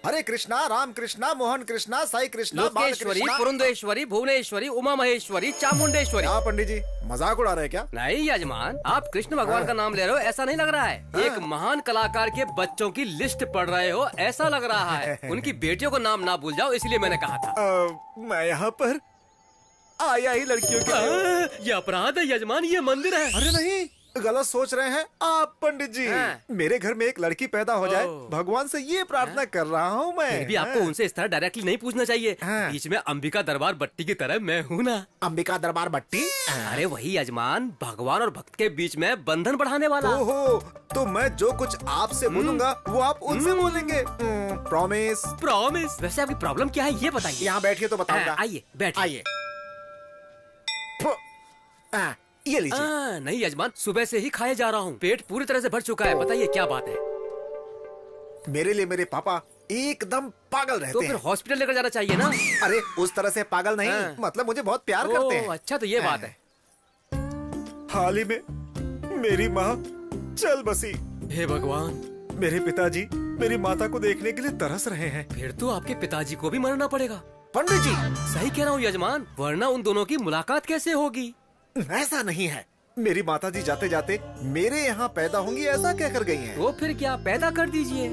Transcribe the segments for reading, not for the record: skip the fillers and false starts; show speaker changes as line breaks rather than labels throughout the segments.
हरे कृष्णा, राम कृष्णा, मोहन कृष्णा, साई कृष्णा,
लोकेश्वरी, पुरंदेश्वरी, भुवनेश्वरी, उमा महेश्वरी, चामुंडेश्वरी।
क्या पंडित जी मजाक उड़ा रहे हैं क्या?
नहीं यजमान, आप कृष्ण भगवान का नाम ले रहे हो ऐसा नहीं लग रहा है। एक महान कलाकार के बच्चों की लिस्ट पढ़ रहे हो ऐसा लग रहा है। उनकी बेटियों को नाम ना भूल जाओ इसलिए मैंने कहा था।
मैं यहाँ पर आया ही लड़कियों के।
ये अपराध है यजमान, ये मंदिर है।
अरे नहीं, गलत सोच रहे हैं आप पंडित जी। मेरे घर में एक लड़की पैदा हो जाए, भगवान से ये प्रार्थना कर रहा हूँ मैं।
फिर भी आपको उनसे इस तरह डायरेक्टली नहीं पूछना चाहिए। बीच में अंबिका दरबार बट्टी की तरह मैं हूँ ना।
अंबिका दरबार बट्टी?
अरे वही यजमान, भगवान और भक्त के बीच में बंधन बढ़ाने वाला।
ओहो, तो मैं जो कुछ आपसे बोलूंगा वो आप उनसे बोलेंगे। प्रॉमिस?
प्रॉमिस। वैसे आपकी प्रॉब्लम क्या है ये बताइए।
यहाँ बैठिए तो बताऊंगा।
आइए बैठिए।
आइए। ये लीजिए।
नहीं यजमान, सुबह से ही खाए जा रहा हूँ, पेट पूरी तरह से भर चुका है। बताइए क्या बात है।
मेरे लिए मेरे पापा एकदम पागल रहते
तो फिर हॉस्पिटल लेकर जाना चाहिए ना।
अरे उस तरह से पागल नहीं, मतलब मुझे बहुत प्यार करते हैं।
अच्छा तो ये बात है।
हाल ही में मेरी माँ चल बसी।
हे भगवान।
मेरे पिताजी मेरी माता को देखने के लिए तरस रहे हैं।
फिर तो आपके पिताजी को भी मरना पड़ेगा।
पंडित जी
सही कह रहा हूँ यजमान, वरना उन दोनों की मुलाकात कैसे होगी।
ऐसा नहीं है, मेरी माताजी जाते जाते मेरे यहाँ पैदा होंगी ऐसा कहकर गई हैं।
वो फिर क्या, पैदा कर दीजिए।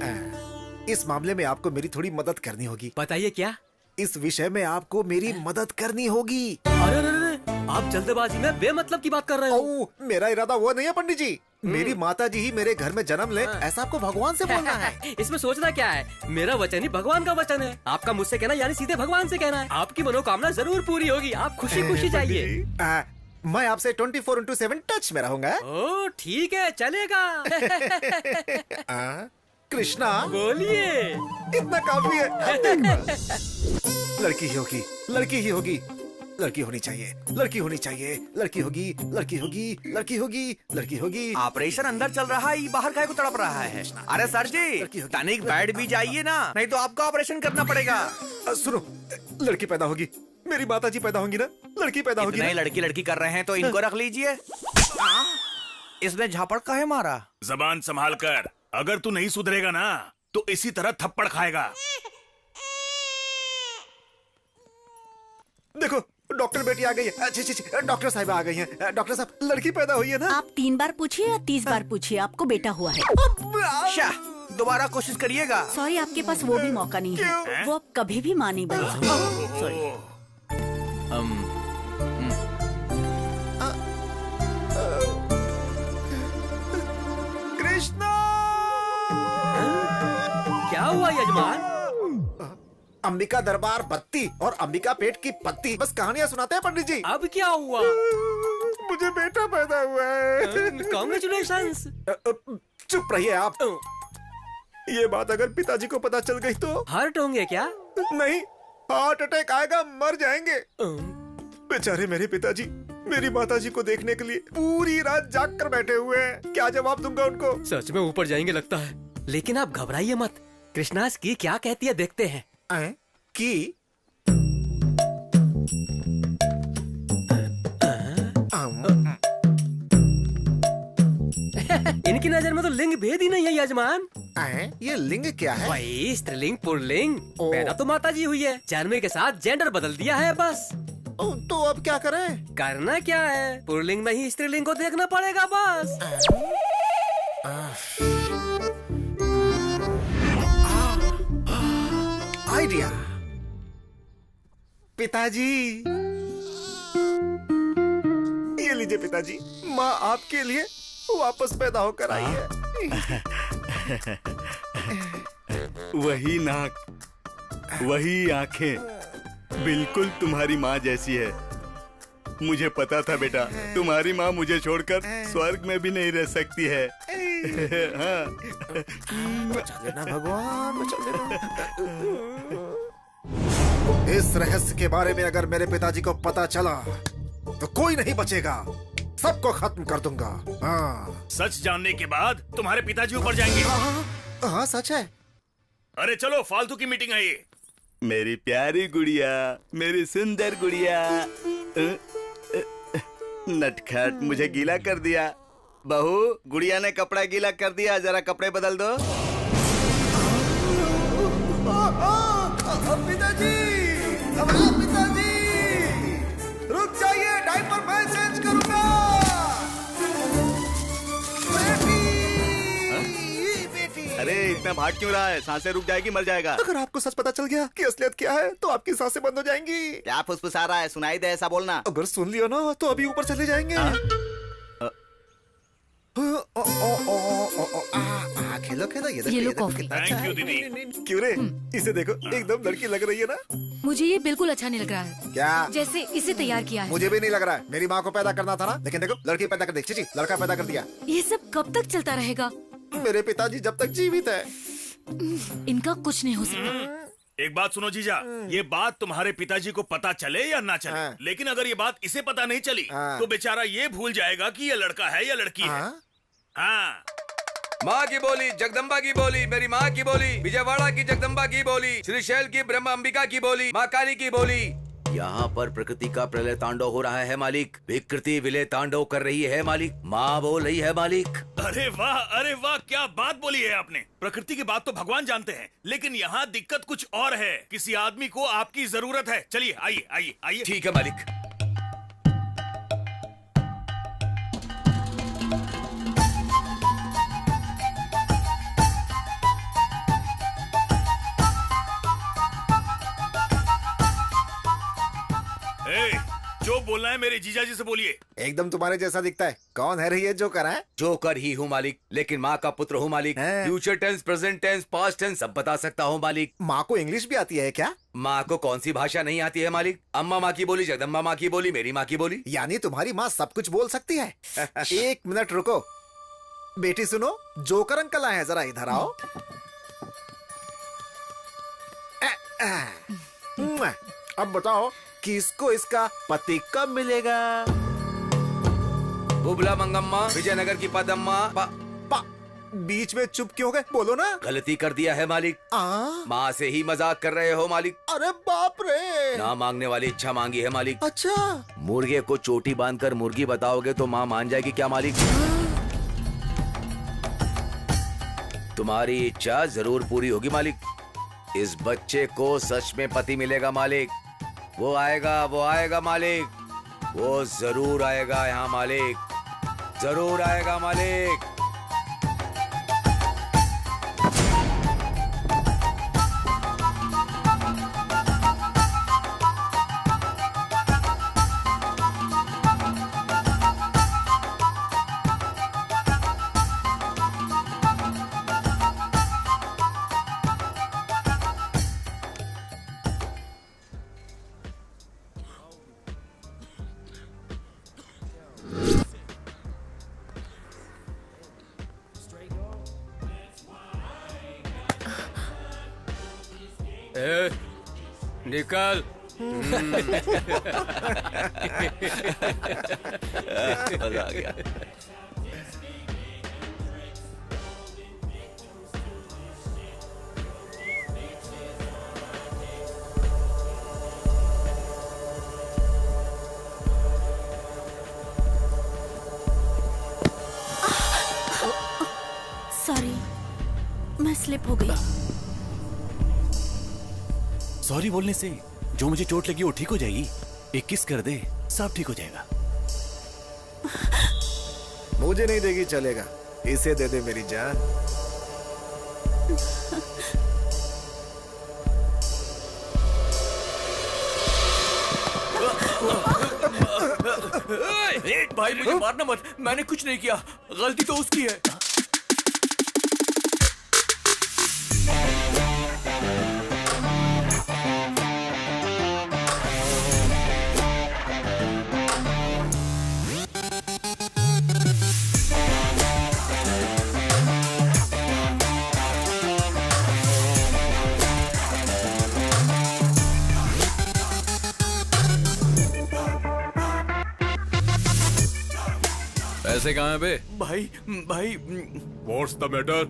इस मामले में आपको मेरी थोड़ी मदद करनी होगी।
बताइए क्या।
इस विषय में आपको मेरी मदद करनी होगी।
अरे आप जल्दबाजी में बेमतलब की बात कर रहे हो।
मेरा इरादा वो नहीं है पंडित जी। मेरी माताजी ही मेरे घर में जन्म ले ऐसा आपको भगवान से बोलना है।
इसमें सोचना क्या है, मेरा वचन ही भगवान का वचन है। आपका मुझसे कहना यानी सीधे भगवान से कहना है। आपकी मनोकामना जरूर पूरी होगी, आप खुशी खुशी जाइए।
मैं आपसे 24/7 टच में रहूंगा।
ओ ठीक है, चलेगा।
कृष्णा
बोलिए।
इतना काफी है। लड़की ही होगी, लड़की ही होगी, लड़की होनी चाहिए, लड़की होनी चाहिए, लड़की होगी, लड़की होगी, लड़की होगी, लड़की होगी।
ऑपरेशन अंदर चल रहा है, ये बाहर काहे को तड़प रहा है। अरे सर जी, तनिक बैठ भी जाइए ना, नहीं तो आपको ऑपरेशन करना पड़ेगा।
सुनो, लड़की पैदा होगी, मेरी माताजी पैदा होंगी ना, लड़की पैदा होगी ना।
लड़की लड़की कर रहे हैं तो इनको रख लीजिए। इसने झापड़ काहे मारा?
जबान संभाल कर, अगर तू नहीं सुधरेगा ना तो इसी तरह थप्पड़ खाएगा।
देखो डॉक्टर बेटी आ गई है। डॉक्टर साहिबा आ गई हैं। डॉक्टर साहब, लड़की पैदा हुई है ना?
आप 3 बार पूछिए या 30 बार पूछिए, आपको बेटा हुआ है।
दोबारा कोशिश करिएगा।
सॉरी, आपके पास वो भी मौका नहीं है। वो अब कभी भी मां नहीं बनी।
सॉरी।
कृष्णा!
क्या हुआ यजमान?
अंबिका दरबार बत्ती और अंबिका पेट की पत्ती, बस कहानियां सुनाते हैं पंडित जी।
अब क्या हुआ?
मुझे बेटा पैदा हुआ है।
कांग्रेचुलेशंस।
चुप रहिए आप। ये बात अगर पिताजी को पता चल गई तो?
हर्ट होंगे क्या?
नहीं, हार्ट अटैक आएगा, मर जाएंगे। बेचारे मेरे पिताजी मेरी माताजी को देखने के लिए पूरी रात जाग कर बैठे हुए हैं। क्या जवाब दूंगा उनको?
सच में ऊपर जाएंगे लगता है। लेकिन आप घबराइए मत, कृष्णास की क्या कहती है देखते हैं।
की?
इनकी नजर में तो लिंग भेद ही नहीं है यजमान।
ये लिंग क्या है?
वही स्त्रीलिंग पुल्लिंग। पैदा तो माताजी हुई है, जन्म के साथ जेंडर बदल दिया है बस।
तो अब क्या करें?
करना क्या है, पुल्लिंग में ही स्त्रीलिंग को देखना पड़ेगा बस।
आइडिया। पिताजी, ये लीजिए पिताजी, माँ आपके लिए वापस पैदा होकर आई है।
वही नाक, वही आंखें, बिल्कुल तुम्हारी माँ जैसी है। मुझे पता था बेटा, तुम्हारी माँ मुझे छोड़कर स्वर्ग में भी नहीं रह सकती है। हाँ।
बचा देना भगवान, बचा देना। इस रहस्य के बारे में अगर मेरे पिताजी को पता चला तो कोई नहीं बचेगा, सबको खत्म कर दूंगा। हाँ।
सच जानने के बाद तुम्हारे पिताजी ऊपर जाएंगे।
हाँ सच है।
अरे चलो, फालतू की मीटिंग है ये।
मेरी प्यारी गुड़िया, मेरी सुंदर गुड़िया। नटखट, मुझे गीला कर दिया। बहू, गुड़िया ने कपड़ा गीला कर दिया, जरा कपड़े बदल दो।
पिताजी, पिताजी, रुक जाइए, डायपर मैं चेंज करूंगा। बेटी।
अरे इतना भाग क्यों रहा है? सांसें रुक जाएगी, मर जाएगा।
अगर आपको सच पता चल गया कि असलियत क्या है तो आपकी सांसें बंद हो जाएंगी।
क्या फुसफुसा रहा है? सुनाई दे ऐसा बोलना।
अगर सुन लिया ना तो अभी ऊपर चले जाएंगे। खेलो खेलो,
ये लो कॉफी।
थैंक यू दीदी।
क्यों रे? इसे देखो, एकदम लड़की लग रही है ना।
मुझे ये बिल्कुल अच्छा नहीं लग रहा है,
क्या?
जैसे इसे तैयार किया है।
मुझे भी नहीं लग रहा है। मेरी माँ को पैदा करना था ना, लेकिन देखो लड़की पैदा कर दी। चीची, लड़का पैदा कर दिया।
ये सब कब तक चलता रहेगा?
मेरे पिताजी जब तक जीवित है।
इनका कुछ नहीं हो सकता।
एक बात सुनो जीजा, ये बात तुम्हारे पिताजी को पता चले या ना चले,
हाँ।
लेकिन अगर ये बात इसे पता नहीं चली
हाँ।
तो बेचारा ये भूल जाएगा कि ये लड़का है या लड़की है।
हाँ?
हाँ।
माँ की बोली, जगदम्बा की बोली, मेरी माँ की बोली, विजयवाड़ा की जगदम्बा की बोली, श्रीशैल की ब्रह्म अंबिका की बोली, माँ काली की बोली। यहाँ पर प्रकृति का प्रलय तांडव हो रहा है मालिक। विकृति विलय तांडव कर रही है मालिक। माँ बोल रही है मालिक।
अरे वाह, क्या बात बोली है आपने। प्रकृति की बात तो भगवान जानते हैं, लेकिन यहाँ दिक्कत कुछ और है। किसी आदमी को आपकी जरूरत है। चलिए, आइए आइए आइए।
ठीक है मालिक।
जो बोलना है मेरे जीजा जी से बोलिए।
एकदम तुम्हारे जैसा दिखता है। कौन है रे ये जोकर है?
जोकर ही हूँ मालिक, लेकिन माँ का पुत्र हूँ मालिक।
हैं?
Future tense, present tense, past tense सब बता सकता हूँ मालिक।
माँ को इंग्लिश भी आती है क्या?
माँ को कौन सी भाषा नहीं आती है मालिक? अम्मा माँ की बोली, जगदम्बा माँ की बोली, मेरी माँ की बोली।
यानी तुम्हारी माँ सब कुछ बोल सकती है। एक मिनट रुको बेटी, सुनो, जोकर अंकल आए हैं, जरा इधर आओ। अब बताओ किसको इसका पति कब मिलेगा?
बुबला मंगम्मा, विजयनगर की पदम्मा।
बीच में चुप क्यों गए? बोलो ना।
गलती कर दिया है मालिक। माँ से ही मजाक कर रहे हो मालिक।
अरे बाप रे।
ना मांगने वाली इच्छा मांगी है मालिक।
अच्छा,
मुर्गे को चोटी बांधकर मुर्गी बताओगे तो माँ मान जाएगी क्या मालिक? तुम्हारी इच्छा जरूर पूरी होगी मालिक। इस बच्चे को सच में पति मिलेगा मालिक। वो आएगा मालिक। वो जरूर आएगा यहाँ मालिक, जरूर आएगा मालिक। निकल। मजा आ गया।
सॉरी, मैं स्लिप हो गई।
सॉरी बोलने से जो मुझे चोट लगी वो ठीक हो जाएगी। एक किस कर दे, सब ठीक हो जाएगा।
मुझे नहीं देगी चलेगा, इसे दे दे मेरी जान।
भाई मुझे मारना मत, मैंने कुछ नहीं किया, गलती तो उसकी है।
पैसे कहाँ हैं बे?
भाई
What's the matter?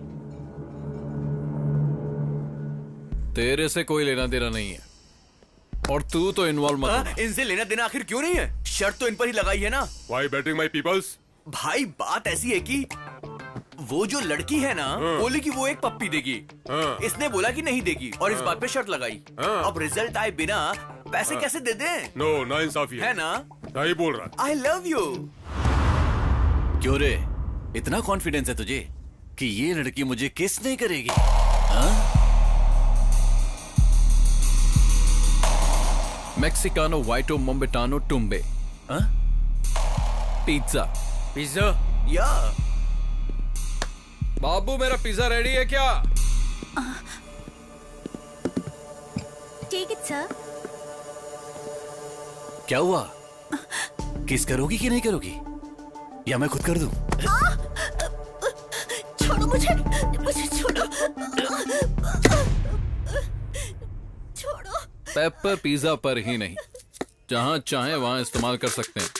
तेरे से कोई लेना देना नहीं है और तू तो इन्वॉल्व मत हो।
इनसे लेना देना आखिर क्यों नहीं है? शर्त तो इन पर ही लगाई है ना।
Why betting my peoples?
भाई बात ऐसी है कि वो जो लड़की है ना, बोली कि वो एक पप्पी देगी। इसने बोला कि नहीं देगी और इस बात पे शर्त लगाई। अब रिजल्ट आए बिना पैसे कैसे दे दें?
नो, नाइंसाफी
है ना?
नहीं बोल रहा।
I love you.
क्यों रे, इतना कॉन्फिडेंस है तुझे कि ये लड़की मुझे किस नहीं करेगी? हाँ?
मेक्सिकानो वाइटो मोम्बेटानो टुम्बे।
हाँ?
पिज्जा।
पिज्जा? या
बाबू, मेरा पिज्जा रेडी है क्या?
Take it sir.
क्या हुआ? किस करोगी कि नहीं करोगी, या मैं खुद कर दूं?
छोड़ो मुझे, मुझे छोड़ो, छोड़ो।
पेपर पिज्जा पर ही नहीं, जहां चाहे वहां इस्तेमाल कर सकते हैं।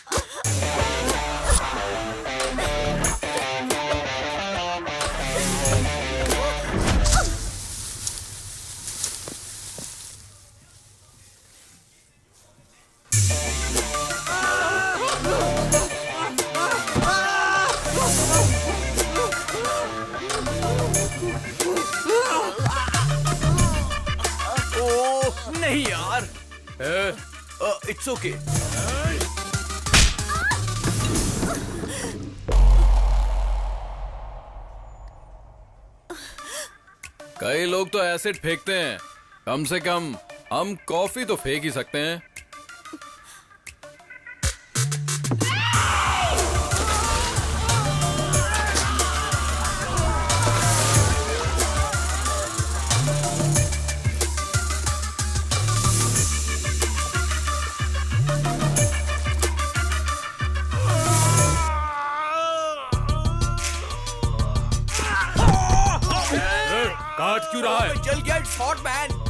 नहीं यार, इट्स ओके।
कई लोग तो एसिड फेंकते हैं, कम से कम हम कॉफी तो फेंक ही सकते हैं।
काट क्यों रहा है?
जल गया, इट्स हॉट मैन।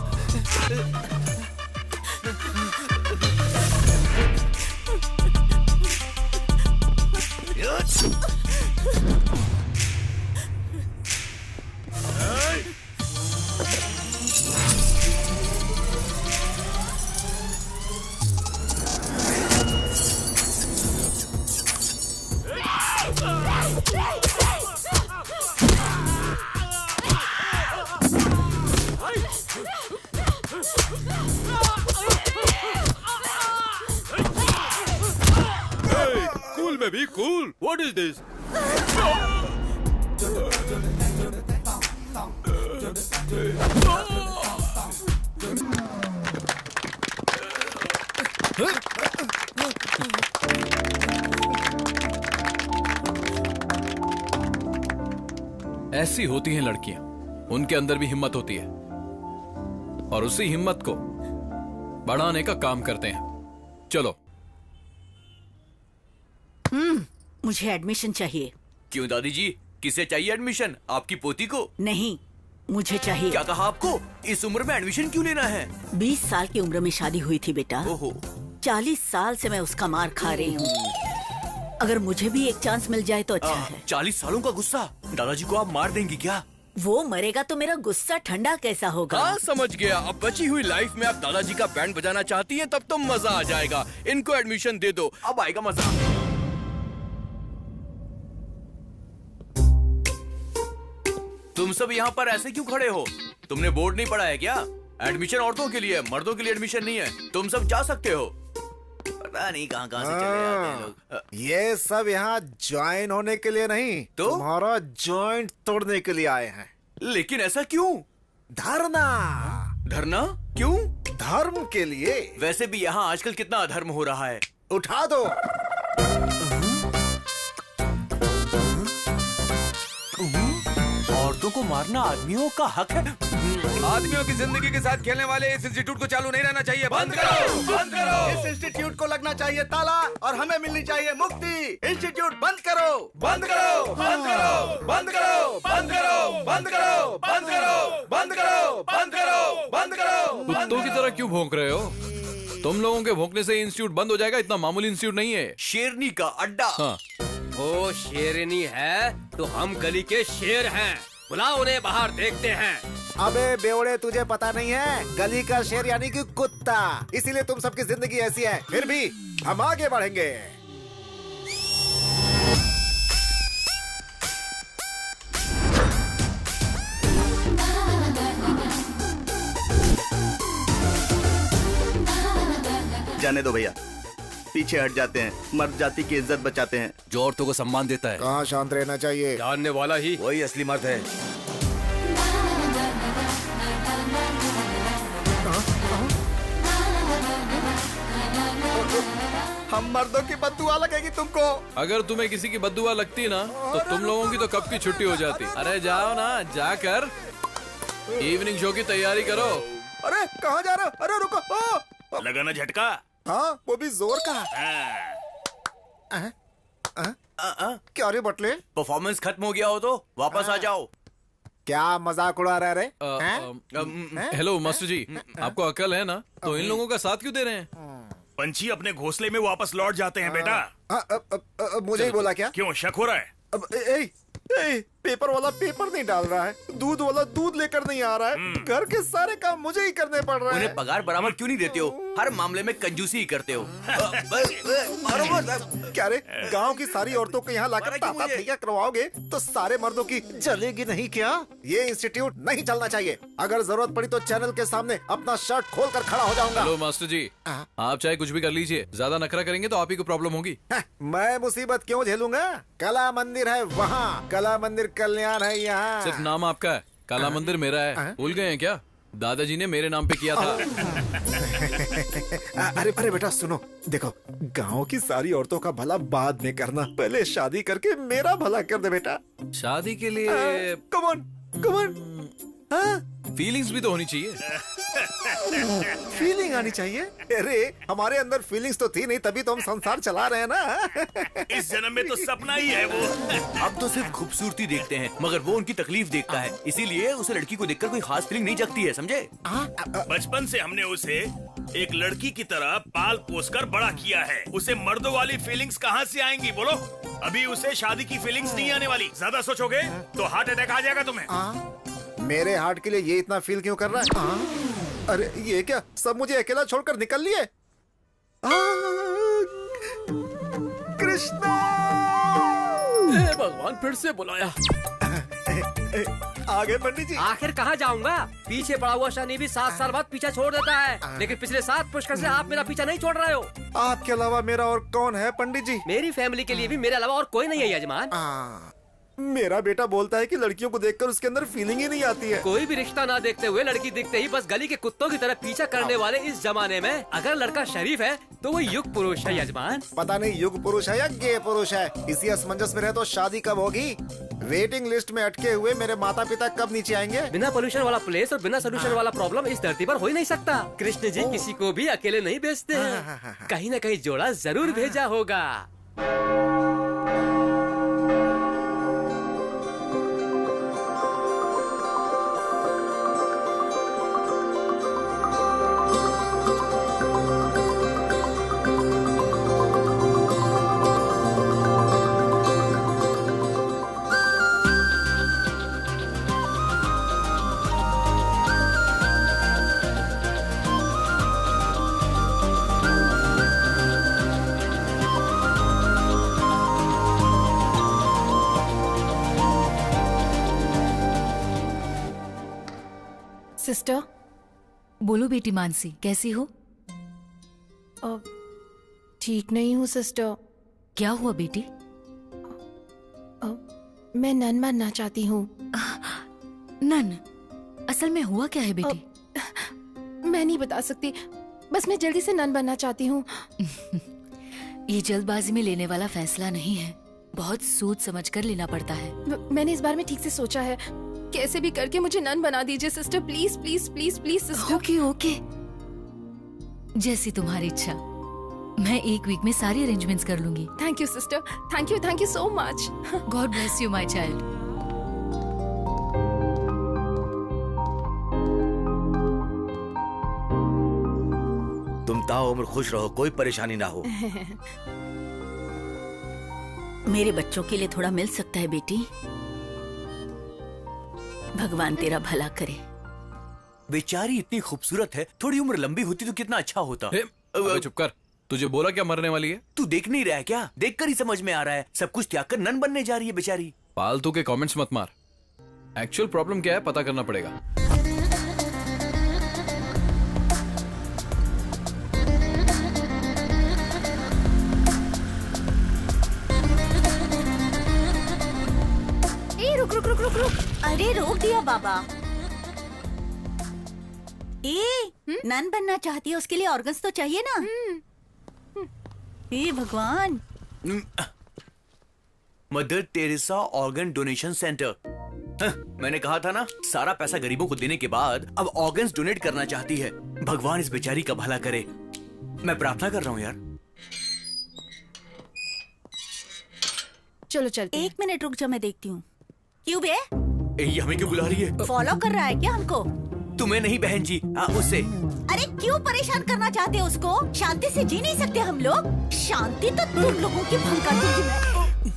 कूल में भी कूल। What is this?
ऐसी होती हैं लड़कियां, उनके अंदर भी हिम्मत होती है और उसी हिम्मत को बढ़ाने का काम करते हैं। चलो।
मुझे एडमिशन चाहिए।
क्यों दादी जी, किसे चाहिए एडमिशन? आपकी पोती को?
नहीं, मुझे चाहिए।
क्या कहा आपको? इस उम्र में एडमिशन क्यों लेना है?
20 साल की उम्र में शादी हुई थी बेटा।
ओहो।
40 साल से मैं उसका मार खा रही हूँ। अगर मुझे भी एक चांस मिल जाए तो अच्छा है।
40 सालों का गुस्सा? दादाजी को आप मार देंगी क्या?
वो मरेगा तो मेरा गुस्सा ठंडा कैसा होगा?
हाँ, समझ गया। अब बची हुई लाइफ में आप दादाजी का बैंड बजाना चाहती हैं, तब तो मजा आ जाएगा। इनको एडमिशन दे दो,
अब आएगा मजा। तुम सब यहाँ पर ऐसे क्यों खड़े हो? तुमने बोर्ड नहीं पढ़ा है क्या? एडमिशन औरतों के लिए, मर्दों के लिए एडमिशन नहीं है। तुम सब जा सकते हो। पता नहीं कहाँ कहाँ से चले आते हैं लोग।
ये सब यहाँ ज्वाइन होने के लिए नहीं,
तो
तुम्हारा जॉइंट तोड़ने के लिए आए हैं।
लेकिन ऐसा क्यों?
धरना।
धरना क्यों?
धर्म के लिए।
वैसे भी यहाँ आजकल कितना अधर्म हो रहा है।
उठा दो।
औरतों को मारना आदमियों का हक है।
आदमियों की जिंदगी के साथ खेलने वाले इस इंस्टीट्यूट को चालू नहीं रहना चाहिए। बंद करो, बंद करो।
इस इंस्टीट्यूट को लगना चाहिए ताला और हमें मिलनी चाहिए मुक्ति। इंस्टीट्यूट बंद करो,
बंद करो, बंद करो, बंद करो, बंद करो, बंद करो, बंद करो, बंद करो, बंद करो, बंद करो।
कुत्तों की तरह क्यों भौंक रहे हो? तुम लोगों के भौंकने से इंस्टीट्यूट बंद हो जाएगा। इतना मामूली इंस्टीट्यूट नहीं है।
शेरनी का अड्डा।
हाँ।
वो शेरनी है तो हम गली के शेर हैं। बुलाओ उन्हें बाहर, देखते हैं।
अबे बेवड़े, तुझे पता नहीं है, गली का शेर यानी कि कुत्ता। इसीलिए तुम सबकी जिंदगी ऐसी है। फिर भी हम आगे बढ़ेंगे।
जाने दो भैया, पीछे हट जाते हैं, मर्द जाति की इज्जत बचाते हैं।
जो औरतों को सम्मान देता है।
कहाँ शांत रहना चाहिए?
जानने वाला ही
वही असली मर्द है।
हम मर्दों की बद्दुआ लगेगी तुमको।
अगर तुम्हें किसी की बद्दुआ लगती ना तो तुम लोगों की तो कब की छुट्टी हो जाती। अरे जाओ ना, जाकर इवनिंग शो की तैयारी करो।
अरे कहाँ जा रहे हो? अरे रुको।
लगा ना झटका?
हाँ, वो भी जोर का। क्या रे बटले?
परफॉर्मेंस खत्म हो गया हो तो वापस आ जाओ।
क्या मजाक उड़ा रहे रे?
हेलो मास्टर जी, आपको अकल है ना? तो इन लोगों का साथ क्यों दे रहे हैं?
पंछी अपने घोंसले में वापस लौट जाते हैं बेटा।
मुझे ही बोला क्या?
क्यों शक हो रहा है?
पेपर वाला पेपर नहीं डाल रहा है, दूध वाला दूध लेकर नहीं आ रहा है, घर के सारे काम मुझे ही करने पड़ रहे हैं।
उन्हें पगार बराबर क्यों नहीं देते हो? हर मामले में कंजूसी ही करते हो।
क्या रे, गांव की सारी औरतों को यहाँ लाकर ताता थैया करवाओगे तो सारे मर्दों की चलेगी नहीं क्या? ये इंस्टीट्यूट नहीं चलना चाहिए। अगर जरूरत पड़ी तो चैनल के सामने अपना शर्ट खोल कर खड़ा हो जाऊंगा।
हेलो मास्टर जी, आप चाहे कुछ भी कर लीजिए, ज्यादा नखरा करेंगे तो आप ही को प्रॉब्लम होगी।
मैं मुसीबत क्यों झेलूंगा? कला मंदिर है वहाँ, कला मंदिर कल्याण है यहाँ।
सिर्फ नाम आपका है, काला मंदिर मेरा है। भूल गए हैं क्या? दादाजी ने मेरे नाम पे किया था।
अरे बेटा सुनो, देखो गांव की सारी औरतों का भला बाद में करना, पहले शादी करके मेरा भला कर दे बेटा।
शादी के लिए
कमन
फीलिंग्स भी तो होनी चाहिए।
फीलिंग आनी चाहिए? अरे हमारे अंदर फीलिंग्स तो थी नहीं, तभी तो हम संसार चला रहे हैं ना।
इस जन्म में तो सपना ही है वो।
अब तो सिर्फ खूबसूरती देखते हैं, मगर वो उनकी तकलीफ देखता है। इसीलिए उसे लड़की को देखकर कोई खास फीलिंग नहीं जगती है, समझे?
बचपन से हमने उसे एक लड़की की तरह पाल पोस कर बड़ा किया है। उसे मर्दों वाली फीलिंग्स कहाँ से आएंगी बोलो? अभी उसे शादी की फीलिंग्स नहीं आने वाली। ज्यादा सोचोगे तो हार्ट अटैक आ जाएगा तुम्हें।
मेरे हार्ट के लिए ये इतना फील क्यों कर रहा है? अरे ये क्या, सब मुझे अकेला छोड़कर निकल लिए? कृष्णा!
भगवान फिर से बुलाया।
आगे पंडित जी।
आखिर कहाँ जाऊंगा? पीछे पड़ा हुआ शनि भी 7 साल बाद पीछा छोड़ देता है, लेकिन पिछले 7 पुष्कर से आप मेरा पीछा नहीं छोड़ रहे हो।
आपके अलावा मेरा और कौन है पंडित जी?
मेरी फैमिली के लिए भी मेरे अलावा और कोई नहीं है यजमान।
मेरा बेटा बोलता है कि लड़कियों को देखकर उसके अंदर फीलिंग ही नहीं आती है।
कोई भी रिश्ता ना देखते हुए लड़की दिखते ही बस गली के कुत्तों की तरह पीछा करने वाले इस जमाने में अगर लड़का शरीफ है तो वो युग पुरुष है यजमान।
पता नहीं युग पुरुष है या गे पुरुष है। इसी असमंजस में रहे तो शादी कब होगी? वेटिंग लिस्ट में अटके हुए मेरे माता पिता कब नीचे आएंगे?
बिना पोल्यूशन वाला प्लेस और बिना सोल्यूशन वाला प्रॉब्लम इस धरती पर हो ही नहीं सकता। कृष्ण जी किसी को भी अकेले नहीं भेजते हैं, कहीं न कहीं जोड़ा जरूर भेजा होगा।
सिस्टर, बोलो बेटी मानसी, कैसी हो?
ठीक नहीं हूँ सिस्टर।
क्या हुआ बेटी?
मैं नन बनना चाहती हूँ।
नन? असल में हुआ क्या है बेटी?
मैं नहीं बता सकती, बस मैं जल्दी से नन बनना चाहती हूँ।
ये जल्दबाजी में लेने वाला फैसला नहीं है, बहुत सोच समझ कर लेना पड़ता है।
मैंने इस बारे में ठीक से सोचा है, कैसे भी करके मुझे नन बना दीजिए sister, please please please please sister.
Okay okay, जैसी तुम्हारी इच्छा। मैं 1 वीक में सारी अरेंजमेंट्स कर लूंगी।
Thank you sister, thank you so much.
God bless you my child.
तुम ताउम्र खुश रहो, कोई परेशानी ना हो।
मेरे बच्चों के लिए थोड़ा मिल सकता है बेटी? भगवान तेरा भला करे।
बेचारी इतनी खूबसूरत है, थोड़ी उम्र लंबी होती तो कितना अच्छा होता।
चुप कर, तुझे बोला क्या मरने वाली है?
तू देख नहीं रहा है क्या? देखकर ही समझ में आ रहा है, सब कुछ त्याग कर नन बनने जा रही है बेचारी।
फालतू के कमेंट्स मत मार, एक्चुअल प्रॉब्लम क्या है पता करना पड़ेगा।
रुक रुक। अरे रोक दिया बाबा। नन बनना चाहती है, उसके लिए ऑर्गन्स तो चाहिए ना। हे भगवान।
Mother Teresa organ donation centre. मैंने कहा था ना, सारा पैसा गरीबों को देने के बाद अब ऑर्गन्स डोनेट करना चाहती है। भगवान इस बेचारी का भला करे। मैं प्रार्थना कर रहा हूँ यार।
चलो चलते।
1 मिनट रुक जा, मैं देखती हूँ। क्यों बे?
ये हमें क्यों बुला रही है?
फॉलो कर रहा है क्या हमको?
तुम्हें नहीं बहन जी, उससे।
अरे क्यों परेशान करना चाहते हो उसको? शांति से जी नहीं सकते हम लोग? शांति तो तुम लोगों की भंग करती है।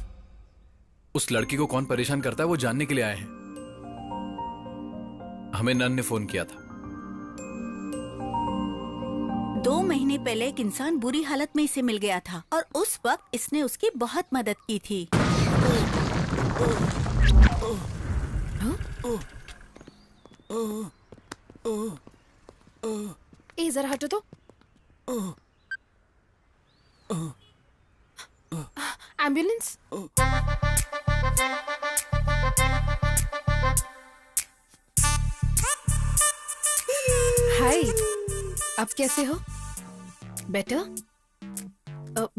उस लड़की को कौन परेशान करता है वो जानने के लिए आए हैं। हमें नन ने फोन किया था।
2 महीने पहले एक इंसान बुरी हालत में इसे मिल गया था और उस वक्त इसने उसकी बहुत मदद की थी।
जरा हटो तो। एम्बुलेंस। हाय, अब कैसे हो? बेटर?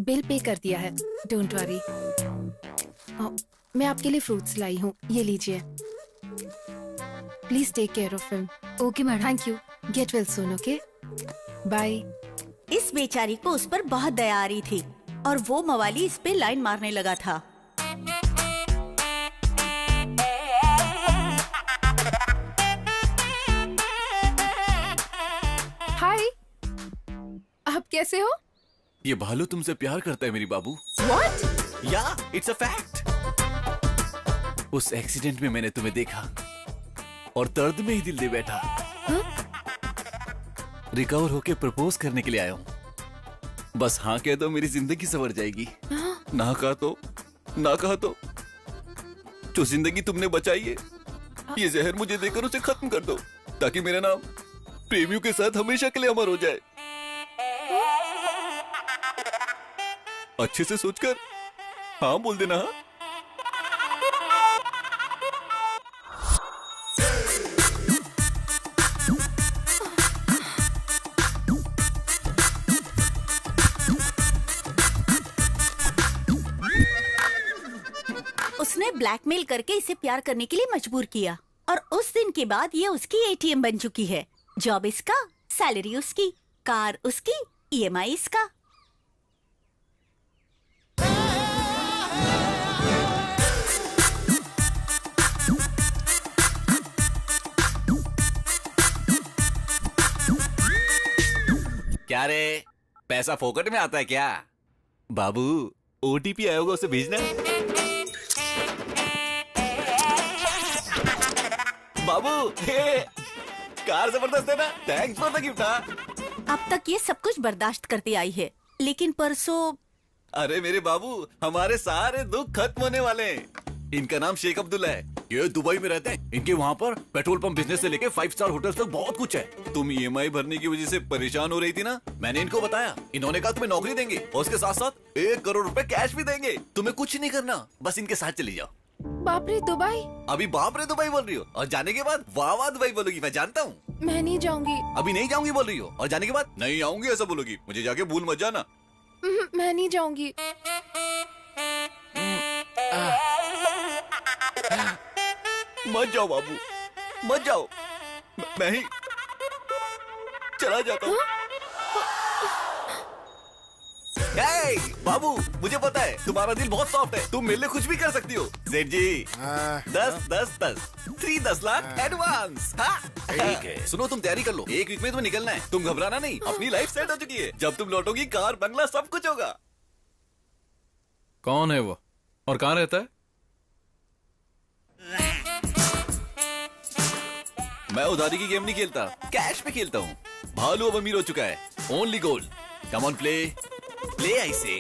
बिल पे कर दिया है, डोंट वरी। मैं आपके लिए फ्रूट्स लाई हूँ, ये लीजिए। Please take care of him.
Okay madam.
Thank you. Get well soon. Okay, bye.
इस बेचारी को उस पर बहुत दया आ रही थी और वो मवाली इस पे लाइन मारने लगा था।
हाय, आप कैसे हो?
ये भालू तुमसे प्यार करता है मेरी बाबू।
What?
या इट्स अ फैक्ट। उस एक्सीडेंट में मैंने तुम्हें देखा और दर्द में ही दिल दे बैठा। रिकवर होके प्रपोज करने के लिए आया हूँ। बस हाँ कह दो, मेरी जिंदगी संवर जाएगी। ना कहा तो जो जिंदगी तुमने बचाई है, ये जहर मुझे देकर उसे खत्म कर दो, ताकि मेरा नाम प्रेमियों के साथ हमेशा के लिए अमर हो जाए। अच्छे से सोचकर हाँ बोल देना। हाँ,
उसने ब्लैकमेल करके इसे प्यार करने के लिए मजबूर किया और उस दिन के बाद ये उसकी एटीएम बन चुकी है। जॉब इसका, सैलरी उसकी, कार उसकी, ईएमआई इसका।
क्या रे, पैसा फोकट में आता है क्या? बाबू, ओटीपी आया होगा, उसे भेजना। बाबू, कार जबरदस्त है ना? Thanks for the gift.
अब तक ये सब कुछ बर्दाश्त करती आई है, लेकिन परसों।
अरे मेरे बाबू, हमारे सारे दुख खत्म होने वाले हैं। इनका नाम शेख अब्दुल्ला है, ये दुबई में रहते हैं। इनके वहाँ पर पेट्रोल पंप बिजनेस से लेके 5 स्टार होटल्स तक बहुत कुछ है। तुम ईएमआई भरने की वजह से परेशान हो रही थी ना, मैंने इनको बताया। इन्होंने कहा तुम्हें नौकरी देंगे और उसके साथ साथ 1 करोड़ रुपए कैश भी देंगे। तुम्हें कुछ नहीं करना, बस इनके साथ चली जाओ।
बाप रे दुबई?
अभी बाप रे दुबई बोल रही हो और जाने के बाद वाह वाह दुबई बोलोगी, मैं जानता हूँ।
मैं नहीं जाऊंगी।
अभी नहीं जाऊंगी बोल रही हो और जाने के बाद नहीं आऊंगी ऐसा बोलोगी। मुझे जाके भूल मत जाना।
मैं नहीं जाऊंगी।
मत जाओ बाबू, मत जाओ, मैं ही चला जाता हूँ। Hey, बाबू, मुझे पता है तुम्हारा दिल बहुत सॉफ्ट है, तुम मेरे लिए कुछ भी कर सकती हो। सेठ जी, 10 लाख एडवांस। ठीक है, सुनो तुम तैयारी कर लो, 1 वीक में तुम्हें निकलना है। तुम घबराना नहीं, अपनी लाइफ सेट हो चुकी है। जब तुम लौटोगी, कार बंगला सब कुछ होगा।
कौन है वो और कहाँ रहता है?
मैं उधारी की गेम नहीं खेलता, कैश पे खेलता हूँ। भालू अब अमीर हो चुका है, only gold. Come on play, play I से।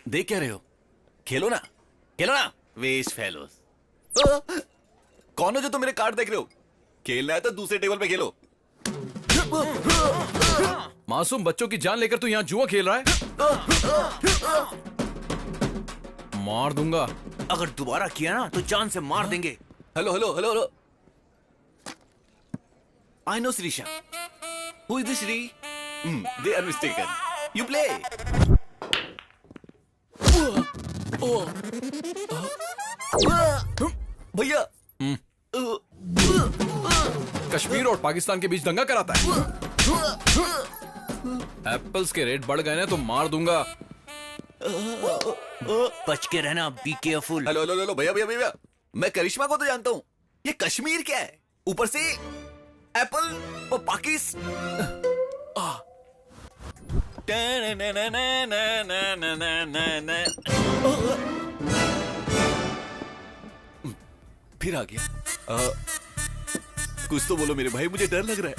देख क्या रहे हो? खेलो ना, खेलो ना, वेस्ट फेलोस। कौन हो जो तुम मेरे कार्ड देख रहे हो? खेलना है तो दूसरे टेबल पे खेलो।
मासूम बच्चों की जान लेकर तू यहाँ जुआ खेल रहा है? मार दूंगा।
अगर दोबारा किया ना तो जान से मार देंगे।
Hello hello hello hello. I know Shreesha. Who is this Shri? They are mistaken. You play. भैया
कश्मीर और पाकिस्तान के बीच दंगा कराता है। एप्पल्स के रेट बढ़ गए ना तो मार दूंगा।
बच के रहना, be careful.
Hello hello hello भैया भैया भैया, मैं करिश्मा को तो जानता हूँ, ये कश्मीर क्या है? ऊपर से एप्पल और फिर आ गया। कुछ तो बोलो मेरे भाई, मुझे डर लग रहा है।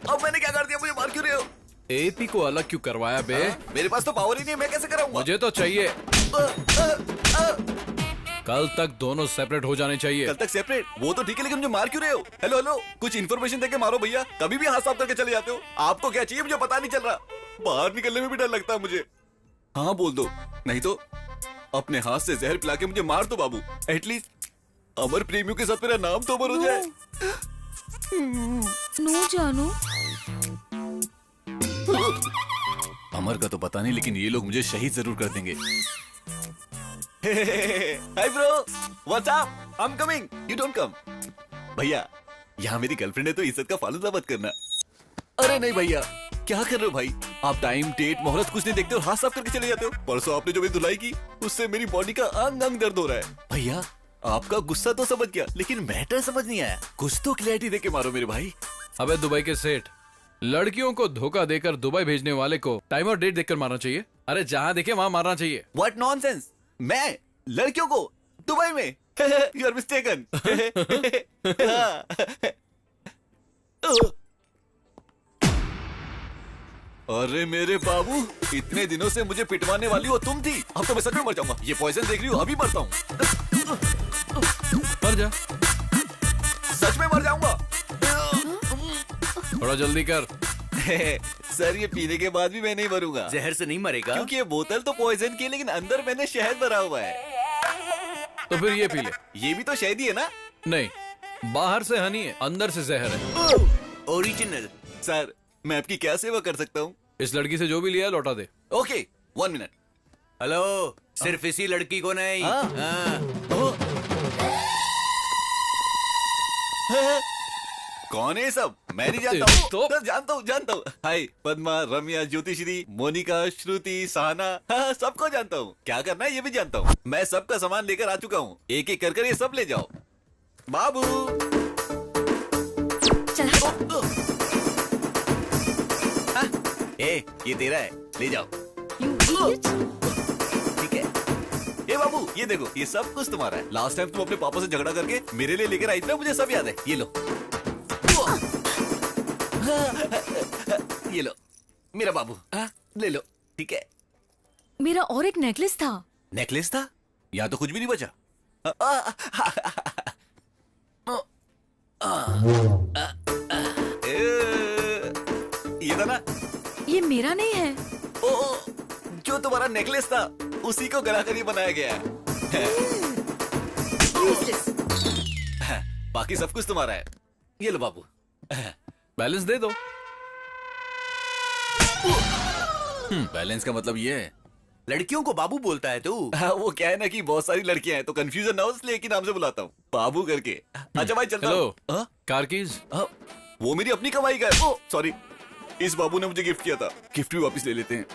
अब मैंने क्या कर दिया? मुझे मार क्यों रहे हो?
एपी को अलग क्यों करवाया बे?
मेरे पास तो पावर ही नहीं, मैं कैसे कराऊंगा?
मुझे तो चाहिए। कल तक दोनों सेपरेट हो जाने चाहिए।
कल तक सेपरेट? वो तो ठीक है, लेकिन मुझे मार क्यों रहे हो? हेलो हेलो, कुछ इन्फॉर्मेशन देके मारो भैया। कभी भी हाथ साफ करके चले जाते हो। आपको क्या चाहिए मुझे पता नहीं चल रहा। बाहर निकलने में भी डर लगता है मुझे। हाँ बोल दो, नहीं तो अपने हाथ से जहर पिला के मुझे मार दो बाबू। एटलीस्ट अमर प्रेमियों के साथ मेरा नाम तो अमर हो जाए।
नो जानू।
अमर का तो पता नहीं, लेकिन ये लोग मुझे शहीद जरूर कर देंगे। Hi bro, what's up? I am coming, you don't come. भैया यहाँ मेरी गर्लफ्रेंड है तो इज्जत का फालूदा मत करना। अरे नहीं भैया, क्या कर रहे हो भाई? आप टाइम डेट मोहलत कुछ नहीं देखते और हाथ साफ करके चले जाते हो। परसों आपने जो मेरी धुलाई की उससे मेरी बॉडी का अंग अंग दर्द हो रहा है। भैया आपका गुस्सा तो समझ गया, लेकिन मैटर समझ नहीं आया। कुछ तो क्लैरिटी देके मारो मेरे भाई।
अबे दुबई के सेठ, लड़कियों को धोखा देकर दुबई भेजने वाले को टाइम और डेट देखकर मारना चाहिए। अरे जहाँ देखे वहाँ मारना चाहिए।
What nonsense? मैं लड़कियों को दुबई में? You are mistaken. अरे मेरे बाबू, इतने दिनों से मुझे पिटवाने वाली हो तुम थी। अब तो मैं सच में मर जाऊंगा। ये पॉइजन देख रही हो, अभी मरता हूँ।
मर जा।
सच में मर जाऊंगा।
थोड़ा जल्दी कर।
सर ये पीने के बाद भी मैं नहीं मरूंगा।
जहर से नहीं मरेगा,
क्योंकि ये बोतल तो पॉइजन की है, लेकिन अंदर मैंने शहद भरा हुआ है।
तो फिर ये पी ले।
ये भी तो शहद ही है ना?
नहीं, बाहर से हनी है, अंदर से जहर है।
ओरिजिनल।
सर मैं आपकी क्या सेवा कर सकता हूँ?
इस लड़की से जो भी लिया लौटा दे।
Okay, 1 minute.
हेलो, सिर्फ इसी लड़की को नहीं।
कौन है सब? मैं नहीं जानता हूँ। तो जानता हूँ। हाय पद्मा, रम्या, ज्योतिश्री, मोनिका, श्रुति, सहना, हाँ, सबको जानता हूँ। क्या करना है ये भी जानता हूँ। मैं सबका सामान लेकर आ चुका हूँ। एक एक कर ये सब ले जाओ। बाबू ये तेरा है, ले जाओ। ठीक है। ये बाबू ये देखो, ये सब कुछ तुम्हारा है। लास्ट टाइम तुम अपने पापा से झगड़ा करके मेरे लिए लेकर आई थी ना, मुझे सब याद है। ये लो। ये लो मेरा बाबू, ले लो। ठीक है।
मेरा और एक नेकलेस था।
नेकलेस था? यहाँ तो कुछ भी नहीं बचा। ये था ना?
ये मेरा नहीं है।
जो तुम्हारा नेकलेस था उसी को गला कर ही बनाया गया है। बाकी सब कुछ तुम्हारा है। ये लो बाबू।
बैलेंस दे दो।
बैलेंस का मतलब ये है?
लड़कियों को बाबू बोलता है तू?
वो क्या है ना कि बहुत सारी लड़कियां हैं तो कंफ्यूजन ना हो, इसलिए एक ही नाम से बुलाता हूँ, बाबू करके। अच्छा भाई चलता हूँ।
Car keys?
वो मेरी अपनी कमाई का है। सॉरी, इस बाबू ने मुझे गिफ्ट किया था। गिफ्ट भी वापस ले लेते हैं।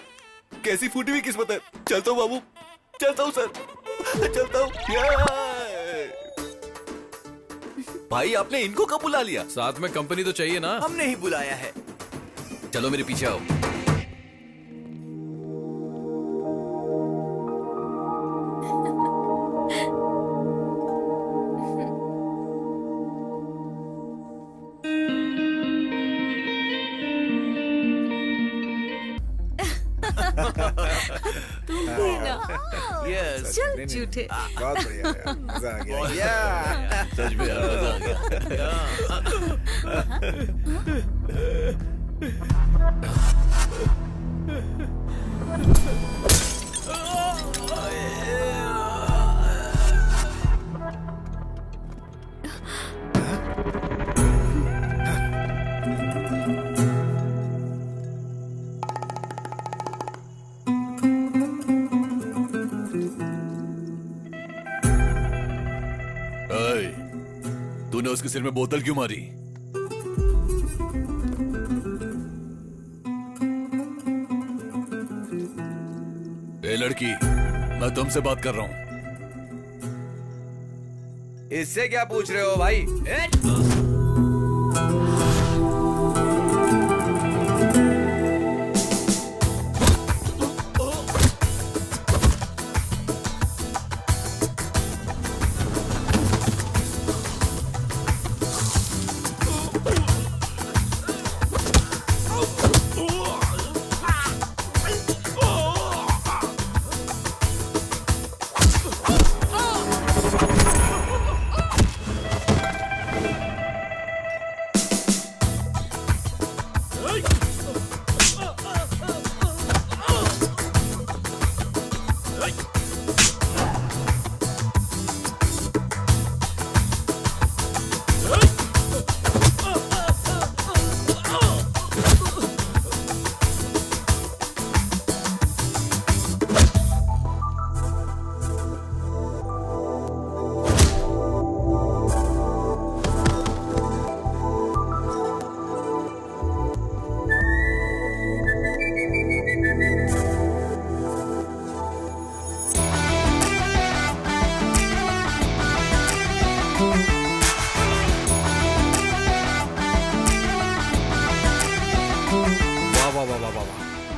कैसी फूटी हुई किस्मत है। चलता हूँ बाबू, चलता हूँ सर, चलता हूँ। भाई आपने इनको कब बुला लिया?
साथ में कंपनी तो चाहिए ना।
हमने ही बुलाया है।
चलो मेरे पीछे आओ।
चल झूठे।
बहुत बढ़िया यार, मजा आ गया।
सच में यार, मजा आ गया। उसके सिर में बोतल क्यों मारी? ए लड़की, मैं तुमसे बात कर रहा हूँ।
इससे क्या पूछ रहे हो भाई?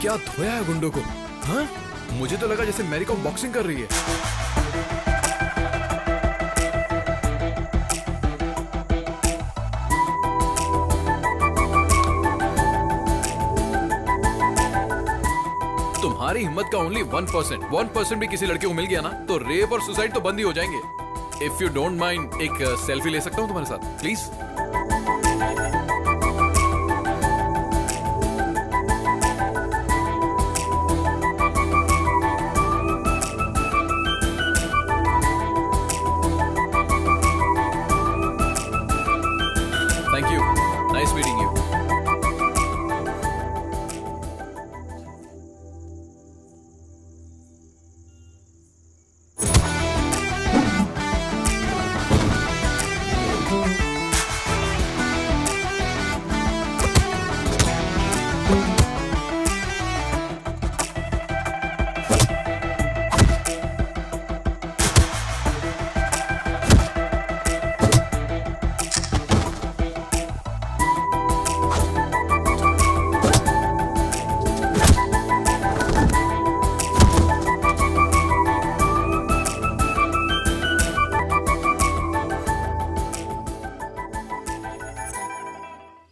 क्या धोया है गुंडों को? हाँ? मुझे तो लगा जैसे मैरी कॉम बॉक्सिंग कर रही है। तुम्हारी हिम्मत का ओनली 1% भी किसी लड़के को मिल गया ना तो रेप और सुसाइड तो बंद ही हो जाएंगे। इफ यू डोंट माइंड एक सेल्फी ले सकता हूँ तुम्हारे साथ प्लीज?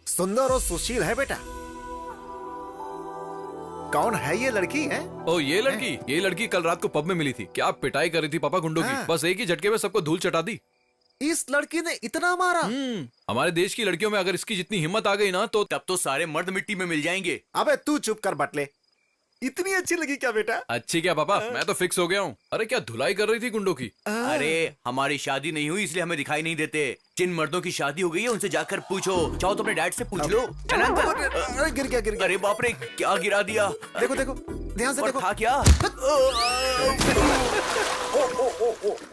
सुंदर और सुशील है बेटा। कौन है ये लड़की है?
ओ ये लड़की कल रात को पब में मिली थी। क्या पिटाई कर रही थी पापा गुंडों की। बस एक ही झटके में सबको धूल चटा दी।
इस लड़की ने इतना मारा?
हमारे देश की लड़कियों में अगर इसकी जितनी हिम्मत आ गई ना तो
तब तो सारे मर्द मिट्टी में मिल जाएंगे।
अबे तू चुप कर बटले। इतनी अच्छी लगी क्या बेटा?
अच्छी क्या पापा, मैं तो फिक्स हो गया हूँ। अरे क्या धुलाई कर रही थी गुंडों की।
अरे हमारी शादी नहीं हुई इसलिए हमें दिखाई नहीं देते। जिन मर्दों की शादी हो गई है उनसे जाकर पूछो। चाहो तो अपने डैड से पूछ लो।
अरे गिर गया।
अरे बाप रे क्या गिरा दिया।
देखो ध्यान से देखो।
था क्या?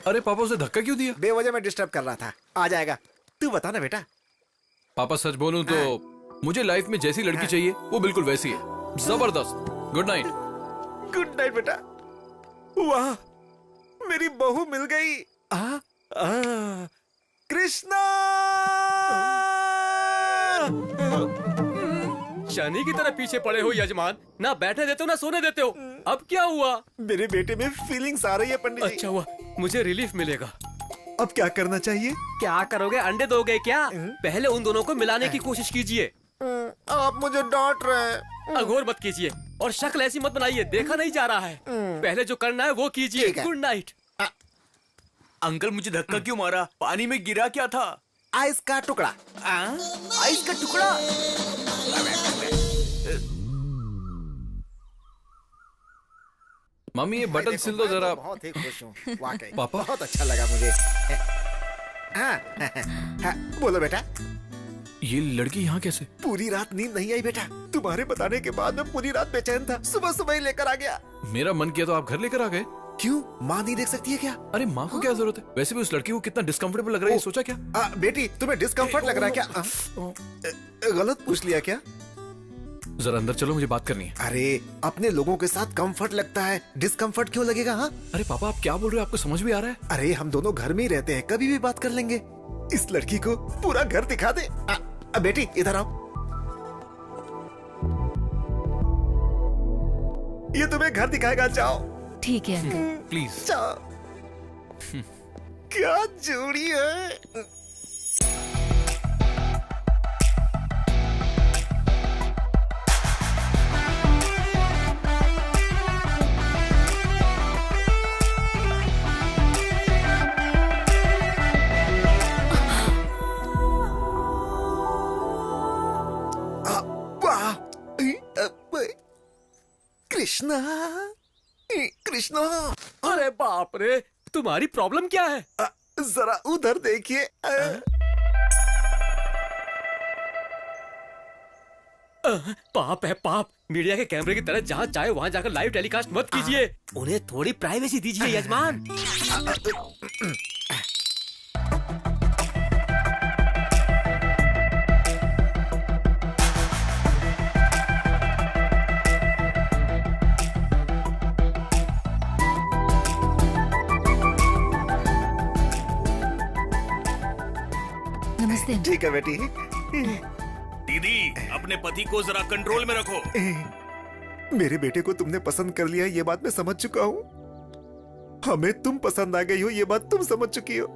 अरे पापा उसे धक्का क्यों दिया?
बेवजह में डिस्टर्ब कर रहा था। आ जाएगा। तू बता ना बेटा।
पापा सच बोलूं तो मुझे लाइफ में जैसी लड़की चाहिए वो बिल्कुल वैसी है। जबरदस्त। Good night.
गुड नाइट बेटा। वाह मेरी बहू मिल गई। कृष्णा
शनि की तरह पीछे पड़े हो यजमान। ना बैठने देते हो ना सोने देते हो। अब क्या हुआ?
मेरे बेटे में फीलिंग्स आ रही है पंडित जी।
अच्छा हुआ, मुझे रिलीफ मिलेगा।
अब क्या करना चाहिए?
क्या करोगे? अंडे दोगे क्या? पहले उन दोनों को मिलाने की कोशिश कीजिए।
आप मुझे डांट रहे हैं।
अघोर मत कीजिए और शक्ल ऐसी मत बनाइए, देखा नहीं जा रहा है। पहले जो करना है वो कीजिए। Good night.
अंकल मुझे धक्का क्यों मारा? पानी में गिरा क्या था?
आइस का टुकड़ा।
आइस का टुकड़ा?
मम्मी ये बटन सिल दो जरा।
बहुत ही खुश हूँ वाकई।
पापा
बहुत अच्छा लगा मुझे। हाँ, बोलो बेटा।
ये लड़की यहाँ कैसे?
पूरी रात नींद नहीं आई बेटा। तुम्हारे बताने के बाद मैं पूरी रात बेचैन था। सुबह सुबह ही लेकर आ गया।
मेरा मन किया तो आप घर लेकर आ गए।
क्यों, माँ नहीं देख सकती है क्या?
अरे माँ को क्या जरूरत है? वैसे भी उस लड़की को कितना डिस्कम्फर्टेबल लग रहा है, सोचा क्या?
बेटी तुम्हें डिस्कम्फर्ट लग रहा है क्या? गलत पूछ लिया क्या?
जरा अंदर चलो, मुझे बात करनी है।
अरे अपने लोगों के साथ कंफर्ट लगता है, डिस्कम्फर्ट क्यों लगेगा? हाँ
अरे पापा आप क्या बोल रहे हो, आपको समझ भी आ रहा है?
अरे हम दोनों घर में ही रहते हैं, कभी भी बात कर लेंगे। इस लड़की को पूरा घर दिखा दे। बेटी इधर आओ, ये तुम्हें घर दिखाएगा, जाओ।
ठीक है
प्लीज
जाओ। क्या जोड़ी है। कृष्णा, कृष्णा।
अरे बाप रे, तुम्हारी प्रॉब्लम क्या है?
जरा उधर देखिए।
पाप है पाप। मीडिया के कैमरे की तरह जहाँ चाहे वहाँ जाकर लाइव टेलीकास्ट मत कीजिए। उन्हें थोड़ी प्राइवेसी दीजिए यजमान।
नमस्ते।
ठीक है बेटी।
दीदी अपने पति को जरा कंट्रोल में रखो।
मेरे बेटे को तुमने पसंद कर लिया, ये बात मैं समझ चुका हूँ। हमें तुम पसंद आ गई हो, ये बात तुम समझ चुकी हो।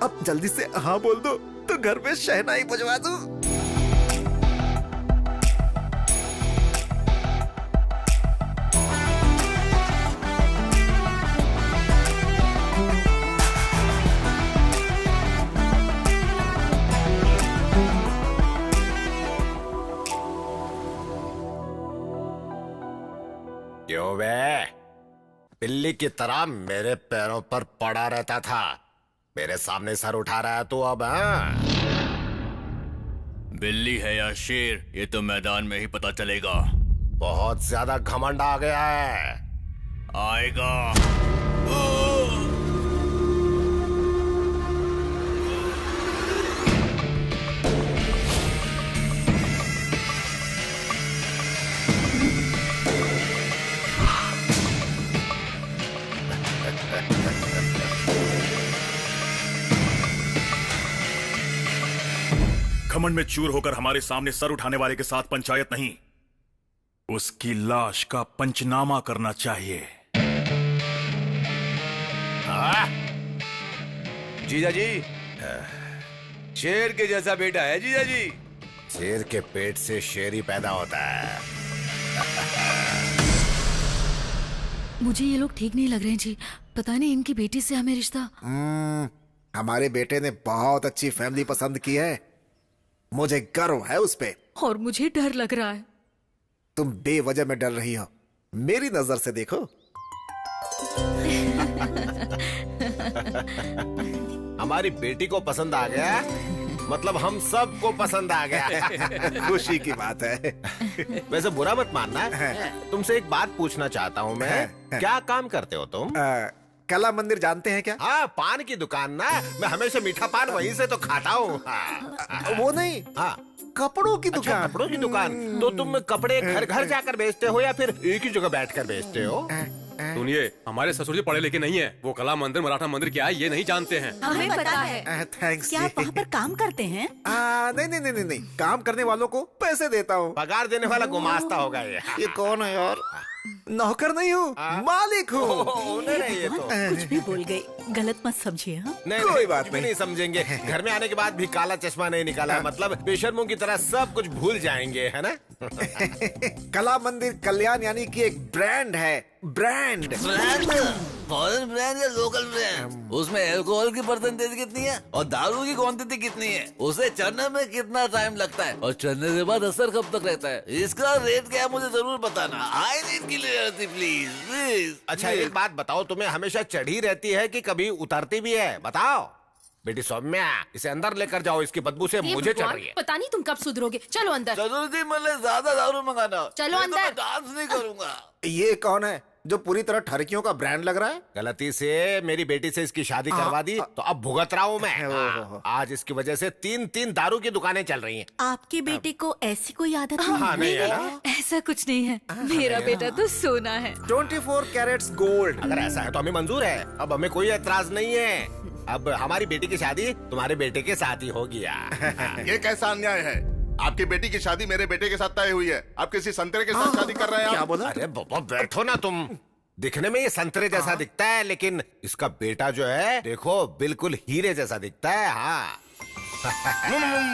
अब जल्दी से हाँ बोल दो तो घर में शहनाई बजवा दूं।
क्यों बे, बिल्ली की तरह मेरे पैरों पर पड़ा रहता था, मेरे सामने सर उठा रहा है तू अब?
बिल्ली है या शेर ये तो मैदान में ही पता चलेगा।
बहुत ज्यादा घमंड आ गया है।
आएगा।
घमंड में चूर होकर हमारे सामने सर उठाने वाले के साथ पंचायत नहीं, उसकी लाश का पंचनामा करना चाहिए।
जीजा जी, शेर के जैसा बेटा है जीजा जी।
शेर के पेट से शेर ही पैदा होता है।
मुझे ये लोग ठीक नहीं लग रहे हैं जी। पता नहीं इनकी बेटी से हमें रिश्ता।
हमारे बेटे ने बहुत अच्छी फैमिली पसंद की है, मुझे गर्व है उस पे।
और मुझे डर लग रहा है।
तुम बेवजह में डर रही हो, मेरी नजर से देखो।
हमारी बेटी को पसंद आ गया, मतलब हम सबको पसंद आ गया।
खुशी की बात है।
वैसे बुरा मत मानना, तुमसे एक बात पूछना चाहता हूँ मैं। क्या काम करते हो तुम?
कला मंदिर जानते हैं क्या?
हाँ, पान की दुकान ना। मैं हमेशा मीठा पान वहीं से तो खाता हूँ।
वो नहीं,
हाँ
कपड़ों की दुकान।
अच्छा, कपड़ों की दुकान। तो तुम कपड़े घर घर जाकर बेचते हो या फिर एक ही जगह बैठकर बेचते हो?
सुनिए, हमारे ससुर जी पढ़े लिखे नहीं है। वो कला मंदिर मराठा मंदिर क्या है ये नहीं जानते हैं।
हमें पता है।
थैंक्स।
क्या आप वहाँ पर काम करते हैं?
नहीं नहीं नहीं नहीं, काम करने वालों को पैसे देता हूँ।
पगार देने वाला गुमास्ता होगा
ये कौन है यार? नौकर नहीं हूँ, मालिक हूँ।
ये तो
कुछ भी बोल गई, गलत मत समझिए। हाँ?
कोई बात
नहीं समझेंगे। घर में आने के बाद भी काला चश्मा नहीं निकाला, मतलब बेशर्मों की तरह सब कुछ भूल जाएंगे, है ना?
कला मंदिर कल्याण यानी कि एक ब्रांड है। ब्रांड
फॉरेन ब्रांड या लोकल ब्रांड? उसमें अल्कोहल की परसेंटेज कितनी है और दारू की क्वांटिटी कितनी है, उसे चढ़ने में कितना टाइम लगता है और चढ़ने के बाद असर कब तक रहता है, इसका रेट क्या है मुझे जरूर बताना। I need clarity please please.
अच्छा एक बात बताओ, तुम्हें हमेशा चढ़ी रहती है कि कभी उतरती भी है? बताओ बेटी सौम्या, इसे अंदर लेकर जाओ, इसकी बदबू से मुझे चढ़ रही है।
पता नहीं तुम कब सुधरोगे। चलो अंदर।
जरूर जी, मतलब ज्यादा दारू मंगाना।
चलो अंदर।
डांस नहीं करूंगा।
ये कौन है? जो पूरी तरह ठरकियों का ब्रांड लग रहा है।
गलती से मेरी बेटी से इसकी शादी करवा दी तो अब भुगत रहा हूँ मैं। आज इसकी वजह से 3 दारू की दुकानें चल रही हैं।
आपके बेटे को ऐसी कोई आदत
हाँ, नहीं है ना?
ऐसा कुछ नहीं है, मेरा बेटा तो सोना है।
24 कैरेट्स गोल्ड।
अगर ऐसा है तो हमें मंजूर है, अब हमें कोई एतराज नहीं है। अब हमारी बेटी की शादी तुम्हारे बेटे के साथ ही हो गया।
ये कैसा अन्याय है? आपकी बेटी की शादी मेरे बेटे के साथ तय हुई है, आप किसी संतरे के साथ शादी कर रहे हैं।
क्या बोला?
अरे बाबा बैठो ना तुम। दिखने में ये संतरे जैसा दिखता है, लेकिन इसका बेटा जो है देखो बिल्कुल हीरे जैसा दिखता है। हाँ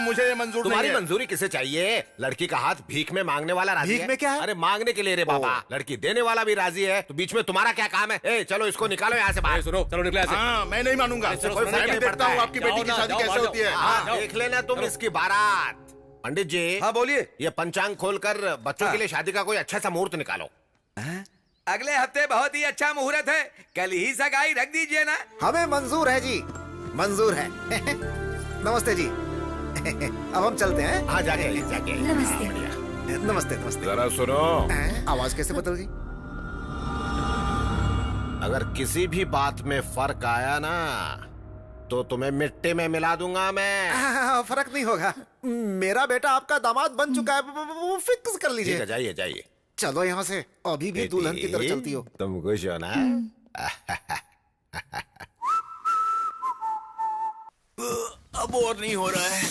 मुझे ये मंजूर
तुम्हारी
नहीं है।
मंजूरी किसे चाहिए? लड़की का हाथ भीख में मांगने वाला राजी
भीख
है।
में क्या है?
अरे मांगने के लिए रे बाबा, लड़की देने वाला भी राजी है, तो बीच में तुम्हारा क्या काम है? ए चलो इसको निकालो यहाँ से बाहर।
सुनो, चलो निकले।
हाँ, मैं नहीं मानूंगा।
कोई
मैं भी देखता हूँ आपकी बेटी की शादी कैसे होती है।
हाँ, देख लेना तुम इसकी बारात। पंडित जी।
हाँ बोलिए।
ये पंचांग खोलकर बच्चों के लिए शादी का कोई अच्छा सा मुहूर्त निकालो।
अगले हफ्ते बहुत ही अच्छा मुहूर्त है, कल ही सगाई रख दीजिए ना।
हमें मंजूर है जी, मंजूर है। नमस्ते जी। अब हम चलते हैं।
हाँ जाके जाके।
नमस्ते।
नमस्ते नमस्ते।
जरा सुनो,
आवाज कैसे बदल गई?
अगर किसी भी बात में फर्क आया ना तो तुम्हें मिट्टी में मिला दूंगा मैं।
फर्क नहीं होगा, मेरा बेटा आपका दामाद बन चुका है, वो फिक्स कर लीजिए।
ठीक है, जाइए जाइए।
चलो यहाँ से, अभी भी दुल्हन की तरह चलती हो।
तुम खुश हो ना?
अब और नहीं हो रहा है।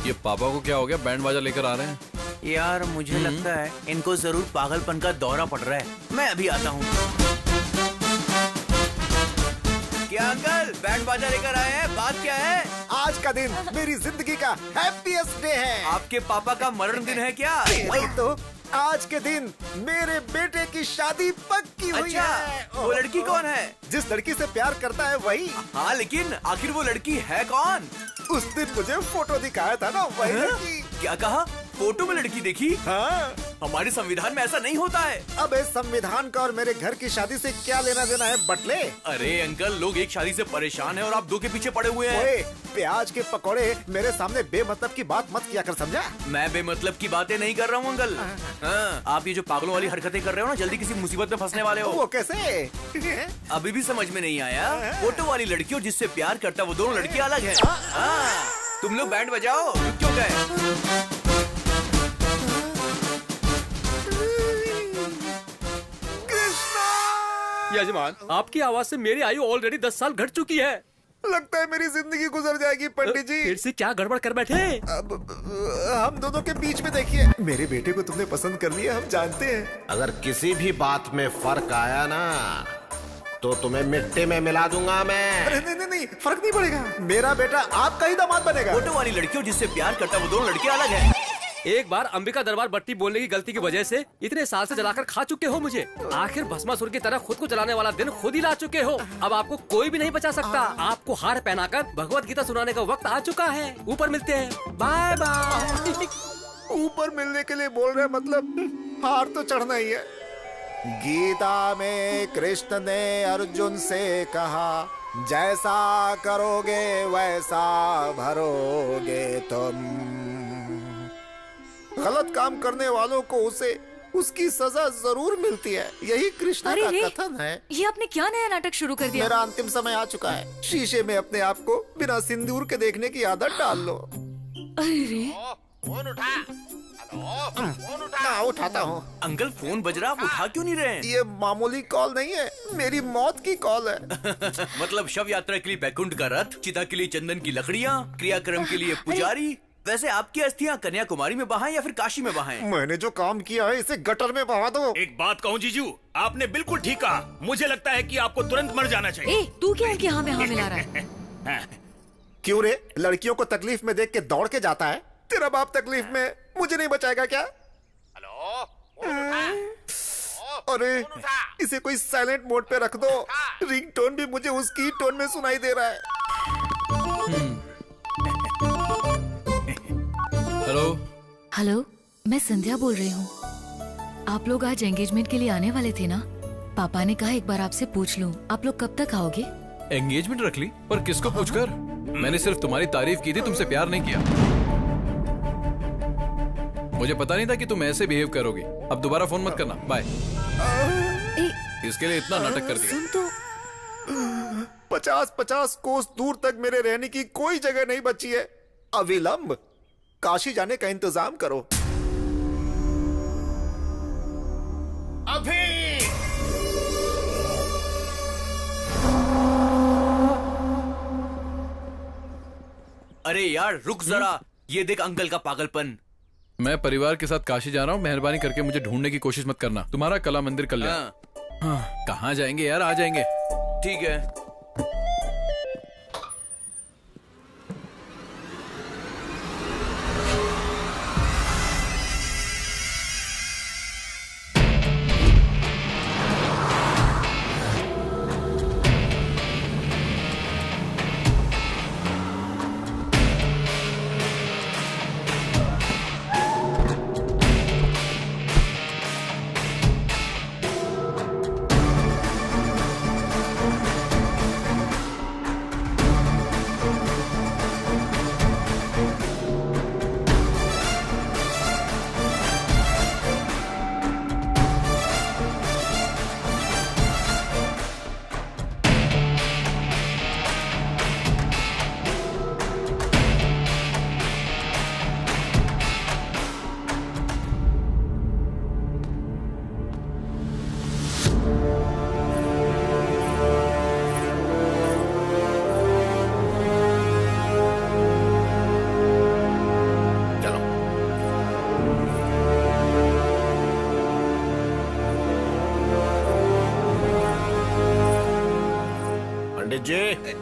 ये पापा को क्या हो गया, बैंड बाजा लेकर आ रहे हैं?
यार मुझे लगता है इनको जरूर पागलपन का दौरा पड़ रहा है। मैं अभी आता हूँ। क्या अंकल, बैंड बाजा लेकर आए हैं? बात क्या है?
आज का दिन मेरी जिंदगी का हैप्पीएस्ट डे है।
आपके पापा का मरण दिन है क्या?
वही तो, आज के दिन मेरे बेटे की शादी पक्की हुई
अच्छा,
है।
वो लड़की कौन है?
जिस लड़की से प्यार करता है वही।
हाँ लेकिन आखिर वो लड़की है कौन?
उस दिन मुझे फोटो दिखाया था ना, वही लड़की।
क्या कहा? फोटो में लड़की देखी?
हाँ।
हमारे संविधान में ऐसा नहीं होता है।
अब इस संविधान का और मेरे घर की शादी से क्या लेना देना है बटले?
अरे अंकल, लोग एक शादी से परेशान हैं और आप दो के पीछे पड़े हुए हैं।
ओए, प्याज के पकौड़े मेरे सामने बेमतलब की बात मत किया कर, समझा?
मैं बेमतलब की बातें नहीं कर रहा हूँ अंकल। हाँ, आप ये जो पागलों वाली हरकतें कर रहे हो ना, जल्दी किसी मुसीबत में फंसने वाले हो।
वो कैसे?
अभी भी समझ में नहीं आया? फोटो वाली लड़की और जिससे प्यार करता वो दोनों लड़की अलग है। हाँ, तुम लोग बैंड बजाओ, क्यों गए?
यजमान, आपकी आवाज से मेरी आयु ऑलरेडी 10 साल घट चुकी है।
लगता है मेरी जिंदगी गुजर जाएगी पंडित जी।
फिर से क्या गड़बड़ कर बैठे?
अब हम दोनों के बीच में देखिए, मेरे बेटे को तुमने पसंद कर लिया, हम जानते हैं।
अगर किसी भी बात में फर्क आया ना तो तुम्हें मिट्टी में मिला दूंगा मैं।
अरे नहीं नहीं नहीं, फर्क नहीं पड़ेगा, मेरा बेटा आपका ही दामाद बनेगा।
फोटो वाली लड़की और जिससे प्यार करता वो दोनों लड़के अलग है।
एक बार अंबिका दरबार बट्टी बोलने की गलती की वजह से इतने साल से जलाकर खा चुके हो मुझे। आखिर भस्मासुर की तरह खुद को जलाने वाला दिन खुद ही ला चुके हो। अब आपको कोई भी नहीं बचा सकता। आपको हार पहनाकर भगवत गीता सुनाने का वक्त आ चुका है। ऊपर मिलते हैं, बाय बाय।
ऊपर मिलने के लिए बोल रहे, मतलब हार तो चढ़ना ही है। गीता में कृष्ण ने अर्जुन से कहा, जैसा करोगे वैसा भरोगे तुम। गलत काम करने वालों को उसे उसकी सजा जरूर मिलती है, यही कृष्ण का कथन है।
ये आपने क्या नया नाटक शुरू कर दिया?
मेरा अंतिम समय आ चुका है। शीशे में अपने आप को बिना सिंदूर के देखने की आदत डाल लो।
अरे
फोन उठा। फोन उठा।
उठाता हूँ।
अंकल फोन बज रहा, आप उठा क्यों नहीं रहे?
ये मामूली कॉल नहीं है, मेरी मौत की कॉल है।
मतलब शव यात्रा के लिए बैकुंठ का रथ, चिता के लिए चंदन की लकड़ियाँ, क्रियाक्रम के लिए पुजारी। वैसे आपकी अस्थियां कन्याकुमारी में बहाएं या फिर काशी में बहाएं?
मैंने जो काम किया है इसे गटर में बहा दो।
एक बात कहूँ जीजू, आपने बिल्कुल ठीक कहा। मुझे लगता है कि आपको तुरंत मर जाना चाहिए।
ए, तू क्या है कि हाँ में हाँ मिला रहा है?
क्यों रे, लड़कियों को तकलीफ में देख के दौड़ के जाता है। तेरा बाप तकलीफ में मुझे नहीं बचाएगा क्या? अरे इसे कोई साइलेंट मोड पे रख दो। रिंगटोन भी मुझे उसकी टोन में सुनाई दे रहा है।
हेलो
हेलो, मैं संध्या बोल रही हूँ। आप लोग आज एंगेजमेंट के लिए आने वाले थे ना? पापा ने कहा एक बार आपसे पूछ लूं, आप लोग कब तक आओगे?
एंगेजमेंट रख ली? पर किसको पूछकर? मैंने सिर्फ तुम्हारी तारीफ की थी, तुमसे प्यार नहीं किया। मुझे पता नहीं था कि तुम ऐसे बिहेव करोगी। अब दोबारा फोन मत करना, बाय। इसके लिए इतना नाटक कर दिया।
सुन तो
50-50 कोस दूर तक मेरे रहने की कोई जगह नहीं बची है। अविलंब काशी जाने का इंतजाम करो।
अभी
अरे यार रुक जरा, ये देख अंकल का पागलपन।
मैं परिवार के साथ काशी जा रहा हूँ, मेहरबानी करके मुझे ढूंढने की कोशिश मत करना। तुम्हारा कला मंदिर कल्याण। कहाँ जाएंगे यार, आ जाएंगे।
ठीक है।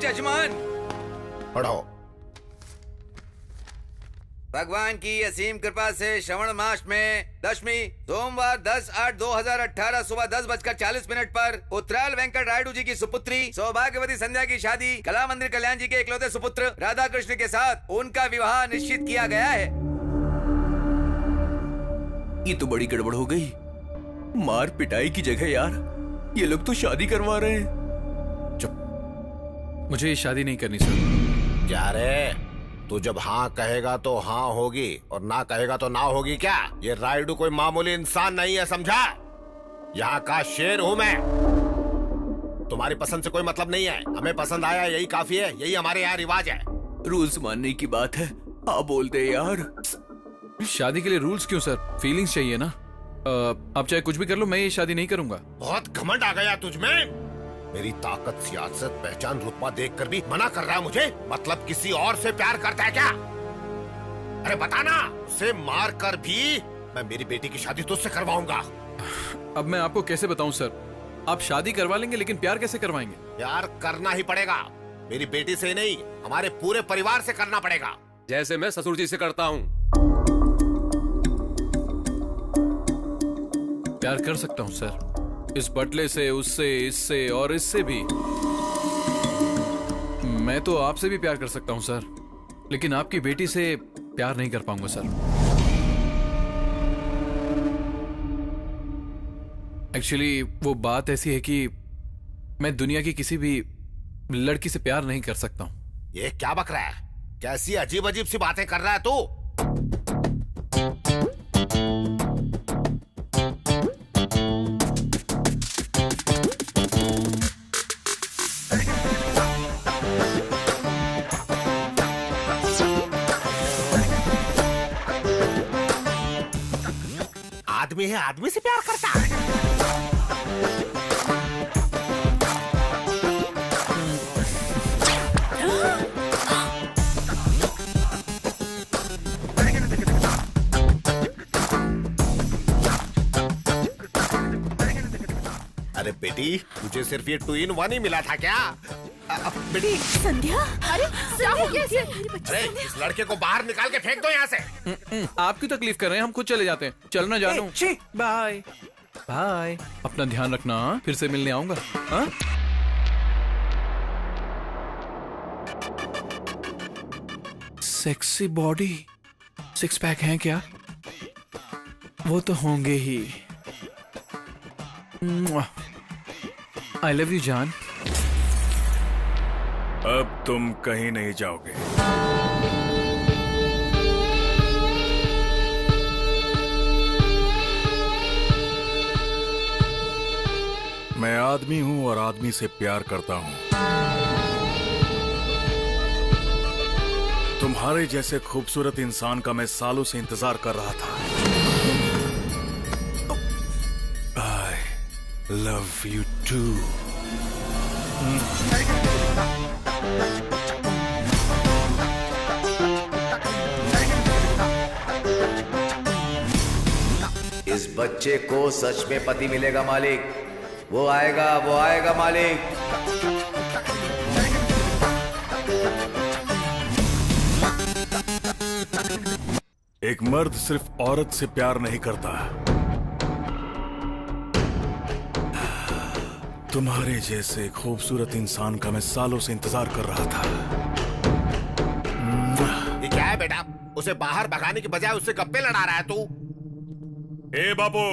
जजमान
पढ़ो।
भगवान की असीम कृपा से श्रवण मास में दशमी सोमवार 10/8/2018 सुबह 10:40 पर उत्तराल वेंकट रायडू जी की सुपुत्री सौभाग्यवती संध्या की शादी कला मंदिर कल्याण जी के इकलौते सुपुत्र राधा कृष्ण के साथ उनका विवाह निश्चित किया गया है।
ये तो बड़ी गड़बड़ हो गई। मार पिटाई की जगह यार ये लोग तो शादी करवा रहे हैं।
मुझे ये शादी नहीं करनी सर।
क्या रे, तू जब हाँ कहेगा तो हाँ होगी और ना कहेगा तो ना होगी क्या? ये रायडू कोई मामूली इंसान नहीं है, समझा? यहाँ का शेर हूँ मैं। तुम्हारी पसंद से कोई मतलब नहीं है, हमें पसंद आया यही काफी है, यही हमारे यहाँ रिवाज है।
रूल्स मानने की बात है, आप बोलते यार।
शादी के लिए रूल्स क्यों सर, फीलिंग्स चाहिए ना। आप चाहे कुछ भी कर लो, मैं ये शादी नहीं करूंगा।
बहुत घमंड आ गया तुझमें। मेरी ताकत, सियासत, पहचान, रुतबा देखकर भी मना कर रहा है मुझे? मतलब किसी और से प्यार करता है क्या? अरे बताना, उसे मार कर भी मैं मेरी बेटी की शादी तुझसे करवाऊंगा।
अब मैं आपको कैसे बताऊं सर, आप शादी करवा लेंगे लेकिन प्यार कैसे करवाएंगे?
प्यार करना ही पड़ेगा, मेरी बेटी से नहीं हमारे पूरे परिवार से करना पड़ेगा।
जैसे मैं ससुर जी से करता हूँ।
प्यार कर सकता हूँ सर, इस बटले से, उससे, इससे और इससे भी। मैं तो आपसे भी प्यार कर सकता हूं सर, लेकिन आपकी बेटी से प्यार नहीं कर पाऊंगा सर। एक्चुअली वो बात ऐसी है कि मैं दुनिया की किसी भी लड़की से प्यार नहीं कर सकता हूं।
ये क्या बक रहा है? कैसी अजीब अजीब सी बातें कर रहा है तू? आदमी है, आदमी से प्यार करता है। अरे बेटी, तुझे सिर्फ ये 2 in 1 ही मिला था क्या? बेटी
संध्या, अरे क्या हो गया इसे?
अरे इस लड़के को बाहर निकाल के फेंक दो यहाँ से।
आप क्यों तकलीफ कर रहे हैं, हम खुद चले जाते हैं। चलना जानू। बाय बाय, अपना ध्यान रखना, फिर से मिलने आऊंगा। हाँ? सेक्सी बॉडी, 6 पैक हैं क्या? वो तो होंगे ही। आई लव यू जान।
अब तुम कहीं नहीं जाओगे।
आदमी हूँ और आदमी से प्यार करता हूँ। तुम्हारे जैसे खूबसूरत इंसान का मैं सालों से इंतजार कर रहा था। I love you too.
इस बच्चे को सच में पति मिलेगा मालिक। वो आएगा मालिक।
एक मर्द सिर्फ औरत से प्यार नहीं करता। तुम्हारे जैसे खूबसूरत इंसान का मैं सालों से इंतजार कर रहा था।
ये क्या है बेटा? उसे बाहर भगाने की बजाय उससे गप्पे लड़ा रहा है तू।
ए बाबू,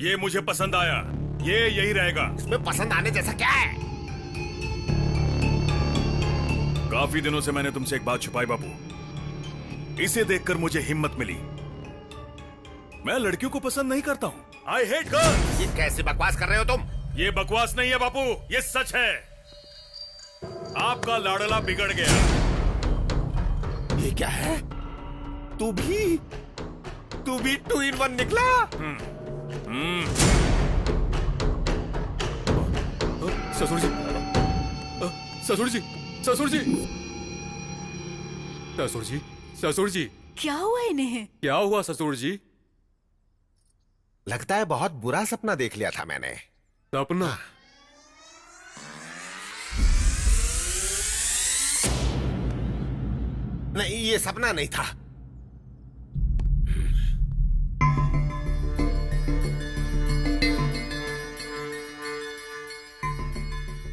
ये मुझे पसंद आया। ये यही रहेगा।
इसमें पसंद आने जैसा क्या है?
काफी दिनों से मैंने तुमसे एक बात छुपाई बाबू। इसे देखकर मुझे हिम्मत मिली। मैं लड़कियों को पसंद नहीं करता हूँ। I hate girls.
ये कैसी बकवास कर रहे हो तुम?
ये बकवास नहीं है बापू, ये सच है। आपका लाडला बिगड़ गया।
ये क्या है? तू भी 2 in 1 निकला?
ससुर जी, ससुर जी, ससुर जी, ससुर जी, ससुर जी।
क्या हुआ इन्हें?
क्या हुआ ससुर जी?
लगता है बहुत बुरा सपना देख लिया था मैंने।
सपना?
नहीं, ये सपना नहीं था।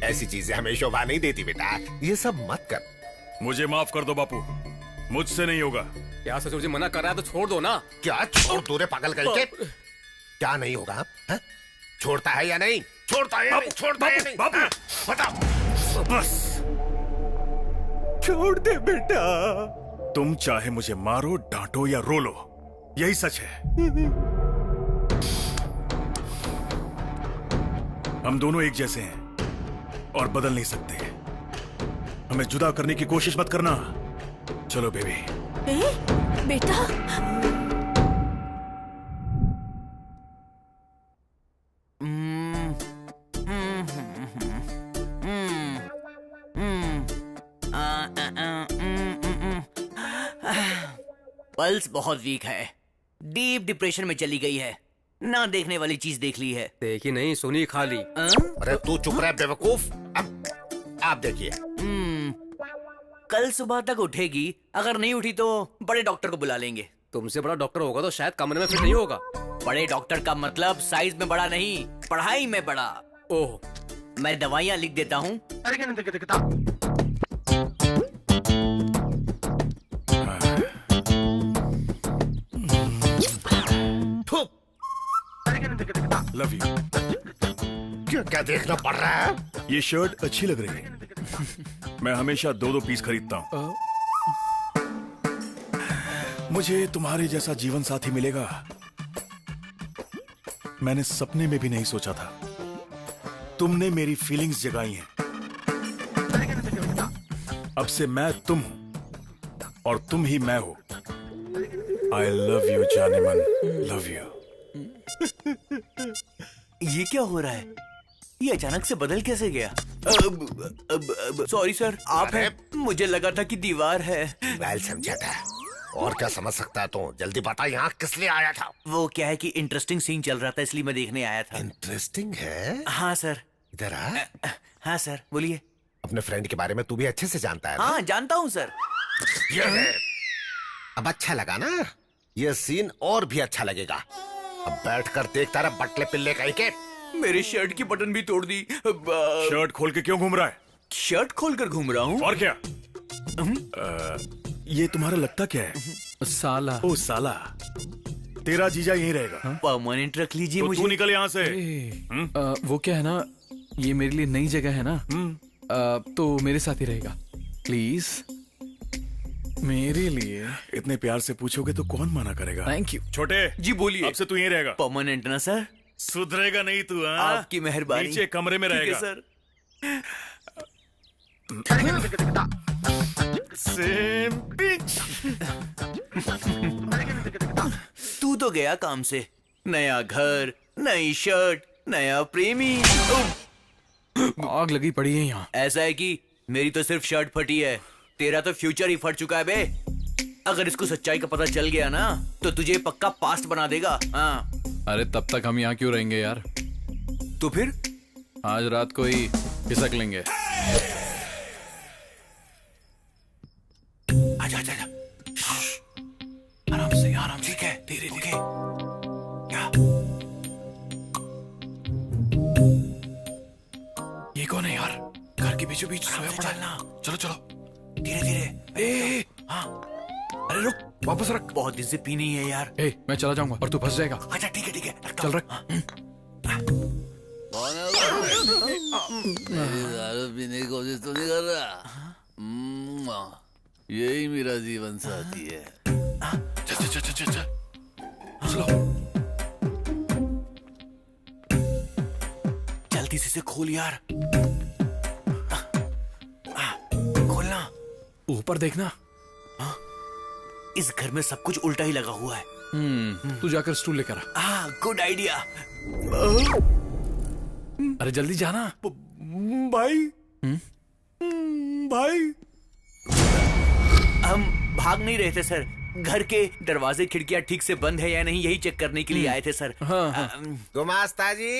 ऐसी चीजें हमें शोभा नहीं देती बेटा। ये सब मत कर।
मुझे माफ कर दो बापू, मुझसे नहीं होगा।
क्या ससुर जी मना कर रहा है तो छोड़ दो ना।
क्या छोड़ दो रे पागल करके? क्या नहीं होगा? है? छोड़ता है या नहीं? छोड़ता है या नहीं? छोड़ता है या नहीं?
बापू,
बताओ।
बस
छोड़ दे बेटा।
तुम चाहे मुझे मारो, डांटो या रो लो, यही सच है। हम दोनों एक जैसे हैं और बदल नहीं सकते। हमें जुदा करने की कोशिश मत करना। चलो बेबी।
बेटा,
पल्स बहुत वीक है, डीप डिप्रेशन में चली गई है। ना देखने वाली चीज देख ली है।
देखी नहीं, सुनी खाली।
अरे तू चुप रह बेवकूफ। अब आप देखिए।
कल सुबह तक उठेगी। अगर नहीं उठी तो बड़े डॉक्टर को बुला लेंगे।
तुमसे बड़ा डॉक्टर होगा तो शायद कमरे में फिट नहीं होगा।
बड़े डॉक्टर का मतलब साइज में बड़ा नहीं, पढ़ाई में बड़ा।
ओह,
मैं दवाइयाँ लिख देता हूँ।
Love you.
क्या देखना पड़ रहा है?
ये शर्ट अच्छी लग रही है। मैं हमेशा 2 पीस खरीदता हूँ। मुझे तुम्हारे जैसा जीवन साथी मिलेगा, मैंने सपने में भी नहीं सोचा था। तुमने मेरी फीलिंग्स जगाई हैं। अब से मैं तुम हूं और तुम ही मैं हो। आई लव यू जाने मन, लव यू।
ये क्या हो रहा है? ये अचानक से बदल कैसे गया? सॉरी सर, आप हैं? मुझे लगा था कि दीवार है।
वेल समझा था। और क्या समझ सकता है तो जल्दी बता, यहाँ किस लिए आया था?
वो क्या है कि इंटरेस्टिंग सीन चल रहा था, इसलिए मैं देखने आया था।
इंटरेस्टिंग है?
हाँ सर।
इधर आ।
हाँ सर, बोलिए।
अपने फ्रेंड के बारे में तू भी अच्छे से जानता है ना?
हाँ, जानता हूँ सर।
ये है। अब अच्छा लगा ना? ये सीन और भी अच्छा लगेगा। अब बैठकर देखता रहा बटले पिल्ले कहीं के।
मेरे शर्ट की बटन भी तोड़ दी।
शर्ट खोल के क्यों घूम रहा है?
शर्ट खोलकर घूम रहा हूँ।
और क्या? ये तुम्हारा लगता क्या है?
साला।
ओ साला, तेरा जीजा यहीं रहेगा।
परमानेंट रख लीजिए
तो
मुझे।
तू निकल यहाँ से।
वो क्या है ना, ये मेरे लिए नई जगह है ना, तो मेरे साथ ही रहेगा प्लीज। मेरे लिए
इतने प्यार से पूछोगे तो कौन मना करेगा?
Thank you.
छोटे
जी बोलिए।
अब से तू यहीं रहेगा।
परमानेंट ना सर?
सुधरेगा नहीं तू? हाँ,
आपकी मेहरबानी।
नीचे कमरे में
ठीक है,
रहेगा
सर।
Same pitch.
तू तो गया काम से। नया घर, नई शर्ट, नया प्रेमी।
आग लगी पड़ी है यहाँ।
ऐसा है कि मेरी तो सिर्फ शर्ट फटी है, तेरा तो फ्यूचर ही फट चुका है बे। अगर इसको सच्चाई का पता चल गया ना तो तुझे पक्का पास्ट बना देगा। हाँ।
अरे तब तक हम यहाँ क्यों रहेंगे यार?
तो फिर
आज रात को ही खिसक लेंगे।
आजा आजा आजा। आराम से आराम से। ठीक है, धीरे धीरे। क्या?
ये कौन है यार? घर के बीचों बीच सोया पड़ा है। चलो चलो
धीरे धीरे।
हाँ। अरे रुक, वापस रख।
बहुत दिन से पी नहीं है यार।
मैं चला जाऊंगा और तू फंस जाएगा।
अच्छा ठीक है ठीक है,
चल रख।
दारू पीने की कोशिश तो नहीं कर रहा? यही मेरा जीवन साथी है।
चल चल चल चल चल। चलो।
जल्दी से खोल यार। खोलना।
ऊपर देखना।
इस घर में सब कुछ उल्टा ही लगा हुआ है।
तू जाकर स्टूल लेकर आ।
Good idea.
अरे जल्दी जाना।
भाई। भाई। हम भाग नहीं रहे थे सर, घर के दरवाजे खिड़कियां ठीक से बंद है या नहीं यही चेक करने के लिए आए थे सर।
गुमास्ता जी,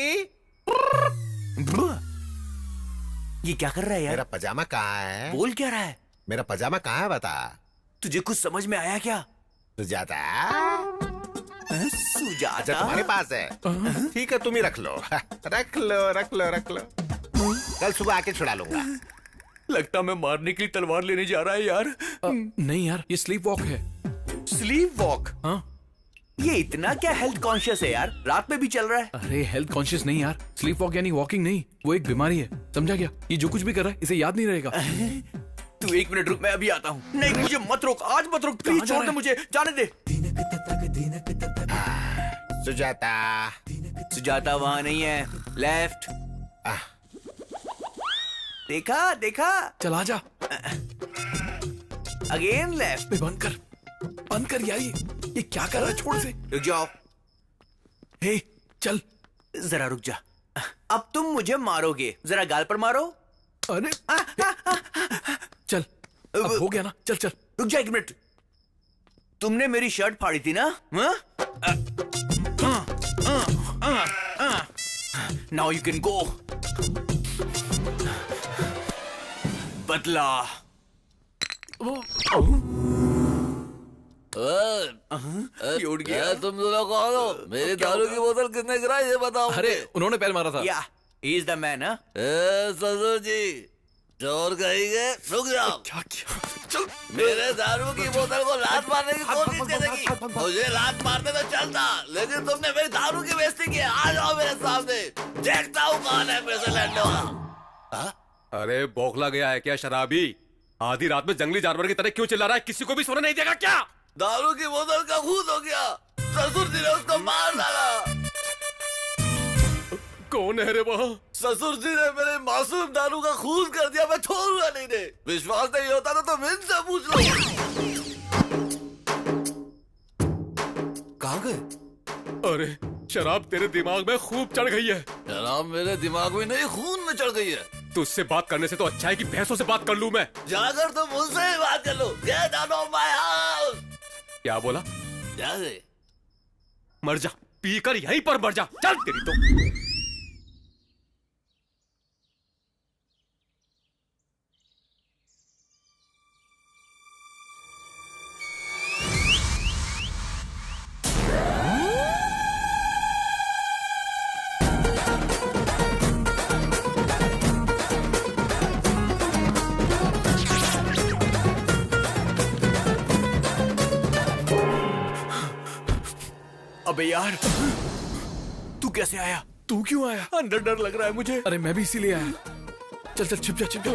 ये क्या कर रहा है यार?
मेरा पजामा कहाँ है?
बोल क्या रहा है?
मेरा पजामा कहाँ है बता।
तुझे कुछ समझ में आया क्या?
सुजाता।
सुजाता
अच्छा तुम्हारे पास है? ठीक है, तुम ही रख लो। रख लो रख लो रख लो, कल सुबह आके छुड़ा लूंगा।
लगता मैं मारने के लिए तलवार लेने जा रहा है यार।
नहीं यार, ये स्लीप वॉक है।
Sleep walk?
हाँ।
ये इतना क्या हेल्थ कॉन्शियस है यार? रात में भी चल रहा है।
अरे हेल्थ कॉन्शियस नहीं यार, स्लीप वॉक यानी वॉकिंग नहीं, वो एक बीमारी है, समझा क्या? ये जो कुछ भी कर रहा है इसे याद नहीं रहेगा।
तू 1 मिनट रुक, मैं अभी आता हूँ। नहीं मुझे मत रोक, आज मत रोक, प्लीज छोड़ दे मुझे, जाने दे।
सुजाता।
सुजाता वहाँ नहीं है, लेफ्ट। देखा देखा।
चल आजा।
Again left.
बंद कर यार, ये क्या कर रहा है? छोड़ से।
रुक जाओ।
हे चल।
जरा रुक जा। अब तुम मुझे मारोगे, जरा गाल पर मारो।
अरे चल, अब हो गया ना, चल चल।
रुक जा 1 मिनट। तुमने मेरी शर्ट फाड़ी थी ना? Now you can go. बदला।
उठ गया। तुम दोनों कौन हो? मेरी दारू की बोतल किसने गिराई ये बताओ।
अरे उन्होंने पैर मारा था।
या ही इज द मैन।
ससुर जी, चोर कहेंगे। रुक जाओ।
चल।
मेरे दारू की बोतल को लात मारने की कोशिश करेगी। मुझे लात मारने तो चलता, लेकिन तुमने मेरी दारू की बेइज्जती की। आ जाओ मेरे सामने, देखता हूँ कौन है पैसे लड़ने वाला।
अरे बौखला गया है क्या शराबी? आधी रात में जंगली जानवर की तरह क्यों चिल्ला रहा है? किसी को भी सोने नहीं देगा क्या?
दारू की बोतल का खून हो गया, ससुर जी ने उसको मार डाला।
कौन है रे वहाँ?
ससुर जी ने मेरे मासूम दारू का खून कर दिया, मैं छोड़ूंगा नहीं दे। विश्वास नहीं होता तो इनसे पूछ लो। कहाँ गए?
अरे शराब तेरे दिमाग में खूब चढ़ गई है।
शराब मेरे दिमाग में नहीं, खून में चढ़ गई है।
तुझसे बात करने से तो अच्छा है कि भैंसों से बात कर लूं मैं।
जाकर तुम मुझसे ही बात कर लो। Get out of my house।
क्या बोला?
जा दे।
मर जा, पीकर यहीं पर मर जा। चल तेरी तो।
अबे यार, तू कैसे आया?
तू क्यों आया?
अंदर डर लग रहा है मुझे।
अरे मैं भी इसीलिए आया। चल चल छिप जा छिप जा।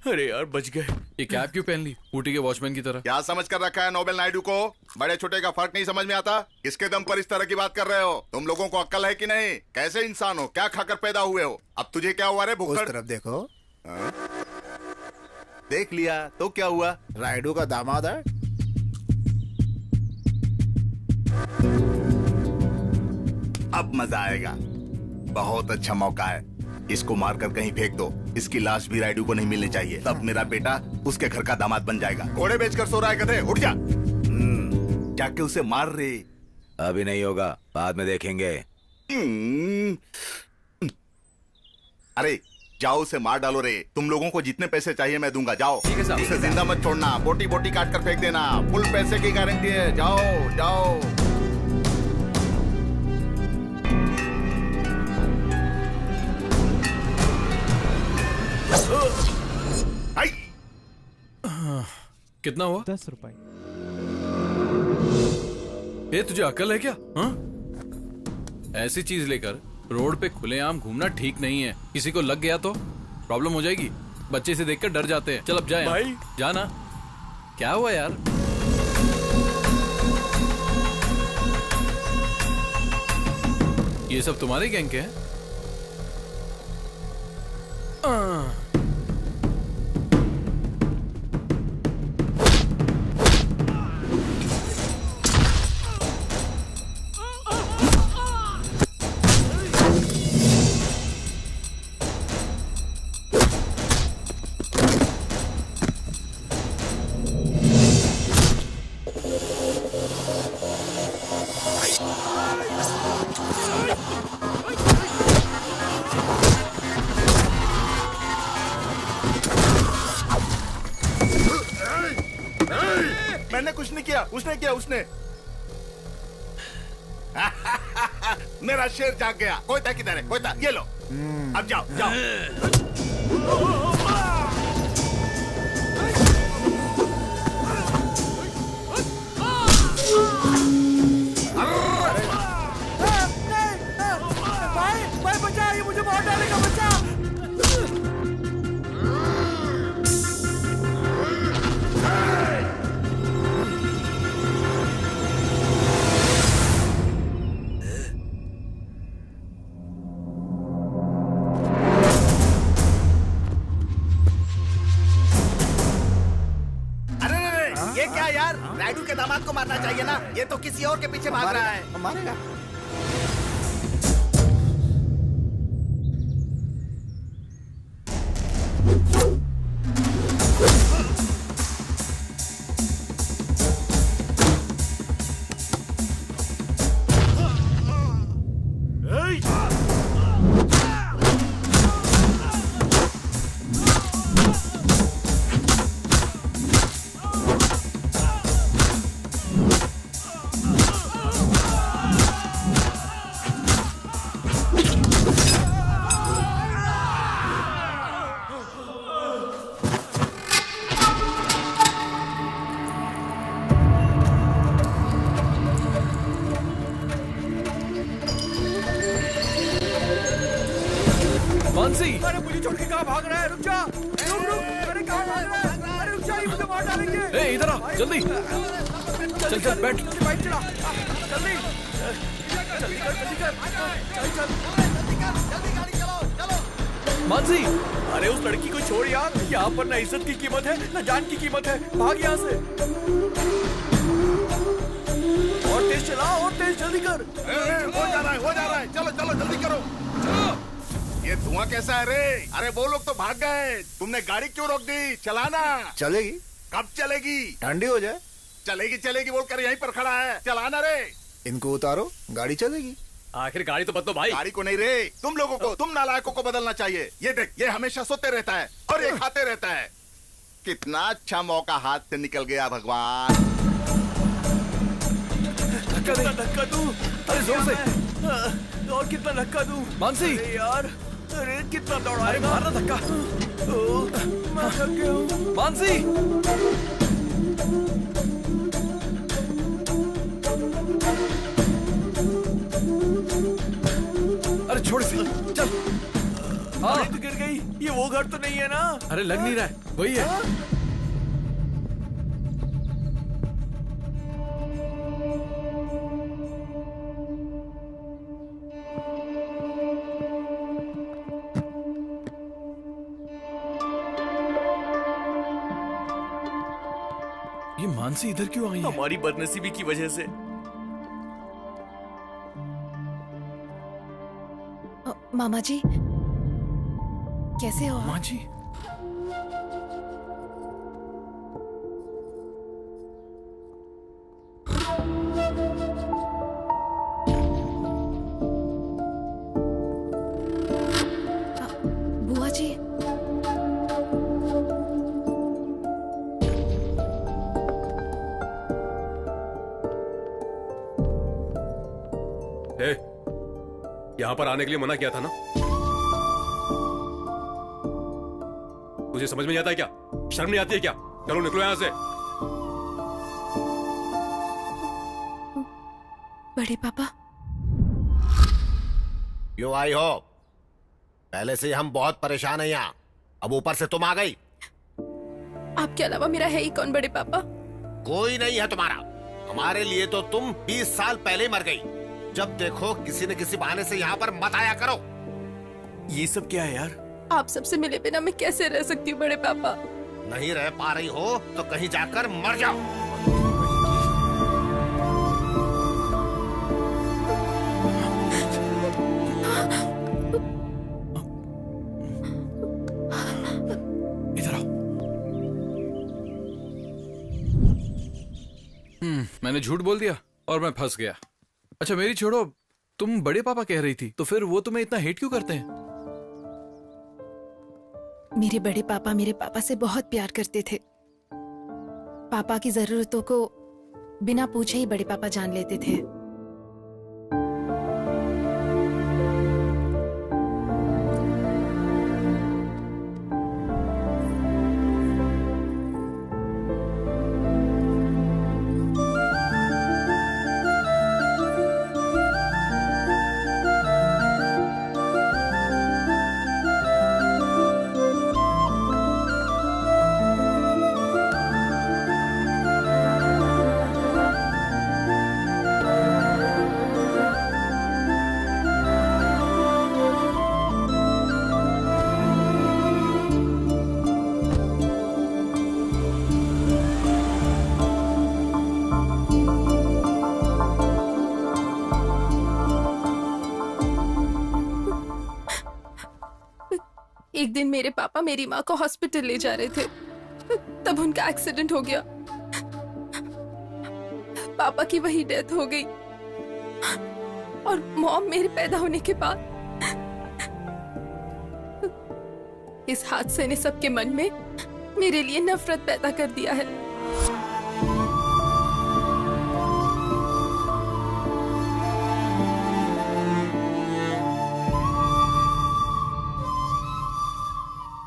अरे यार बच गए।
ये कैप क्यों पहन ली ऊटी के वॉचमैन की तरह?
क्या समझ कर रखा है नोबेल नायडू को? बड़े छोटे का फर्क नहीं समझ में आता? किसके दम पर इस तरह की बात कर रहे हो? तुम लोगों को अक्ल है कि नहीं? कैसे इंसान हो? क्या खाकर पैदा हुए हो? अब तुझे क्या हुआ रे भुक्कड़?
उस तरफ देखो।
देख लिया तो क्या हुआ?
रायडू का दामाद है।
अब मजा आएगा। बहुत अच्छा मौका है, इसको मारकर कहीं फेंक दो। इसकी लाश भी रायडू को नहीं मिलनी चाहिए। तब मेरा बेटा उसके घर का दामाद बन जाएगा। घोड़े बेचकर सो रहा है गधे, उठ जा। जाके उसे मार रे।
अभी नहीं होगा, बाद में देखेंगे।
अरे जाओ उसे मार डालो रे। तुम लोगों को जितने पैसे चाहिए मैं दूंगा, जाओ।
ठीक है साहब।
उसे जिंदा मत छोड़ना, बोटी बोटी काट कर फेंक देना। फुल पैसे की गारंटी है, जाओ जाओ।
कितना हुआ?
10 रुपए।
ये तुझे अकल है क्या? हाँ? ऐसी चीज लेकर रोड पे खुलेआम घूमना ठीक नहीं है। किसी को लग गया तो प्रॉब्लम हो जाएगी। बच्चे से देखकर डर जाते हैं। चल अब जाए
भाई।
जाना। क्या हुआ यार? ये सब तुम्हारे गैंग के हैं?
मैंने कुछ नहीं किया, उसने किया, उसने। मेरा शेर जाग गया। कोयता किधर है? कोयता ये लो। अब जाओ जाओ।
भाई बचा, ये मुझे मार डालेगा, बचा।
ये क्या यार? रायडू के दामाद को मारना चाहिए ना। ये तो किसी और के पीछे भाग रहा है।
मारेगा।
मानसी,
अरे मुझे छोड़ के कहाँ भाग रहा है? रुक जा, रुक रुक। अरे कहाँ भाग रहा है? अरे रुक जा, ये मुझे मार डालेंगे।
ए इधर आ, जल्दी। चल चल बैठ।
बाइक चला, जल्दी जल्दी कर, जल्दी कर। चल चल
मानसी,
अरे उस लड़की को छोड़ यार। यहाँ पर ना इज्जत की कीमत है ना जान की कीमत है। भाग यहाँ से। और तेज चला, और तेज, जल्दी कर।
हो जा रहा है, हो जा रहा है। चलो चलो जल्दी करो। ये धुआं कैसा है रे? अरे वो लोग तो भाग गए। तुमने गाड़ी क्यों रोक दी? चलाना।
चलेगी।
कब चलेगी?
ठंडी हो जाए।
चलेगी चलेगी बोलकर यहीं पर खड़ा है। चलाना रे।
इनको उतारो, गाड़ी चलेगी।
आखिर गाड़ी तो बदलो भाई।
गाड़ी को नहीं रे, तुम लोगों को, तुम नालायकों को बदलना चाहिए। ये देख, ये हमेशा सोते रहता है और ये खाते रहता है। कितना अच्छा मौका हाथ से निकल गया भगवान।
धक्का दूं।
अरे जोर से।
और कितना धक्का दूं?
मानसी।
अरे यार, अरे कितना दौड़ा।
अरे मारना धक्का।
मैं थक गया हूँ।
मानसी। अरे छोड़ इसे, चल।
अरे तो गिर गई। ये वो घर तो नहीं है ना?
अरे लग नहीं रहा है, वही है। ये मानसी इधर क्यों आई है?
हमारी बदनसीबी की वजह से।
मामा जी कैसे हो?
मामा जी
बुआ जी
यहाँ पर आने के लिए मना किया था ना? तुझे समझ में नहीं आता है क्या? शर्म नहीं आती है क्या? चलो निकलो यहाँ से।
बड़े पापा
क्यों आई हो? पहले से ही हम बहुत परेशान हैं यहाँ, अब ऊपर से तुम आ गई।
आपके अलावा मेरा है ही कौन बड़े पापा?
कोई नहीं है तुम्हारा। हमारे लिए तो तुम 20 साल पहले ही मर गई। जब देखो किसी न किसी बहाने से यहाँ पर मत आया करो।
ये सब क्या है यार?
आप सबसे मिले बिना मैं कैसे रह सकती हूँ बड़े पापा?
नहीं रह पा रही हो तो कहीं जाकर मर जाओ।
इधर आओ। मैंने झूठ बोल दिया और मैं फंस गया। अच्छा मेरी छोड़ो, तुम बड़े पापा कह रही थी, तो फिर वो तुम्हें इतना हेट क्यों करते हैं?
मेरे बड़े पापा मेरे पापा से बहुत प्यार करते थे। पापा की जरूरतों को बिना पूछे ही बड़े पापा जान लेते थे। एक दिन मेरे पापा मेरी माँ को हॉस्पिटल ले जा रहे थे, तब उनका एक्सीडेंट हो गया। पापा की वही डेथ हो गई और मॉम मेरे पैदा होने के बाद। इस हादसे ने सबके मन में मेरे लिए नफरत पैदा कर दिया है।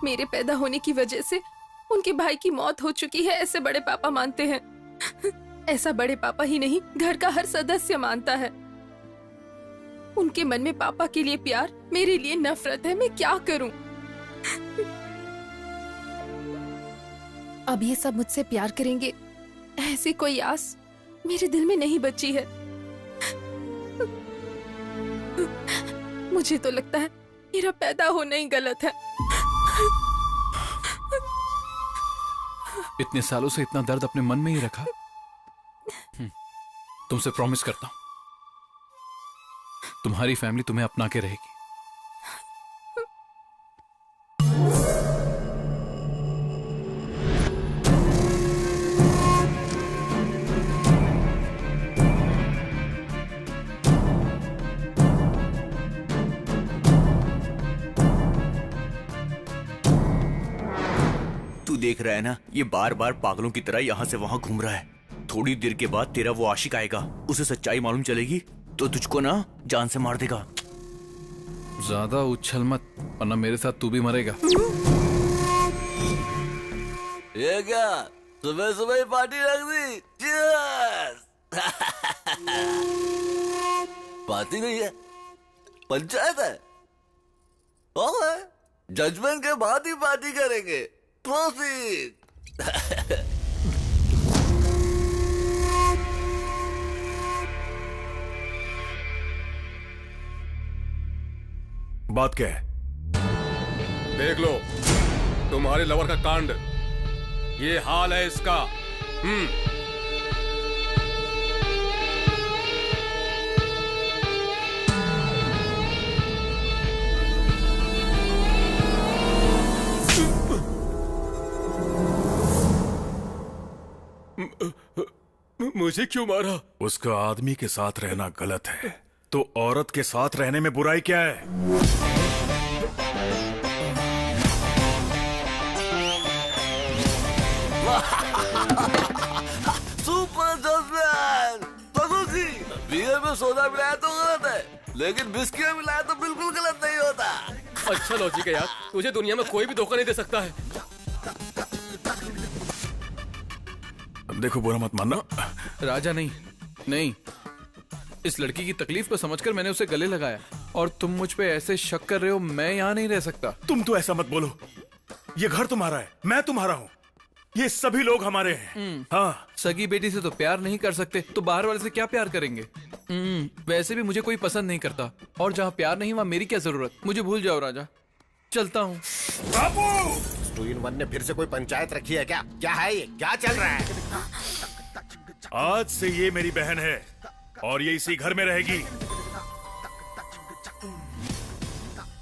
मेरे पैदा होने की वजह से उनके भाई की मौत हो चुकी है, ऐसे बड़े पापा मानते हैं। ऐसा बड़े पापा ही नहीं, घर का हर सदस्य मानता है। उनके मन में पापा के लिए प्यार, मेरे लिए नफरत है। मैं क्या करूं? अब ये सब मुझसे प्यार करेंगे, ऐसी कोई आस मेरे दिल में नहीं बची है। मुझे तो लगता है मेरा पैदा होना ही गलत है।
इतने सालों से इतना दर्द अपने मन में ही रखा। तुमसे प्रॉमिस करता हूं, तुम्हारी फैमिली तुम्हें अपना के रहेगी।
तू देख रहा है ना, ये बार बार पागलों की तरह यहाँ से वहाँ घूम रहा है। थोड़ी देर के बाद तेरा वो आशिक आएगा, उसे सच्चाई मालूम चलेगी तो तुझको ना जान से मार देगा।
ज्यादा उछल मत, वरना मेरे साथ तू भी मरेगा।
ये क्या सुबह सुबह ही पार्टी रख दी? Cheers! पार्टी नहीं है, पंचायत है।
जजमेंट के बाद ही पार्टी करेंगे। प्रोसीड।
बात क्या है?
देख लो तुम्हारे लवर का कांड, ये हाल है इसका। मुझे क्यों मारा?
उसका आदमी के साथ रहना गलत है, तो औरत के साथ रहने में बुराई क्या है?
Super judgement. जी बियर में सोडा मिलाया तो गलत है, लेकिन बिस्किट में मिलाया तो बिल्कुल गलत नहीं होता।
अच्छा लॉजिक है यार, तुझे दुनिया में कोई भी धोखा नहीं दे सकता है।
देखो बुरा मत मानना।
राजा नहीं, इस लड़की की तकलीफ को समझकर मैंने उसे गले लगाया, और तुम मुझ पे ऐसे शक कर रहे हो। मैं यहाँ नहीं रह सकता।
तुम तो ऐसा मत बोलो, ये घर तुम्हारा है, मैं तुम्हारा हूँ, ये सभी लोग हमारे हैं। हाँ,
सगी बेटी से तो प्यार नहीं कर सकते, तो बाहर वाले से क्या प्यार करेंगे? वैसे भी मुझे कोई पसंद नहीं करता, और जहाँ प्यार नहीं वहाँ मेरी क्या जरूरत। मुझे भूल जाओ राजा, चलता हूँ।
2-in-1 ने फिर से कोई पंचायत रखी है क्या? क्या है ये? क्या चल रहा है?
आज से ये मेरी बहन है और ये इसी घर में रहेगी।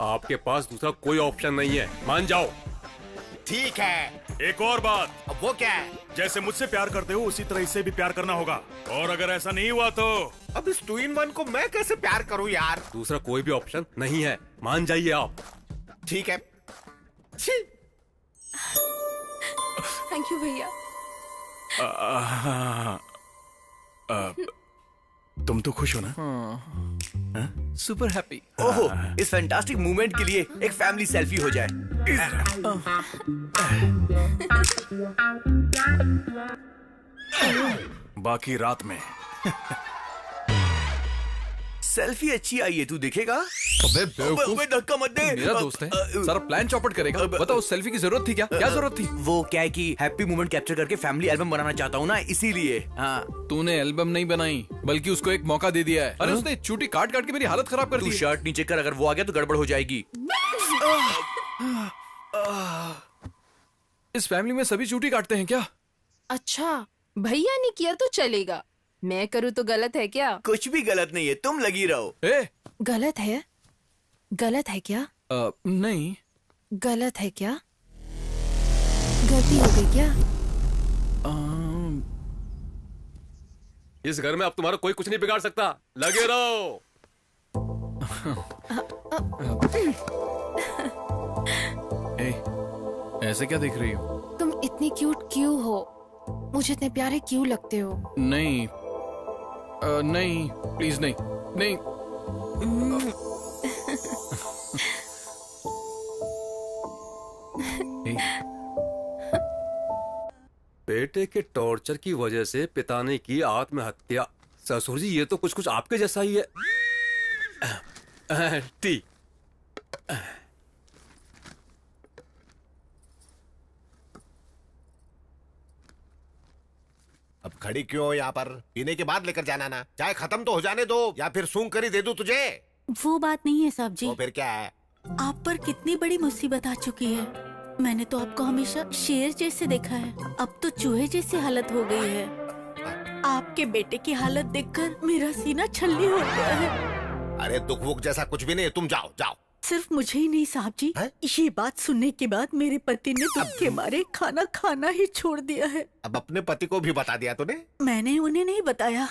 आपके पास दूसरा कोई ऑप्शन नहीं है, मान जाओ।
ठीक है।
एक और बात।
अब वो क्या है?
जैसे मुझसे प्यार करते हो उसी तरह इससे भी प्यार करना होगा, और अगर ऐसा नहीं हुआ तो
अब इस 2-in-1 को मैं कैसे प्यार करूं यार?
दूसरा कोई भी ऑप्शन नहीं है, मान जाइए आप।
ठीक है।
थैंक यू भैया।
तुम तो खुश हो ना?
Super happy.
ओहो, इस फैंटास्टिक मूवमेंट के लिए एक फैमिली सेल्फी हो जाए।
बाकी रात में।
सेल्फी अच्छी आई है, तू देखेगा?
अबे बेवकूफ,
धक्का मत दे।
मेरा दोस्त है, सारा प्लान चौपट करेगा। बताओ उस सेल्फी की जरूरत थी क्या? क्या जरूरत थी?
वो क्या है कि हैप्पी मोमेंट कैप्चर करके फैमिली एल्बम बनाना चाहता हूँ ना, इसीलिए।
हाँ, तूने एल्बम नहीं बनाई, बल्कि उसको एक मौका दे दिया है। अरे उसने चूटी काट काट के मेरी हालत खराब कर दी।
तू शर्ट नीचे कर, अगर वो आ गया तो गड़बड़ हो जाएगी।
इस फैमिली में सभी चूटी काटते हैं क्या?
अच्छा, भैया ने किया तो चलेगा, मैं करूँ तो गलत है क्या?
कुछ भी गलत नहीं है, तुम लगी रहो।
गलत है? गलत है क्या?
नहीं।
गलत है क्या? गलती हो गई क्या?
इस घर में अब तुम्हारा कोई कुछ नहीं बिगाड़ सकता, लगे रहो।
ऐसे क्या देख रही हो?
तुम इतनी क्यूट क्यों हो? मुझे इतने प्यारे क्यों लगते हो?
नहीं, नहीं, प्लीज नहीं, नहीं।
बेटे के टॉर्चर की वजह से पिता ने की आत्महत्या। ससुर जी, ये तो कुछ कुछ आपके जैसा ही है। टी।
अब खड़ी क्यों हो यहाँ पर? पीने के बाद लेकर जाना ना। चाय खत्म तो हो जाने दो, या फिर सूंघ कर ही दे दूं तुझे?
वो बात नहीं है साहब जी।
तो फिर क्या है?
आप पर कितनी बड़ी मुसीबत आ चुकी है। मैंने तो आपको हमेशा शेर जैसे देखा है, अब तो चूहे जैसी हालत हो गई है। आपके बेटे की हालत देखकर मेरा सीना छल्ली हो गया है।
अरे दुख वुख जैसा कुछ भी नहीं है, तुम जाओ जाओ।
सिर्फ मुझे ही नहीं साहब जी, ये बात सुनने के बाद मेरे पति ने दुख के मारे खाना खाना ही छोड़ दिया है।
अब अपने पति को भी बता दिया तूने?
मैंने उन्हें नहीं बताया,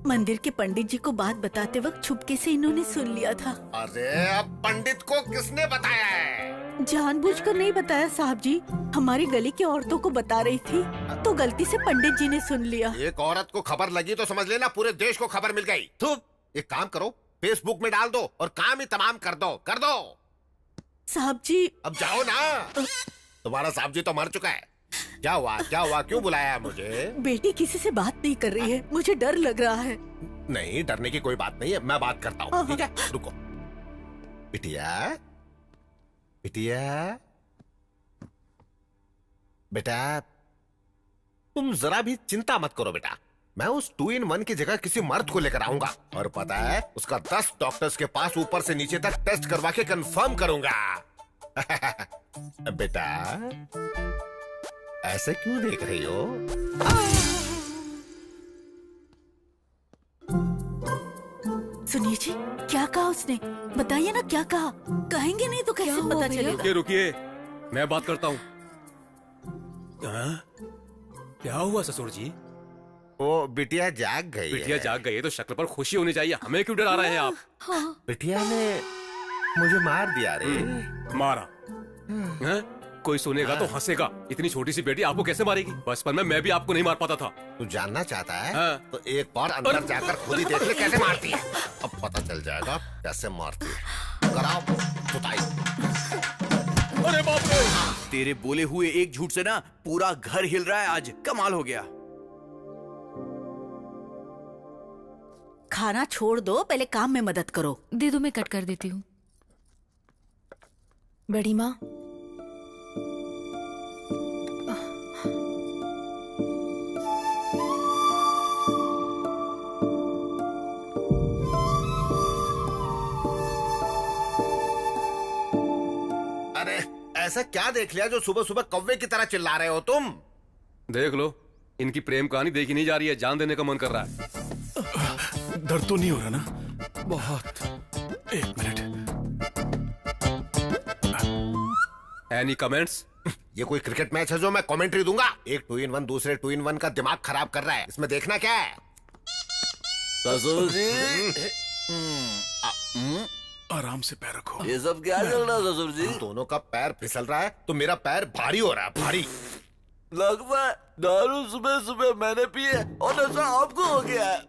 मंदिर के पंडित जी को बात बताते वक्त छुपके से इन्होंने सुन लिया था।
अरे अब पंडित को किसने बताया है?
जानबूझकर नहीं बताया साहब जी, हमारी गली की औरतों को बता रही थी तो गलती से पंडित जी ने सुन लिया।
एक औरत को खबर लगी तो समझ लेना पूरे देश को खबर मिल गई। तो एक काम करो, फेसबुक में डाल दो और काम ही तमाम कर दो, कर दो।
साहब जी
अब जाओ ना। तुम्हारा साहब जी तो मर चुका है। क्या हुआ, क्या हुआ, क्यों बुलाया मुझे?
बेटी किसी से बात नहीं कर रही है, मुझे डर लग रहा है।
नहीं, डरने की कोई बात नहीं है, मैं बात करता हूँ। ठीक है, रुको। बिटिया बिटिया, बेटा तुम जरा भी चिंता मत करो बेटा। मैं उस 2-in-1 की जगह किसी मर्द को लेकर आऊंगा और पता है उसका 10 डॉक्टर्स के पास ऊपर से नीचे तक टेस्ट करवा के कंफर्म करूंगा। बेटा ऐसे क्यों देख रही हो?
सुनिए जी, क्या कहा उसने? बताइए ना क्या कहा। कहेंगे नहीं तो कैसे पता चलेगा?
रुकिए रुकिए, मैं बात करता हूँ। क्या हुआ ससुर जी?
वो बिटिया जाग गई।
बिटिया जाग गई है तो शक्ल पर खुशी होनी चाहिए, हमें क्यों डरा रहे हैं आप?
बिटिया ने मुझे मार दिया रे।
मारा? कोई सुनेगा तो हंसेगा। इतनी छोटी सी बेटी आपको कैसे मारेगी? बचपन में मैं भी आपको नहीं मार पाता था।
तू जानना चाहता है? तो एक बार अंदर जाकर खुद ही देख ले कैसे मारती है। अब पता चल जाएगा कैसे मारती है। कराओ सुताई।
अरे बाप रे! तेरे बोले हुए एक झूठ से ना पूरा घर हिल रहा है आज। कमाल हो गया।
खाना छोड़ दो, पहले काम में मदद करो।
दे दो, मैं कट कर देती हूँ।
बड़ी माँ,
अरे ऐसा क्या देख लिया जो सुबह सुबह कौवे की तरह चिल्ला रहे हो तुम?
देख लो, इनकी प्रेम कहानी देखी नहीं जा रही है। जान देने का मन कर रहा है।
दर्द तो नहीं हो रहा ना? बहुत। एक मिनट।
Any comments?
ये कोई क्रिकेट मैच है जो मैं कमेंट्री दूंगा? एक 2-in-1 दूसरे 2-in-1 का दिमाग खराब कर रहा है। इसमें देखना क्या है?
ससुर जी,
आराम से पैर रखो।
ये सब क्या चल रहा है ससुर जी?
दोनों का पैर फिसल रहा है तो मेरा पैर भारी हो रहा है। भारी
लगता है दारू सुबह सुबह मैंने पी है और नशा आपको हो गया है।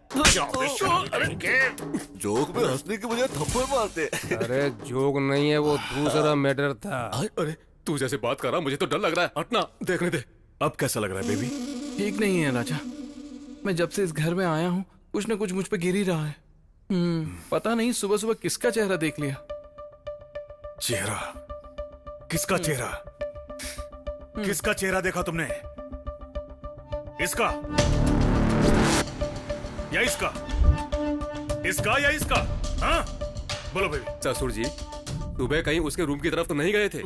जोक में हंसने की मुझे थप्पड़ मारते।
अरे जोक नहीं है, वो दूसरा मैटर था। अरे तू जैसे बात कर रहा, मुझे तो डर लग रहा है। हटना, देखने दे।
अब कैसा लग रहा है बेबी?
ठीक नहीं है राजा। मैं जब से इस घर में आया हूँ कुछ न कुछ मुझ पे गिर ही रहा है। पता नहीं सुबह सुबह किसका चेहरा देख लिया।
चेहरा? किसका चेहरा? किसका चेहरा देखा तुमने? इसका या इसका? इसका या इसका? हाँ बोलो बेबी।
ससुर जी, सुबह कहीं उसके रूम की तरफ तो नहीं गए थे?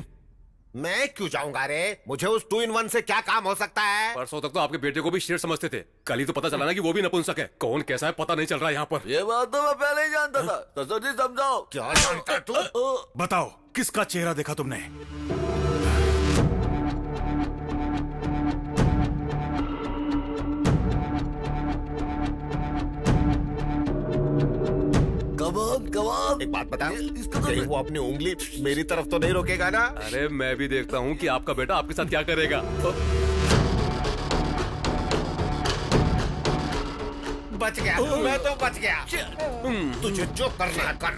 मैं क्यों जाऊंगा रे? मुझे उस 2-in-1 से क्या काम हो सकता है?
परसों तक तो आपके बेटे को भी शेर समझते थे। कल ही तो पता चला ना कि वो भी नपुंसक है। कौन कैसा है पता नहीं चल रहा यहाँ पर।
ये बात तो मैं पहले ही जानता था। ससुर जी समझाओ।
क्या जानता है तू?
बताओ किसका चेहरा देखा तुमने?
कमान। एक बात बता, कहीं वो अपनी उंगली मेरी तरफ तो नहीं रोकेगा ना?
अरे मैं भी देखता हूँ कि आपका बेटा आपके साथ क्या करेगा।
बच गया, मैं तो बच गया। तुझे जो करना है कर।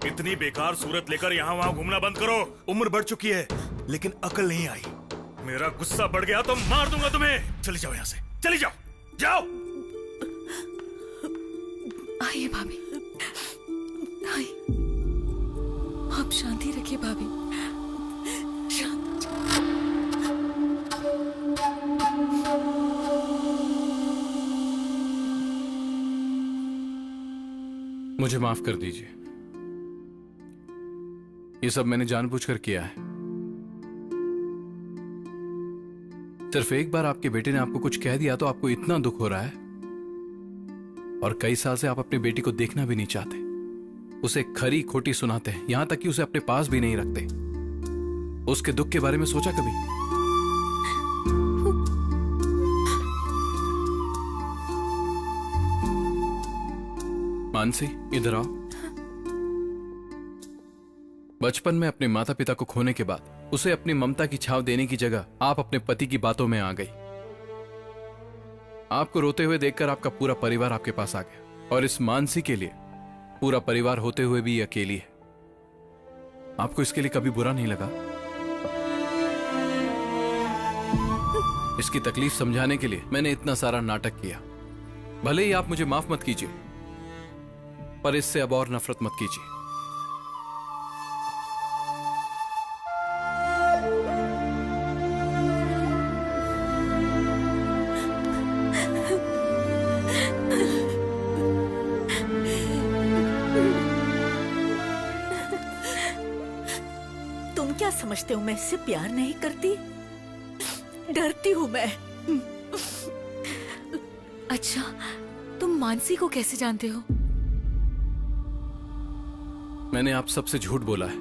इतनी बेकार सूरत लेकर यहाँ वहाँ घूमना बंद करो। उम्र बढ़ चुकी है लेकिन अकल नहीं आई। मेरा गुस्सा बढ़ गया तो मार दूंगा तुम्हें। चली जाओ यहाँ से, चली जाओ, जाओ।
आइए भाभी, आइए। आप शांति रखिए भाभी, शांत।
मुझे माफ कर दीजिए। ये सब मैंने जानबूझकर किया है। सिर्फ एक बार आपके बेटे ने आपको कुछ कह दिया तो आपको इतना दुख हो रहा है, और कई साल से आप अपनी बेटी को देखना भी नहीं चाहते। उसे खरी खोटी सुनाते हैं, यहां तक कि उसे अपने पास भी नहीं रखते। उसके दुख के बारे में सोचा कभी? मानसी, इधर आओ। बचपन में अपने माता पिता को खोने के बाद उसे अपनी ममता की छाव देने की जगह आप अपने पति की बातों में आ गई। आपको रोते हुए देखकर आपका पूरा परिवार आपके पास आ गया, और इस मानसी के लिए पूरा परिवार होते हुए भी ये अकेली है। आपको इसके लिए कभी बुरा नहीं लगा? इसकी तकलीफ समझाने के लिए मैंने इतना सारा नाटक किया। भले ही आप मुझे माफ मत कीजिए, पर इससे अब और नफरत मत कीजिए।
तुम क्या समझते हो मैं इससे प्यार नहीं करती? डरती हूँ मैं।
अच्छा, तुम मानसी को कैसे जानते हो?
मैंने आप सबसे झूठ बोला है।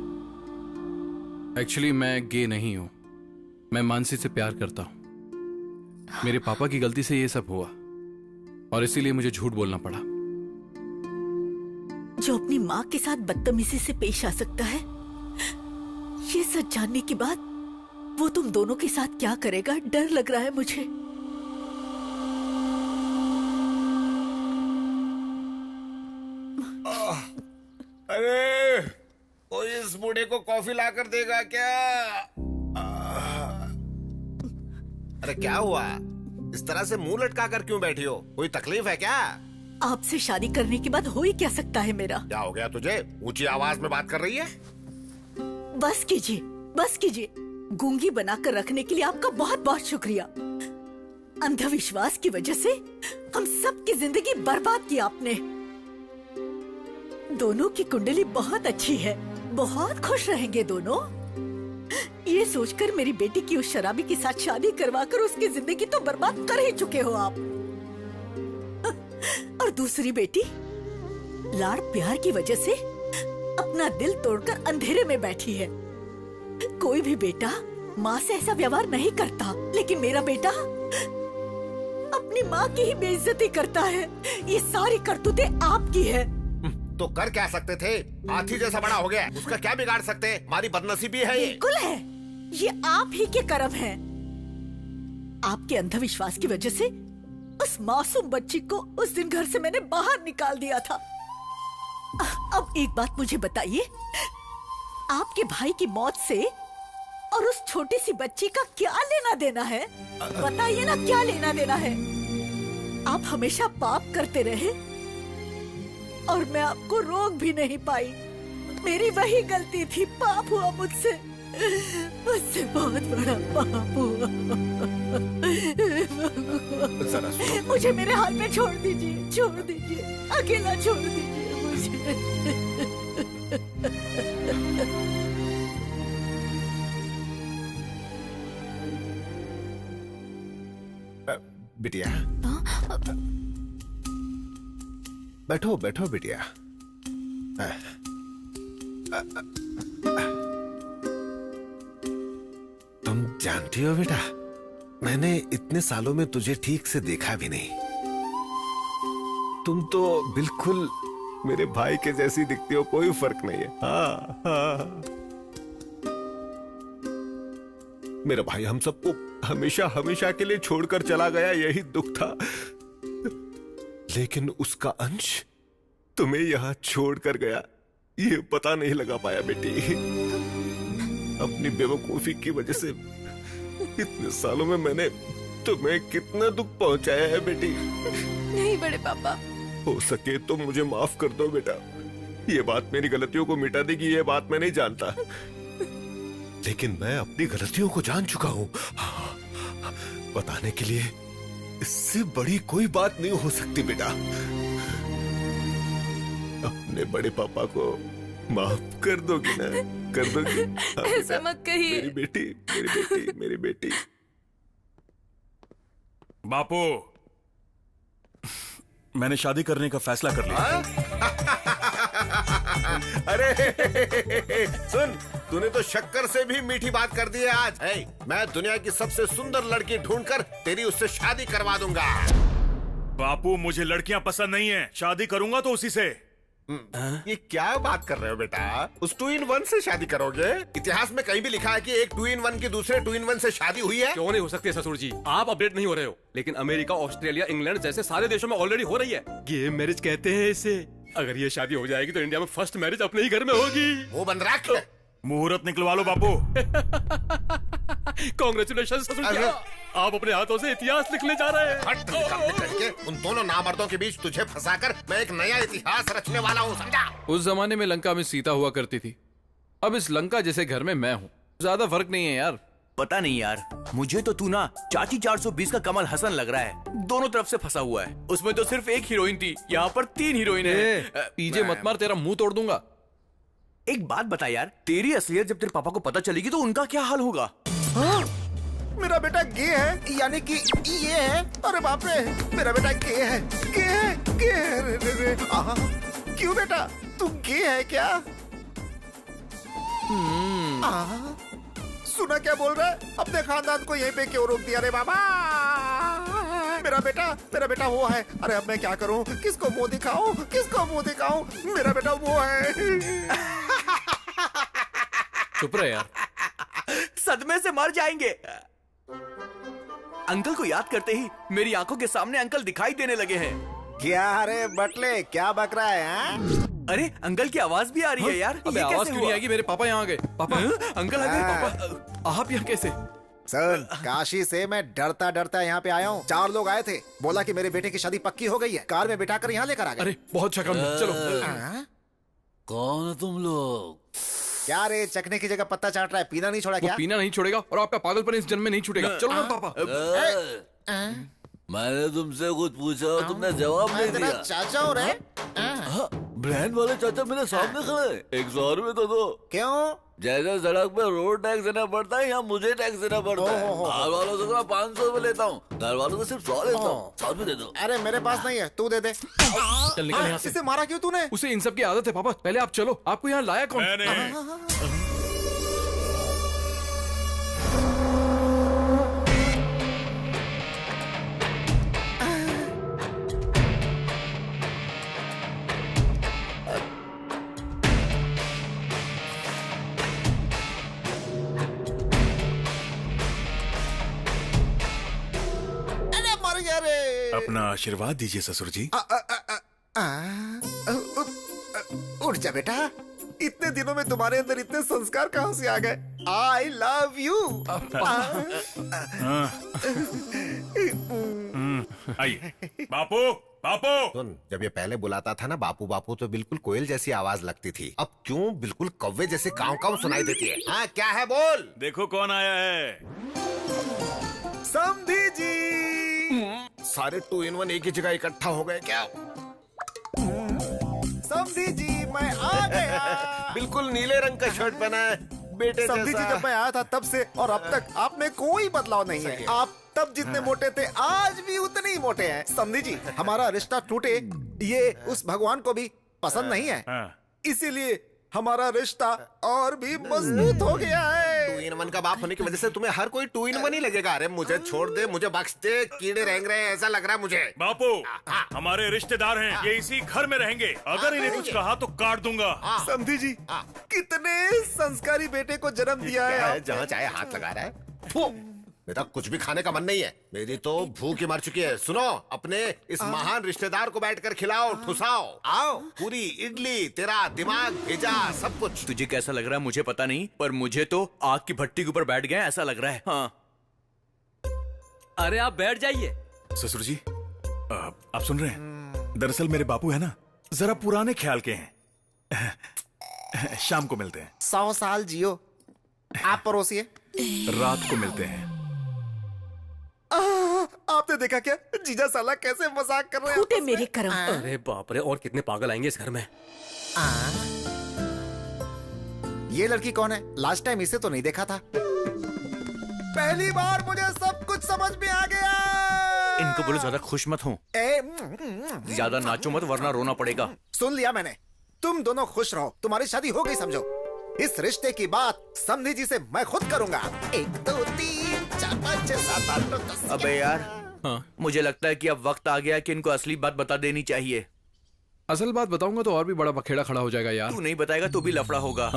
एक्चुअली मैं गे नहीं हूं। मैं मानसी से प्यार करता हूं। मेरे पापा की गलती से ये सब हुआ और इसीलिए मुझे झूठ बोलना पड़ा।
जो अपनी माँ के साथ बदतमीजी से पेश आ सकता है, ये सच जानने के बाद वो तुम दोनों के साथ क्या करेगा, डर लग रहा है मुझे।
अरे कोई इस बूढ़े को कॉफी लाकर देगा क्या? अरे क्या हुआ? इस तरह से मुंह लटका कर क्यों बैठी हो? कोई तकलीफ है क्या?
आपसे शादी करने के बाद हो ही क्या सकता है मेरा?
क्या हो गया तुझे? ऊंची आवाज में बात कर रही है?
बस कीजिए, बस कीजिए। गूंगी बनाकर रखने के लिए आपका बहुत बहुत शुक्रिया। अंधविश्वास की वजह से हम सबकी जिंदगी बर्बाद की आपने। दोनों की कुंडली बहुत अच्छी है, बहुत खुश रहेंगे दोनों। ये सोचकर मेरी बेटी की उस शराबी के साथ शादी करवाकर उसकी जिंदगी तो बर्बाद कर ही चुके हो आप। और दूसरी बेटी लाड़ प्यार की वजह से अपना दिल तोड़कर अंधेरे में बैठी है। कोई भी बेटा माँ से ऐसा व्यवहार नहीं करता, लेकिन मेरा बेटा अपनी माँ की ही बेइज्जती करता है। ये सारी करतूतें आपकी है।
तो कर क्या सकते थे? हाथी जैसा बड़ा हो गया, उसका क्या बिगाड़ सकते? हमारी बदनसीबी है ये।
बिल्कुल है, ये आप ही के कर्म है। आपके अंधविश्वास की वजह से उस मासूम बच्ची को उस दिन घर से मैंने बाहर निकाल दिया था। अब एक बात मुझे बताइए, आपके भाई की मौत से और उस छोटी सी बच्ची का क्या लेना देना है? बताइए ना, क्या लेना देना है? आप हमेशा पाप करते रहे और मैं आपको रोक भी नहीं पाई। मेरी वही गलती थी, पाप हुआ मुझसे बहुत बड़ा पाप हुआ। मुझे मेरे हाल में छोड़ दीजिए, छोड़ दीजिए, अकेला छोड़ दीजिए मुझे।
बिटिया, बैठो बैठो बिटिया। तुम जानती हो बेटा, मैंने इतने सालों में तुझे ठीक से देखा भी नहीं। तुम तो बिल्कुल मेरे भाई के जैसी दिखती हो, कोई फर्क नहीं है। हाँ हाँ, मेरा भाई हम सबको हमेशा हमेशा के लिए छोड़कर चला गया, यही दुख था। लेकिन उसका अंश तुम्हें यहां छोड़कर गया, ये पता नहीं लगा पाया बेटी। अपनी बेवकूफी की वजह से इतने सालों में मैंने तुम्हें कितना दुख पहुंचाया है बेटी।
नहीं बड़े पापा,
हो सके तो मुझे माफ कर दो बेटा। ये बात मेरी गलतियों को मिटा देगी, ये बात मैं नहीं जानता, लेकिन मैं अपनी गलतियों को जान चुका हूं। बताने के लिए इससे बड़ी कोई बात नहीं हो सकती बेटा। अपने बड़े पापा को माफ कर दोगी ना? कर दोगी?
ऐसा मत कहिए।
मेरी बेटी, मेरी बेटी, मेरी बेटी।
बापू, मैंने शादी करने का फैसला कर लिया।
अरे सुन, तूने तो शक्कर से भी मीठी बात कर दी है आज। मैं दुनिया की सबसे सुंदर लड़की ढूंढकर तेरी उससे शादी करवा दूंगा।
बापू, मुझे लड़कियां पसंद नहीं है, शादी करूंगा तो उसी से।
ये क्या बात कर रहे हो बेटा? उस 2-in-1 से शादी करोगे? इतिहास में कहीं भी लिखा है कि एक 2-in-1 की दूसरे 2-in-1 से शादी हुई है?
क्यों नहीं हो सकती ससुर जी? आप अपडेट नहीं हो रहे हो, लेकिन अमेरिका, ऑस्ट्रेलिया, इंग्लैंड जैसे सारे देशों में ऑलरेडी हो रही है। गे मैरिज कहते हैं इसे। अगर ये शादी हो जाएगी तो इंडिया में फर्स्ट मैरिज अपने ही घर में होगी।
वो बंद रख।
मुहूर्त निकलवा लो बापू।
कांग्रेचुलेशन ससुर जी, आप अपने हाथों से इतिहास लिखने जा रहे हैं।
हट निकलने करके उन दोनों नामर्दों के बीच तुझे फंसाकर मैं एक नया इतिहास रचने वाला हूँ, समझा?
उस जमाने में लंका में सीता हुआ करती थी, अब इस लंका जैसे घर में मैं हूँ। ज्यादा फर्क नहीं है यार।
पता नहीं यार, मुझे तो तू ना चाची 420 का कमल हसन लग रहा है। दोनों तरफ से फंसा हुआ है। उसमें तो सिर्फ एक हीरोइन थी, यहाँ पर 3 हीरोइन है।
पीजे मत मार, तेरा मुंह तोड़ दूंगा।
एक बात बता यार, तेरी असलियत जब तेरे पापा को पता चलेगी तो उनका क्या हाल होगा?
मेरा बेटा गे है, यानी कि ये है। अरे बाप रे, मेरा बेटा गे है, गे है, गे है। क्यों बेटा, तू गे है क्या? सुना क्या बोल रहा है? अपने खानदान को यहीं पे क्यों रोक दिया रे बाबा? मेरा बेटा वो है। अरे अब मैं क्या करूं? किसको मुंह दिखाऊं? किसको मुंह दिखाऊं? मेरा बेटा वो है।
चुप रहे यार,
सदमे से मर जाएंगे। अंकल को याद करते ही मेरी आंखों के सामने अंकल दिखाई देने लगे हैं।
क्या रे बटले, क्या बक रहा है? हाँ?
अरे अंकल की आवाज भी आ रही है यार।
अबे आवाज क्यों नहीं आएगी? मेरे पापा यहाँ आ गए। पापा,
अंकल आ गए। पापा,
आप यहाँ कैसे?
सर, काशी से मैं डरता डरता यहाँ पे आया हूँ। 4 लोग आए थे, बोला कि मेरे बेटे की शादी पक्की हो गई है, कार में बिठाकर यहाँ लेकर आ गए।
अरे बहुत शक्ल, चलो।
कौन हो तुम लोग?
क्या रे, चखने की जगह पत्ता चाट रहा है? पीना नहीं छोड़ा क्या?
वो पीना नहीं छोड़ेगा और आपका पागलपन इस जन्म में नहीं छूटेगा। चलो ना पापा।
मैंने तुमसे कुछ पूछा, तुमने जवाब नहीं दिया।
चाचा हो रहे?
ब्रांड वाले चाचा मेरे सामने खड़े। 100 रुपए तो दो।
क्यों?
जैसे सड़क पे रोड टैक्स देना पड़ता है, यहाँ मुझे टैक्स देना पड़ता है। घर वालों से मैं 500 रुपए लेता हूँ, घर वालों से सिर्फ 100 लेता हूँ। 100 रुपए दे दो।
अरे मेरे पास नहीं है, तू दे दे।
चल निकल यहाँ से।
इसे मारा क्यों तूने?
उसे इन सब की आदत है पापा। पहले आप चलो, आपको यहाँ लाया कौन?
अपना आशीर्वाद दीजिए ससुर जी।
उठ जा बेटा, इतने दिनों में तुम्हारे अंदर इतने संस्कार कहाँ से आ गए? I love you.
आइए बापू, बापू।
सुन, जब ये पहले बुलाता था ना बापू बापू, तो बिल्कुल कोयल जैसी आवाज लगती थी। अब क्यों बिल्कुल कौवे जैसे काव काव सुनाई देती है? हाँ, क्या है बोल।
देखो कौन आया है।
समधी जी।
सारे 2 in 1 एक ही जगह इकट्ठा हो गए क्या?
समधी जी, मैं आ गया।
बिल्कुल नीले रंग का शर्ट पहना है बेटे जैसा।
समधी जी, जब मैं आया था तब से और अब तक आप में कोई बदलाव नहीं है। आप तब जितने मोटे थे, आज भी उतने ही मोटे हैं। समधी जी, हमारा रिश्ता टूटे ये उस भगवान को भी पसंद नहीं है, इसीलिए हमारा रिश्ता और भी मजबूत हो गया है।
2 in 1 का बाप होने की वजह से तुम्हें हर कोई 2 in 1 ही लगेगा। अरे मुझे छोड़ दे, मुझे बख्श दे, कीड़े रेंग रहे हैं ऐसा लग रहा है मुझे।
बापू, हमारे रिश्तेदार हैं, ये इसी घर में रहेंगे। अगर इन्हें कुछ कहा तो काट दूंगा।
समधी जी, कितने संस्कारी बेटे को जन्म दिया है।
जहाँ चाहे हाथ लगा रहा है। मेरा कुछ भी खाने का मन नहीं है, मेरी तो भूख ही मर चुकी है। सुनो, अपने इस महान रिश्तेदार को बैठकर खिलाओ, ठुसाओ। आओ, पूरी इडली, तेरा दिमाग भेजा, सब कुछ।
तुझे कैसा लग रहा है मुझे पता नहीं, पर मुझे तो आग की भट्टी के ऊपर बैठ गए ऐसा लग रहा है। हाँ।
अरे आप बैठ जाइए।
ससुर जी, आप सुन रहे हैं? दरअसल मेरे बापू है ना, जरा पुराने ख्याल के हैं। शाम को मिलते हैं।
100 साल जियो। आप परोसिए।
रात को मिलते हैं।
आपने देखा क्या जीजा साला कैसे मजाक कर रहे हैं?
फूटे मेरे कर्म।
अरे बाप रे, और कितने पागल आएंगे इस घर में।
ये लड़की कौन है? लास्ट टाइम इसे तो नहीं देखा था। पहली बार मुझे सब कुछ समझ में आ गया।
इनको बोलो ज्यादा खुश मत हो, ज्यादा नाचो मत वरना रोना पड़ेगा।
सुन लिया मैंने, तुम दोनों खुश रहो, तुम्हारी शादी हो गई समझो। इस रिश्ते की बात समधी जी से मैं खुद करूंगा। 1 2 3 4 5 6 7 8 9 10।
अबे यार, मुझे लगता है कि अब वक्त आ गया कि इनको असली बात बता देनी चाहिए।
असल बात बताऊंगा तो और भी बड़ा बखेड़ा खड़ा हो जाएगा यार।
तू नहीं बताएगा तो भी लफड़ा होगा।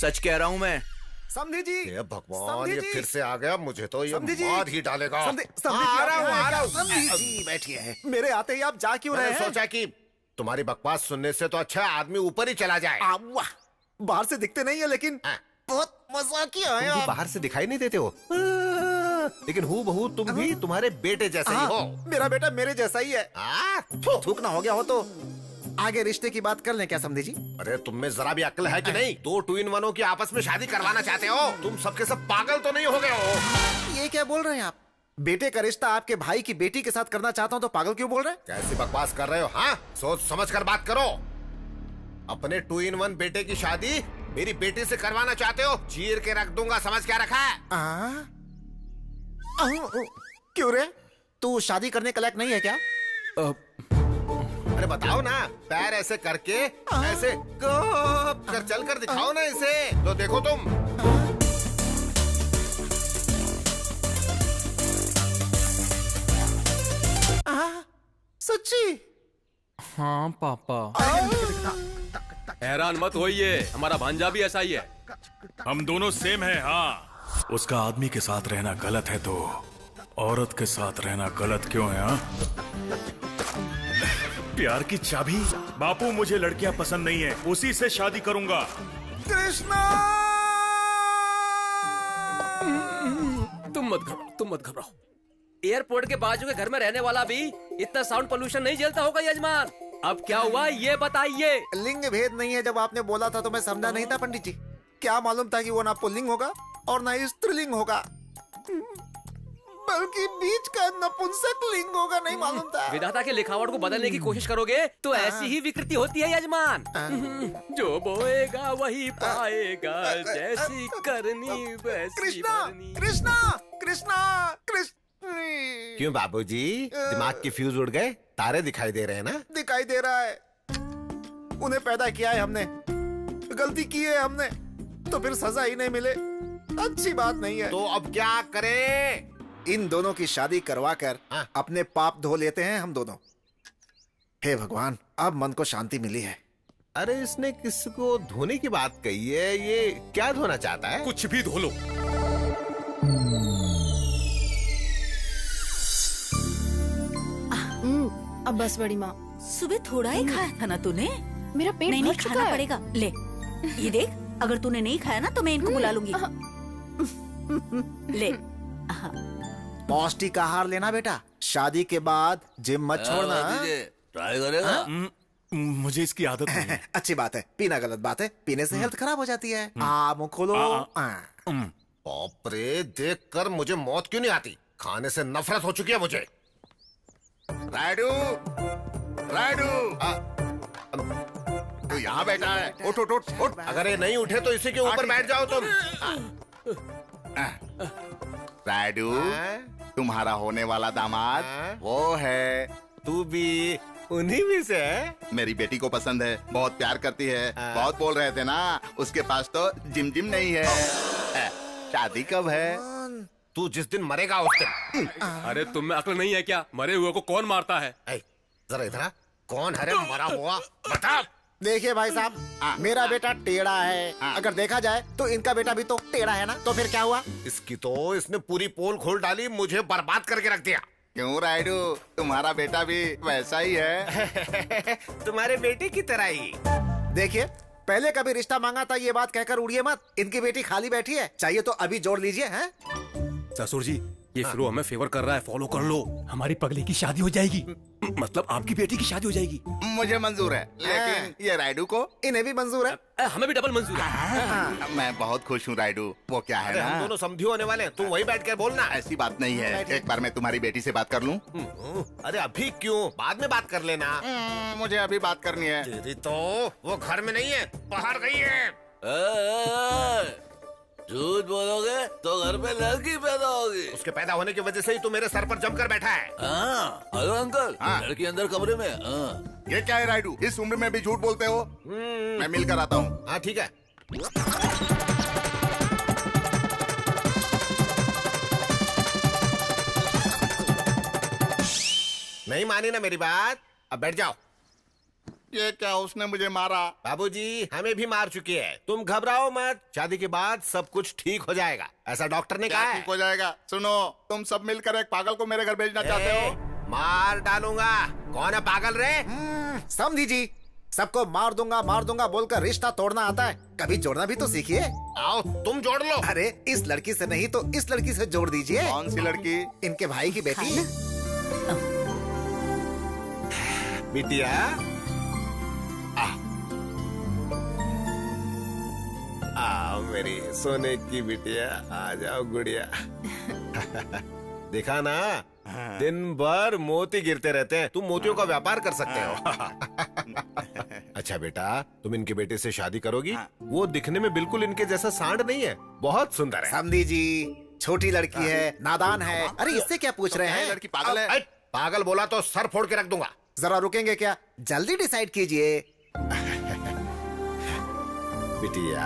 सच कह रहा हूँ मैं।
समधी जी,
ये भगवान, ये फिर से आ गया, मुझे तो ये
समधी जी,
मार ही डालेगा।
समधी जी, आ रहा हूँ। समधी जी बैठिए। मेरे आते ही आप जा क्यों रहे हैं?
सोचा कि तुम्हारी बकवास सुनने से तो अच्छा आदमी ऊपर ही चला जाए।
वाह, बाहर से दिखते नहीं है लेकिन बहुत मजाकिया है
तुम भी
आप।
बाहर से दिखाई नहीं देते हो, लेकिन हूबहू तुम भी तुम्हारे बेटे जैसे ही हो।
मेरा बेटा मेरे जैसा ही है। थूक ना हो गया हो तो आगे रिश्ते की बात कर लें क्या समझे जी?
अरे तुम में जरा भी अक्ल है कि नहीं? 2 ट्विन वनों की आपस में शादी करवाना चाहते हो? तुम सबके सब पागल तो नहीं हो गए हो?
ये क्या बोल रहे हैं आप? बेटे का रिश्ता आपके भाई की बेटी के साथ करना चाहता हूँ तो पागल क्यों बोल रहे हैं?
कैसी बकवास कर रहे हो? हाँ, सोच समझ कर बात करो। अपने 2 in 1 बेटे की शादी मेरी बेटी से करवाना चाहते हो? चीर के रख दूंगा, समझ क्या रखा है?
क्यों रे, तू शादी करने के लायक नहीं है क्या?
अरे बताओ ना, पैर ऐसे करके ऐसे कर चल कर दिखाओ ना इसे, तो देखो तुम।
सच्ची?
हाँ पापा।
हैरान मत होइए, हमारा भांजा भी ऐसा ही है।
हम दोनों सेम है। हाँ, उसका आदमी के साथ रहना गलत है तो औरत के साथ रहना गलत क्यों है? हाँ? प्यार की चाबी? बापू मुझे लड़कियां पसंद नहीं है, उसी से शादी करूंगा।
कृष्णा!
तुम मत घबराओ। एयरपोर्ट के बाजू के घर में रहने वाला भी इतना साउंड पोल्यूशन नहीं झेलता होगा यजमान। अब क्या हुआ ये बताइए।
लिंग भेद नहीं है, जब आपने बोला था तो मैं समझा नहीं था पंडित जी। क्या मालूम था कि वो ना पुल्लिंग होगा और ना ही स्त्रीलिंग होगा, बल्कि बीच का नपुंसक लिंग होगा, नहीं मालूम था।
विधाता के लिखावट को बदलने की कोशिश करोगे तो ऐसी ही विकृति होती है यजमान। जो बोएगा वही पाएगा, जैसी करनी वैसी
कृष्णा, कृष्णा, कृष्णा, कृष्ण।
क्यों बाबूजी, दिमाग के फ्यूज उड़ गए? तारे दिखाई दे रहे हैं ना?
दिखाई दे रहा है। उन्हें पैदा किया है हमने, गलती की है हमने, तो फिर सजा ही नहीं मिले अच्छी बात नहीं है।
तो अब क्या करें?
इन दोनों की शादी करवाकर अपने पाप धो लेते हैं हम दोनों। हे भगवान, अब मन को शांति मिली है।
अरे इसने किसको धोने की बात कही है? ये क्या धोना चाहता है?
कुछ भी धो लो।
अब बस बड़ी माँ।
सुबह थोड़ा ही खाया था ना तूने?
मेरा पेट
नहीं
भर
नहीं
चुका
खाना
है।
पड़ेगा। ले ये देख, अगर तूने नहीं खाया ना तो मैं इनको बुला लूंगी। ले
पौष्टिक आहार लेना बेटा, शादी के बाद जिम मत छोड़ना।
ट्राई करेगा?
मुझे इसकी आदत नहीं है।
अच्छी बात है, पीना गलत बात है, पीने से हेल्थ खराब हो जाती है। मुंह खोलो।
बाप रे, देख कर मुझे मौत क्यों नहीं आती? खाने से नफरत हो चुकी है मुझे।
राइडू, राइडू, तू यहाँ बैठा है? उठ उठ उठ उठ।
अगर ये नहीं उठे तो इसी के ऊपर बैठ जाओ तुम।
राइडू, तुम्हारा होने वाला दामाद वो है।
तू भी उन्हीं में से है?
मेरी बेटी को पसंद है, बहुत प्यार करती है। बहुत बोल रहे थे ना, उसके पास तो जिम जिम नहीं है। शादी कब है?
तू जिस दिन मरेगा उस दिन।
अरे तुम में अक्ल नहीं है क्या? मरे हुए को कौन मारता है?
जरा इधर आ। कौन है रे मरा हुआ? बता।
देखिए भाई साहब, मेरा बेटा टेढ़ा है। अगर देखा जाए तो इनका बेटा भी तो टेढ़ा है ना, तो फिर क्या हुआ?
इसकी तो इसने पूरी पोल खोल डाली, मुझे बर्बाद करके रख दिया।
क्यों राइडू, तुम्हारा बेटा भी वैसा ही है।
तुम्हारे बेटे की तरह ही।
देखिए, पहले कभी रिश्ता मांगा था, ये बात कहकर उड़िए मत। इनकी बेटी खाली बैठी है, चाहिए तो अभी जोड़ लीजिए। हैं?
ससुर जी, ये फिरो हमें फेवर कर रहा है, फॉलो कर लो। हमारी पगली की शादी हो जाएगी, मतलब आपकी बेटी की शादी हो जाएगी।
मुझे मंजूर है, लेकिन ये राइडू को?
इन्हें भी मंजूर है।
हमें भी डबल मंजूर है।
मैं बहुत खुश हूँ राइडू। वो क्या है
अरे
ना,
हम दोनों समझी होने वाले हैं, तुम वही बैठ कर बोलना।
ऐसी बात नहीं है। एक बार मैं तुम्हारी बेटी से बात कर लूँ?
अरे अभी क्यों, बाद में बात कर लेना।
मुझे अभी बात करनी है।
तेरी तो वो घर में नहीं है, बाहर गई है।
झूठ बोलोगे तो घर पे लड़की पैदा होगी।
उसके पैदा होने की वजह से ही तू मेरे सर पर जमकर बैठा है।
हेलो अंकल, लड़की अंदर कमरे में।
ये क्या है राइडू, इस उम्र में भी झूठ बोलते हो? मैं मिलकर आता हूँ।
हाँ ठीक है। नहीं मानी ना मेरी बात, अब बैठ जाओ।
ये क्या, उसने मुझे मारा?
बाबूजी हमें भी मार चुकी है, तुम घबराओ मत। शादी के बाद सब कुछ ठीक हो जाएगा, ऐसा डॉक्टर ने कहा है।
ठीक हो जाएगा? सुनो, तुम सब मिलकर एक पागल को मेरे घर भेजना चाहते हो?
मार डालूंगा। कौन है पागल रे?
समझी जी, सबको मार दूंगा बोलकर रिश्ता तोड़ना आता है, कभी जोड़ना भी तो सीखिए।
आओ तुम जोड़ लो।
अरे इस लड़की से नहीं तो इस लड़की से जोड़ दीजिए।
कौन सी लड़की?
इनके भाई की बेटी।
बिटिया आओ मेरी सोने की बिटिया, आ जाओ गुड़िया। देखा ना, दिन भर मोती गिरते रहते हैं, तुम मोतियों का व्यापार कर सकते हो। अच्छा बेटा, तुम इनके बेटे से शादी करोगी? वो दिखने में बिल्कुल इनके जैसा सांड नहीं है, बहुत सुंदर है।
समझी जी, छोटी लड़की है, नादान है। अरे इससे क्या पूछ रहे हैं?
लड़की पागल है।
पागल बोला तो सर फोड़ के रख दूंगा।
जरा रुकेंगे क्या? जल्दी डिसाइड कीजिए।
बिटिया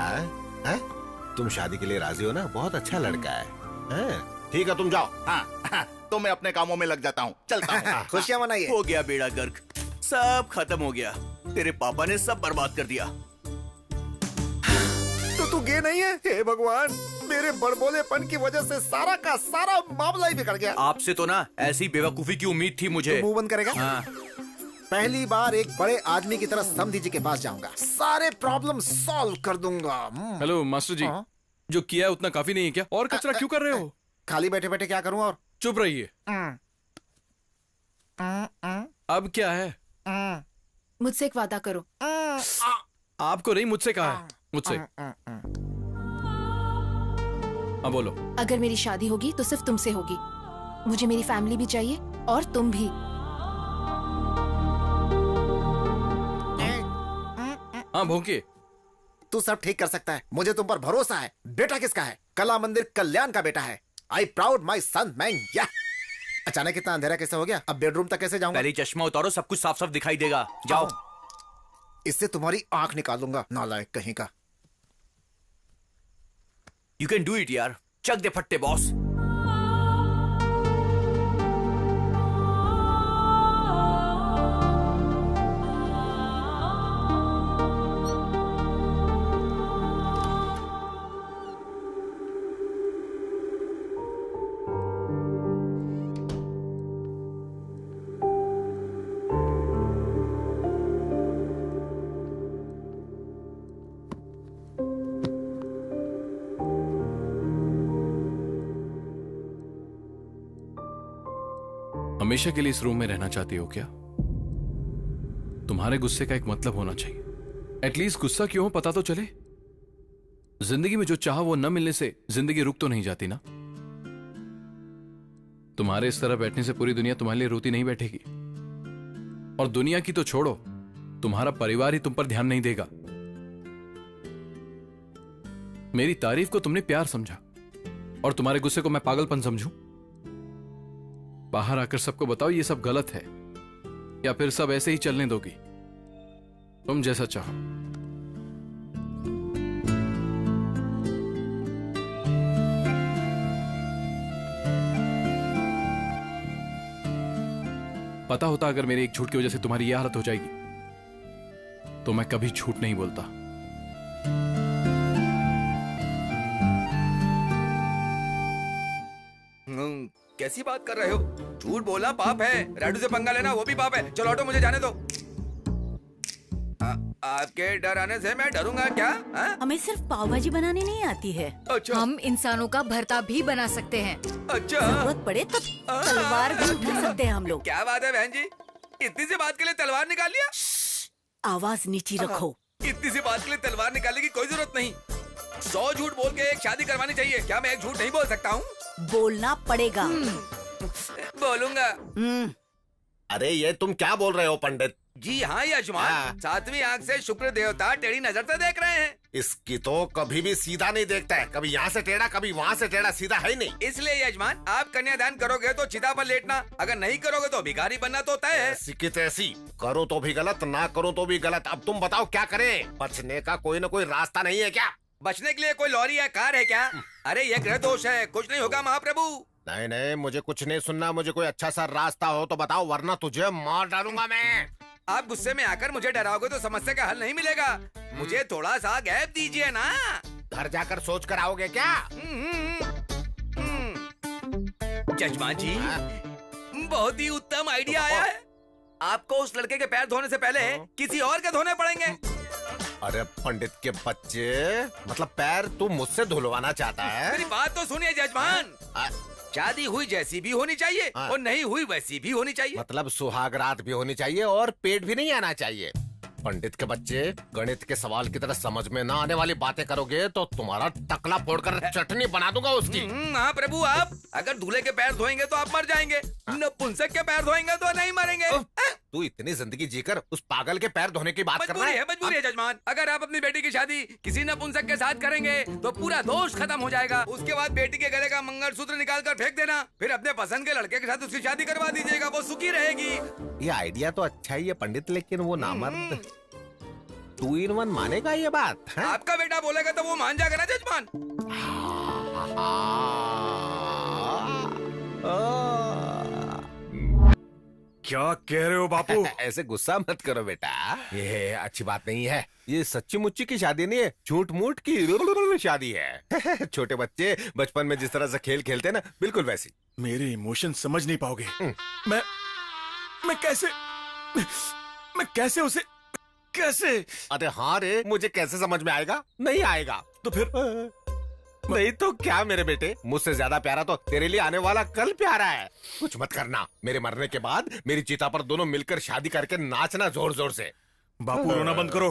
तुम शादी के लिए राजी हो ना? बहुत अच्छा लड़का है। ठीक है तुम जाओ।
हाँ, तो मैं अपने कामों में लग जाता हूँ, चलता हूँ।
खुशियाँ मनाइए।
हो गया बेड़ा गर्क, सब खत्म हो गया। तेरे पापा ने सब बर्बाद कर दिया।
तो तू गे नहीं है? हे भगवान, मेरे बड़बोलेपन की वजह से सारा का सारा मामला ही बिगड़ गया।
आपसे तो ना ऐसी बेवकूफी की उम्मीद थी मुझे।
तो मुंह बंद करेगा?
हाँ।
पहली बार एक बड़े आदमी की तरह समधी जी के पास जाऊंगा, सारे प्रॉब्लम सॉल्व कर दूंगा।
हेलो मास्टर जी, जो किया है उतना काफी नहीं है क्या? और कचरा क्यों कर रहे हो?
खाली बैठे बैठे क्या करूं? और
चुप रहिए। अब क्या है?
मुझसे एक वादा करो।
आपको नहीं, मुझसे कहा है। मुझसे। हाँ बोलो।
अगर मेरी शादी होगी तो सिर्फ तुमसे होगी। मुझे मेरी फैमिली भी चाहिए और तुम भी।
हाँ भोंके,
तू सब ठीक कर सकता है, मुझे तुम पर भरोसा है। बेटा किसका है? कला मंदिर कल्याण का बेटा है। I proud my son man. या अचानक इतना अंधेरा कैसे हो गया? अब बेडरूम तक कैसे जाऊंगा?
पहले चश्मा उतारो, सब कुछ साफ साफ दिखाई देगा। जाओ।
इससे तुम्हारी आंख निकालूंगा, नालायक कहीं का।
यू कैन डू इट यार, चक दे फट्टे बॉस।
हमेशा के लिए इस रूम में रहना चाहती हो क्या? तुम्हारे गुस्से का एक मतलब होना चाहिए। एटलीस्ट गुस्सा क्यों हो पता तो चले। जिंदगी में जो चाह वो न मिलने से जिंदगी रुक तो नहीं जाती ना। तुम्हारे इस तरह बैठने से पूरी दुनिया तुम्हारे लिए रोती नहीं बैठेगी। और दुनिया की तो छोड़ो, तुम्हारा परिवार ही तुम पर ध्यान नहीं देगा। मेरी तारीफ को तुमने प्यार समझा और तुम्हारे गुस्से को मैं पागलपन समझूं? बाहर आकर सबको बताओ ये सब गलत है, या फिर सब ऐसे ही चलने दोगी? तुम जैसा चाहो। पता होता अगर मेरी एक झूठ की वजह से तुम्हारी यह हालत हो जाएगी तो मैं कभी झूठ नहीं बोलता।
कैसी बात कर रहे हो? झूठ बोलना पाप है, राइडू से पंगा लेना वो भी पाप है। चलो ऑटो, मुझे जाने दो। आपके डर आने से मैं डरूंगा क्या?
हमें सिर्फ पाव भाजी बनानी नहीं आती है।
अच्छा।
हम इंसानों का भरता भी बना सकते हैं।
अच्छा।
जरूरत पड़े तो तलवार भी उठा सकते हैं हम लोग।
क्या बात है बहन जी, इतनी सी बात के लिए तलवार निकाल लिया?
आवाज नीची रखो।
इतनी सी बात के लिए तलवार निकालने की कोई जरूरत नहीं। 100 झूठ बोल के एक शादी करवानी चाहिए। क्या मैं एक झूठ नहीं बोल सकता हूँ?
बोलना पड़ेगा।
बोलूंगा।
अरे ये तुम क्या बोल रहे हो पंडित?
जी हाँ यजमान, 7वीं आंख से शुक्र देवता टेढ़ी नजर से देख रहे हैं।
इसकी तो कभी भी सीधा नहीं देखता है, कभी यहाँ से टेढ़ा कभी वहाँ से टेढ़ा, सीधा है ही नहीं।
इसलिए यजमान, आप कन्यादान करोगे तो चिता पर लेटना, अगर नहीं करोगे तो भिखारी बनना तो तय है।
ऐसी की तैसी, करो तो भी गलत, ना करो तो भी गलत। अब तुम बताओ क्या करें? बचने का कोई न कोई रास्ता नहीं है क्या?
बचने के लिए कोई लॉरी या कार है क्या? अरे ये ग्रह दोष है, कुछ नहीं होगा महाप्रभु।
नहीं नहीं, मुझे कुछ नहीं सुनना। मुझे कोई अच्छा सा रास्ता हो तो बताओ, वरना तुझे मार डालूंगा मैं।
आप गुस्से में आकर मुझे डराओगे तो समस्या का हल नहीं मिलेगा। मुझे थोड़ा सा गैप दीजिए ना।
घर जाकर सोच कर आओगे क्या?
जजमान जी, बहुत ही उत्तम आइडिया आया है। आपको उस लड़के के पैर धोने से पहले किसी और के धोने पड़ेंगे।
अरे पंडित के बच्चे, मतलब पैर तू मुझसे धुलवाना चाहता है?
मेरी बात तो सुनिए जजमान। शादी हुई जैसी भी होनी चाहिए और नहीं हुई वैसी भी होनी चाहिए।
मतलब सुहाग रात भी होनी चाहिए और पेट भी नहीं आना चाहिए। पंडित के बच्चे, गणित के सवाल की तरह समझ में ना आने वाली बातें करोगे तो तुम्हारा टकला फोड़कर चटनी बना दूंगा उसकी।
हाँ प्रभु, आप अगर दूल्हे के पैर धोएंगे तो आप मर जाएंगे, नपुंसक के पैर धोएंगे तो नहीं मरेंगे।
तू इतनी जिंदगी जीकर उस पागल के पैर धोने की बात कर रहा है?
मजबूरी है जजमान। अगर आप अपनी बेटी की शादी किसी नपुंसक के साथ करेंगे तो पूरा दोष खत्म हो जाएगा। उसके बाद बेटी के गले का मंगलसूत्र निकाल कर फेंक देना, फिर अपने पसंद के लड़के के साथ उसकी शादी करवा दीजिएगा, वो सुखी रहेगी।
ये आइडिया तो अच्छा ही है पंडित, लेकिन वो नामर्द 2 in 1 मानेगा ये बात है?
आपका बेटा बोलेगा तो वो मान जाएगा ना जजमान।
क्या कह रहे हो बापू?
ऐसे गुस्सा मत करो बेटा, ये अच्छी बात नहीं है। ये सच्ची मुच्ची की शादी नहीं है, झूठ मूठ की शादी है। छोटे बच्चे बचपन में जिस तरह से खेल खेलते हैं ना, बिल्कुल वैसी।
मेरे इमोशन समझ नहीं पाओगे। मैं कैसे उसे कैसे?
अरे हाँ रे, मुझे कैसे समझ में आएगा? नहीं आएगा।
तो फिर
नहीं तो क्या मेरे बेटे, मुझसे ज्यादा प्यारा तो तेरे लिए आने वाला कल प्यारा है। कुछ मत करना, मेरे मरने के बाद मेरी चिता पर दोनों मिलकर शादी करके नाचना जोर जोर से।
बापू रोना बंद करो।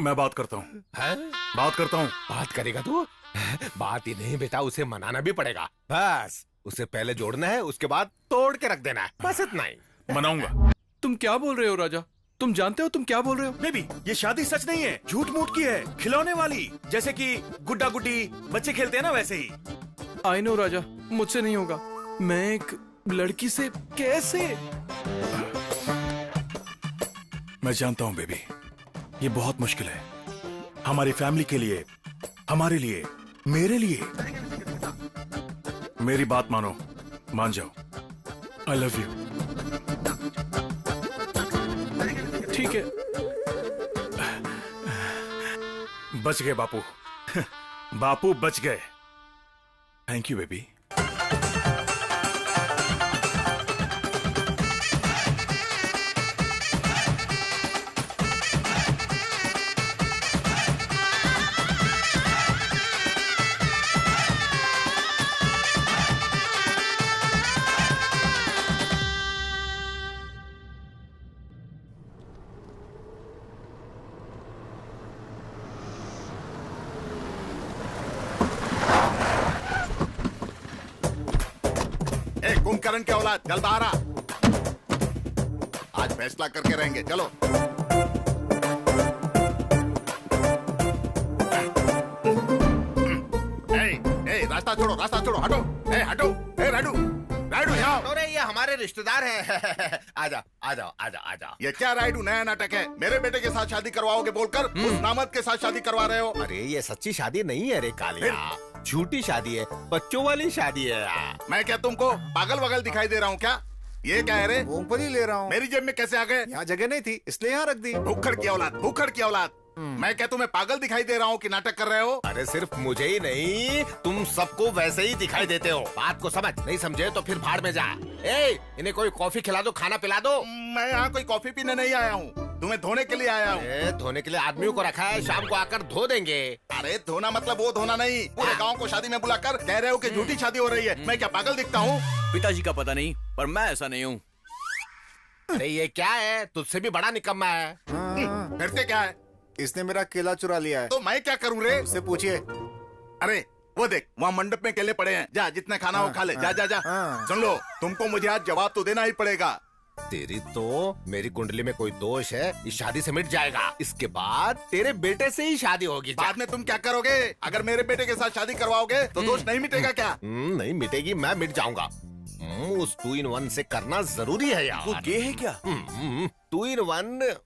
मैं बात करता हूँ। बात करता हूँ।
बात करेगा तू? बात ही नहीं बेटा, उसे मनाना भी पड़ेगा। बस उसे पहले जोड़ना है, उसके बाद तोड़ के रख देना है, बस इतना ही।
मनाऊंगा।
तुम क्या बोल रहे हो राजा? तुम जानते हो तुम क्या बोल रहे हो?
बेबी, ये शादी सच नहीं है, झूठ मूठ की है, खिलौने वाली, जैसे कि गुड्डा गुड्डी बच्चे खेलते हैं ना, वैसे ही।
आई नो राजा, मुझसे नहीं होगा। मैं एक लड़की से कैसे?
मैं जानता हूँ बेबी, ये बहुत मुश्किल है हमारी फैमिली के लिए, हमारे लिए, मेरे लिए। मेरी बात मानो, मान जाओ। I love you.
ठीक है।
बच गए बापू। बापू बच गए। Thank you baby.
कुंभकर्ण के औलाद, जल बाहर आ। आज फैसला करके रहेंगे, चलो। रास्ता छोड़ो, रास्ता छोड़ो, हटो। हटो। राडू, राडू यहाँ।
अरे ये हमारे रिश्तेदार हैं। आजा आजा आजा आजा।
ये क्या राइडू नया नाटक है? मेरे बेटे के साथ शादी करवाओगे बोलकर उस नामद के साथ शादी करवा रहे हो।
अरे ये सच्ची शादी नहीं है रे कालिया, झूठी शादी है, बच्चों वाली शादी है यार।
मैं क्या तुमको पागल वगल दिखाई दे रहा हूँ क्या? ये क्या है रे?
मूंगफली ले रहा हूँ।
मेरी जेब में कैसे आ गए?
यहाँ जगह नहीं थी इसलिए यहाँ रख दी।
भूखड़ की औलाद, भूखड़ की औलाद। मैं क्या तुम्हें पागल दिखाई दे रहा हूँ कि नाटक कर रहे हो?
अरे सिर्फ मुझे ही नहीं, तुम सबको वैसे ही दिखाई देते हो। बात को समझ, नहीं समझे तो फिर भाड़ में जा। इन्हें कोई कॉफी खिला दो, खाना पिला दो।
मैं यहाँ कोई कॉफी पीने नहीं आया हूँ, तुम्हें धोने के लिए आया हूँ।
धोने के लिए आदमियों को रखा है, शाम को आकर धो देंगे।
अरे धोना मतलब वो धोना नहीं, पूरे गाँव को शादी में बुलाकर कह रहे हो कि झूठी शादी हो रही है। मैं क्या पागल दिखता हूँ?
पिताजी का पता नहीं, पर मैं ऐसा नहीं हूँ।
अरे ये क्या है, तुझसे भी बड़ा निकम्मा है।
फिर से क्या है?
इसने मेरा केला चुरा लिया है।
तो मैं क्या करूँ रे?
उससे पूछिए।
अरे वो देख, वहाँ मंडप में केले पड़े हैं, जा जितना खाना हो खा ले। जा जा जा। सुन लो, तुमको मुझे आज जवाब तो देना ही पड़ेगा।
तेरी तो मेरी कुंडली में कोई दोष है, इस शादी से मिट जाएगा। इसके बाद तेरे बेटे से ही शादी होगी।
बाद में तुम क्या करोगे? अगर मेरे बेटे के साथ शादी करवाओगे तो दोष नहीं मिटेगा क्या?
नहीं मिटेगी, मैं मिट जाऊंगा। उस 2 in 1 से करना जरूरी है यार।
वो गे है क्या?
2 in 1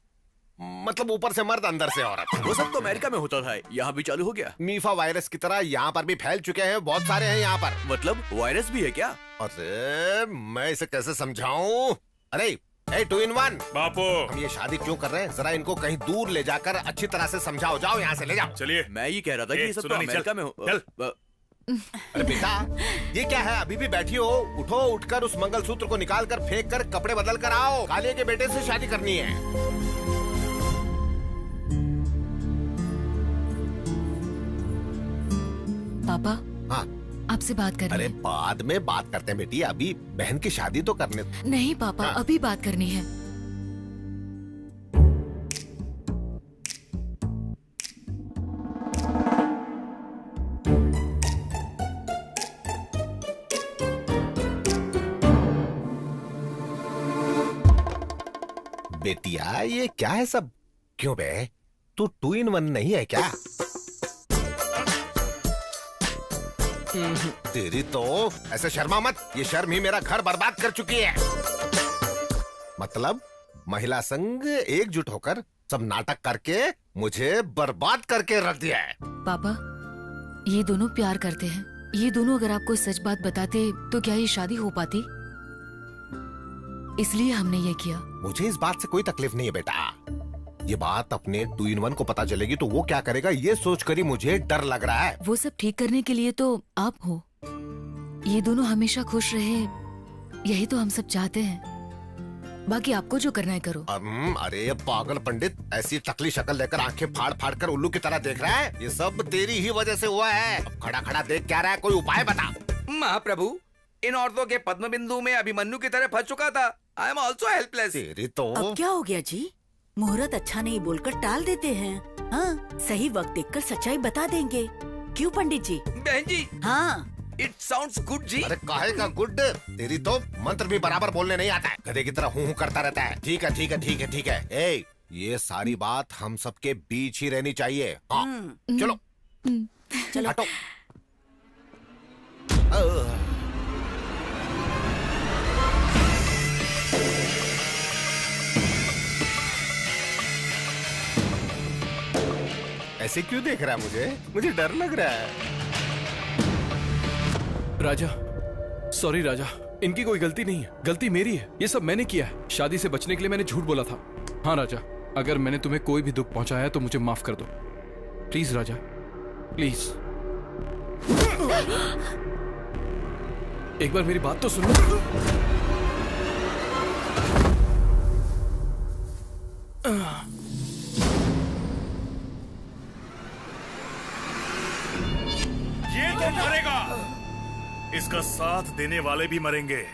मतलब ऊपर से मर्द अंदर से औरत।
वो सब तो अमेरिका में होता था, यहाँ भी चालू हो गया।
मीफा वायरस की तरह यहाँ पर भी फैल चुके हैं, बहुत सारे हैं यहाँ पर।
मतलब वायरस भी है क्या?
अरे मैं इसे कैसे समझाऊं? अरे 2 in 1
बापू,
हम ये शादी क्यों कर रहे हैं? जरा इनको कहीं दूर ले जाकर अच्छी तरह से समझाओ। जाओ यहाँ से ले जाओ।
चलिए।
मैं ये कह रहा था कि ये सब तो अमेरिका में हो।
अरे बेटा, ये क्या है? अभी भी बैठी हो? उठो, उठकर उस मंगलसूत्र को निकाल कर फेंक कर कपड़े बदल कर आओ। कालिया के बेटे से शादी करनी है।
पापा।
हाँ,
आपसे बात करनी
अरे
है।
बाद में बात करते हैं बेटी, अभी बहन की शादी तो करने दो।
नहीं पापा,
हाँ।
अभी बात करनी है।
बेटिया, ये क्या है सब? क्यों बे, तू 2 in 1 नहीं है क्या? तेरी तो ऐसे शर्मा मत, ये शर्म ही मेरा घर बर्बाद कर चुकी है। मतलब महिला संघ एकजुट होकर सब नाटक करके मुझे बर्बाद करके रख दिया है।
पापा, ये दोनों प्यार करते हैं। ये दोनों अगर आपको सच बात बताते तो क्या ये शादी हो पाती? इसलिए हमने ये किया।
मुझे इस बात से कोई तकलीफ नहीं है बेटा। ये बात अपने 2 in 1 को पता चलेगी तो वो क्या करेगा, ये सोचकर ही मुझे डर लग रहा है।
वो सब ठीक करने के लिए तो आप हो। ये दोनों हमेशा खुश रहे, यही तो हम सब चाहते हैं। बाकी आपको जो करना है करो।
अरे पागल पंडित, ऐसी टकली शक्ल लेकर आंखें फाड़ फाड़ कर उल्लू की तरह देख रहा है? ये सब तेरी ही वजह से हुआ है। अब खड़ा खड़ा देख क्या रहा है? कोई उपाय बता।
महाप्रभु, इन औरतों के पद्म बिंदु में अभिमन्यु की तरह फंस चुका था। I am also helpless.
तेरी तो
अब क्या हो गया जी? मुहूर्त अच्छा नहीं बोलकर टाल देते हैं। हाँ, सही वक्त देखकर सच्चाई बता देंगे। क्यों पंडित जी?
बहन जी।
हाँ,
इट साउंड्स गुड जी।
अरे काहे का गुड? तेरी तो मंत्र भी बराबर बोलने नहीं आता है, गधे की तरह हूँ करता रहता है। ठीक है ठीक है ठीक है ठीक है। ए, ये सारी बात हम सबके बीच ही रहनी चाहिए। हाँ, चलो
चलो
हटो। ऐसे क्यों देख रहा है मुझे? मुझे डर लग रहा है।
राजा, सॉरी राजा, इनकी कोई गलती नहीं है, गलती मेरी है। ये सब मैंने किया है। शादी से बचने के लिए मैंने झूठ बोला था। हाँ राजा, अगर मैंने तुम्हें कोई भी दुख पहुंचाया है तो मुझे माफ कर दो। Please Raja, please. एक बार मेरी बात तो सुनो।
ये तो मरेगा, इसका साथ देने वाले भी मरेंगे।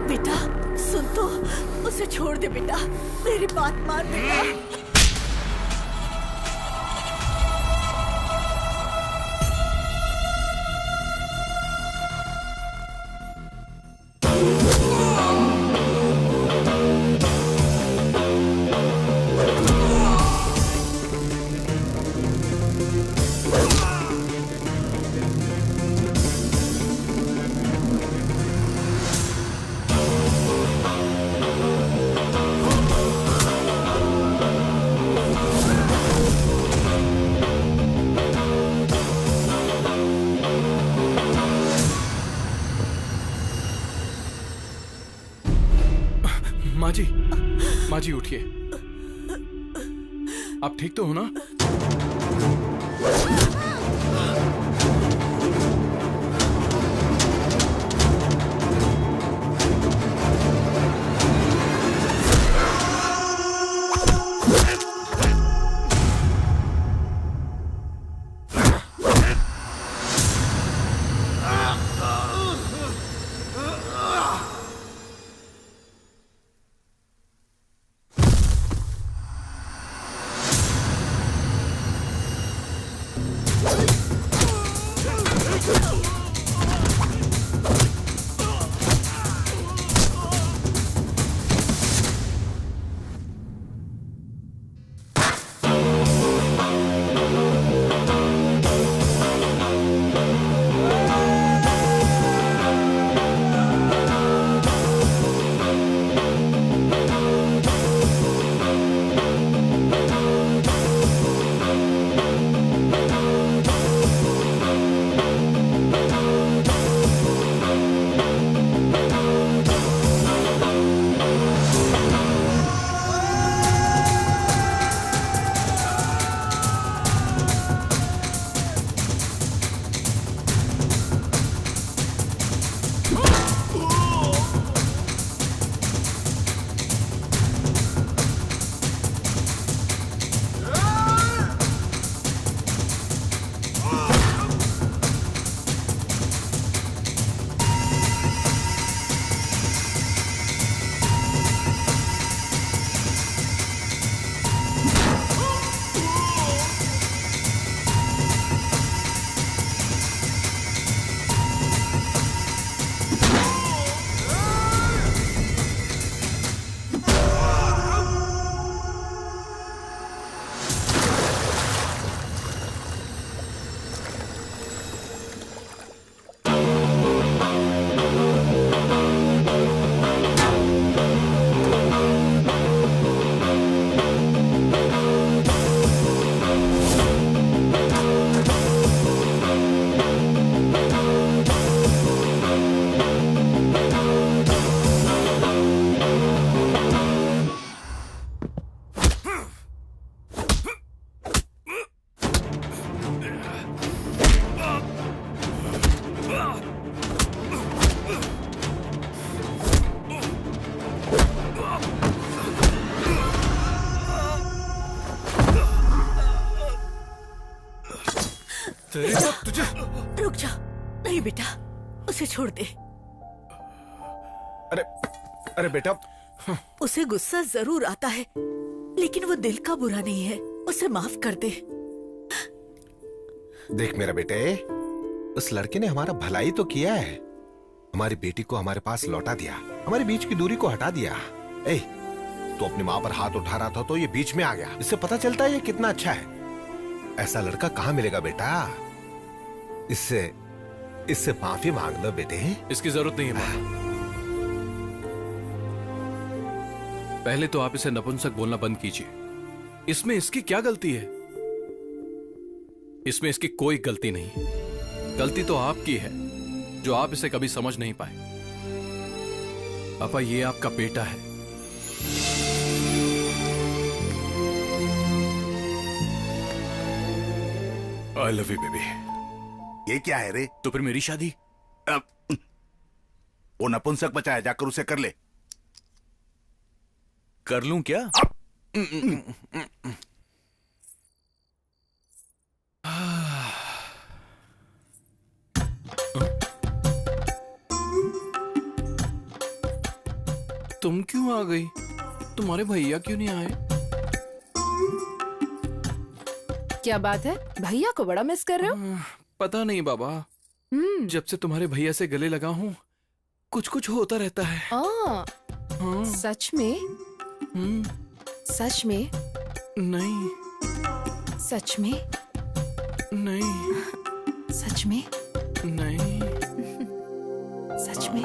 बेटा सुन तो, उसे छोड़ दे बेटा, मेरी बात मान बेटा।
आज ही उठिए। आप ठीक तो हो ना?
तुझे रुक जा। नहीं बेटा, उसे छोड़ दे।
अरे बेटा,
उसे गुस्सा जरूर आता है, लेकिन वो दिल का बुरा नहीं है। उसे माफ कर दे।
देख मेरा बेटे, उस लड़के ने हमारा भलाई तो किया है, हमारी बेटी को हमारे पास लौटा दिया, हमारे बीच की दूरी को हटा दिया। ए, तो अपनी माँ पर हाथ उठा रहा था तो ये बीच में आ गया। इससे पता चलता है ये कितना अच्छा है। ऐसा लड़का कहाँ मिलेगा बेटा? इससे माफी मांग लो बेटे।
इसकी जरूरत नहीं है माँ। पहले तो आप इसे नपुंसक बोलना बंद कीजिए। इसमें इसकी क्या गलती है? इसमें इसकी कोई गलती नहीं। गलती तो आपकी है जो आप इसे कभी समझ नहीं पाए। पापा, ये आपका बेटा है।
I love you baby. ये क्या है रे?
तो फिर मेरी शादी?
वो नपुंसक बचा है, जाकर उसे कर ले।
कर लूं क्या?
तुम क्यों आ गई? तुम्हारे भैया क्यों नहीं आए?
क्या बात है, भैया को बड़ा मिस कर रहे हो?
पता नहीं बाबा, जब से तुम्हारे भैया से गले लगा हूँ कुछ कुछ होता रहता है।
हाँ। सच में? सच में?
नहीं।
सच में?
नहीं।
सच में?
नहीं।
सच में?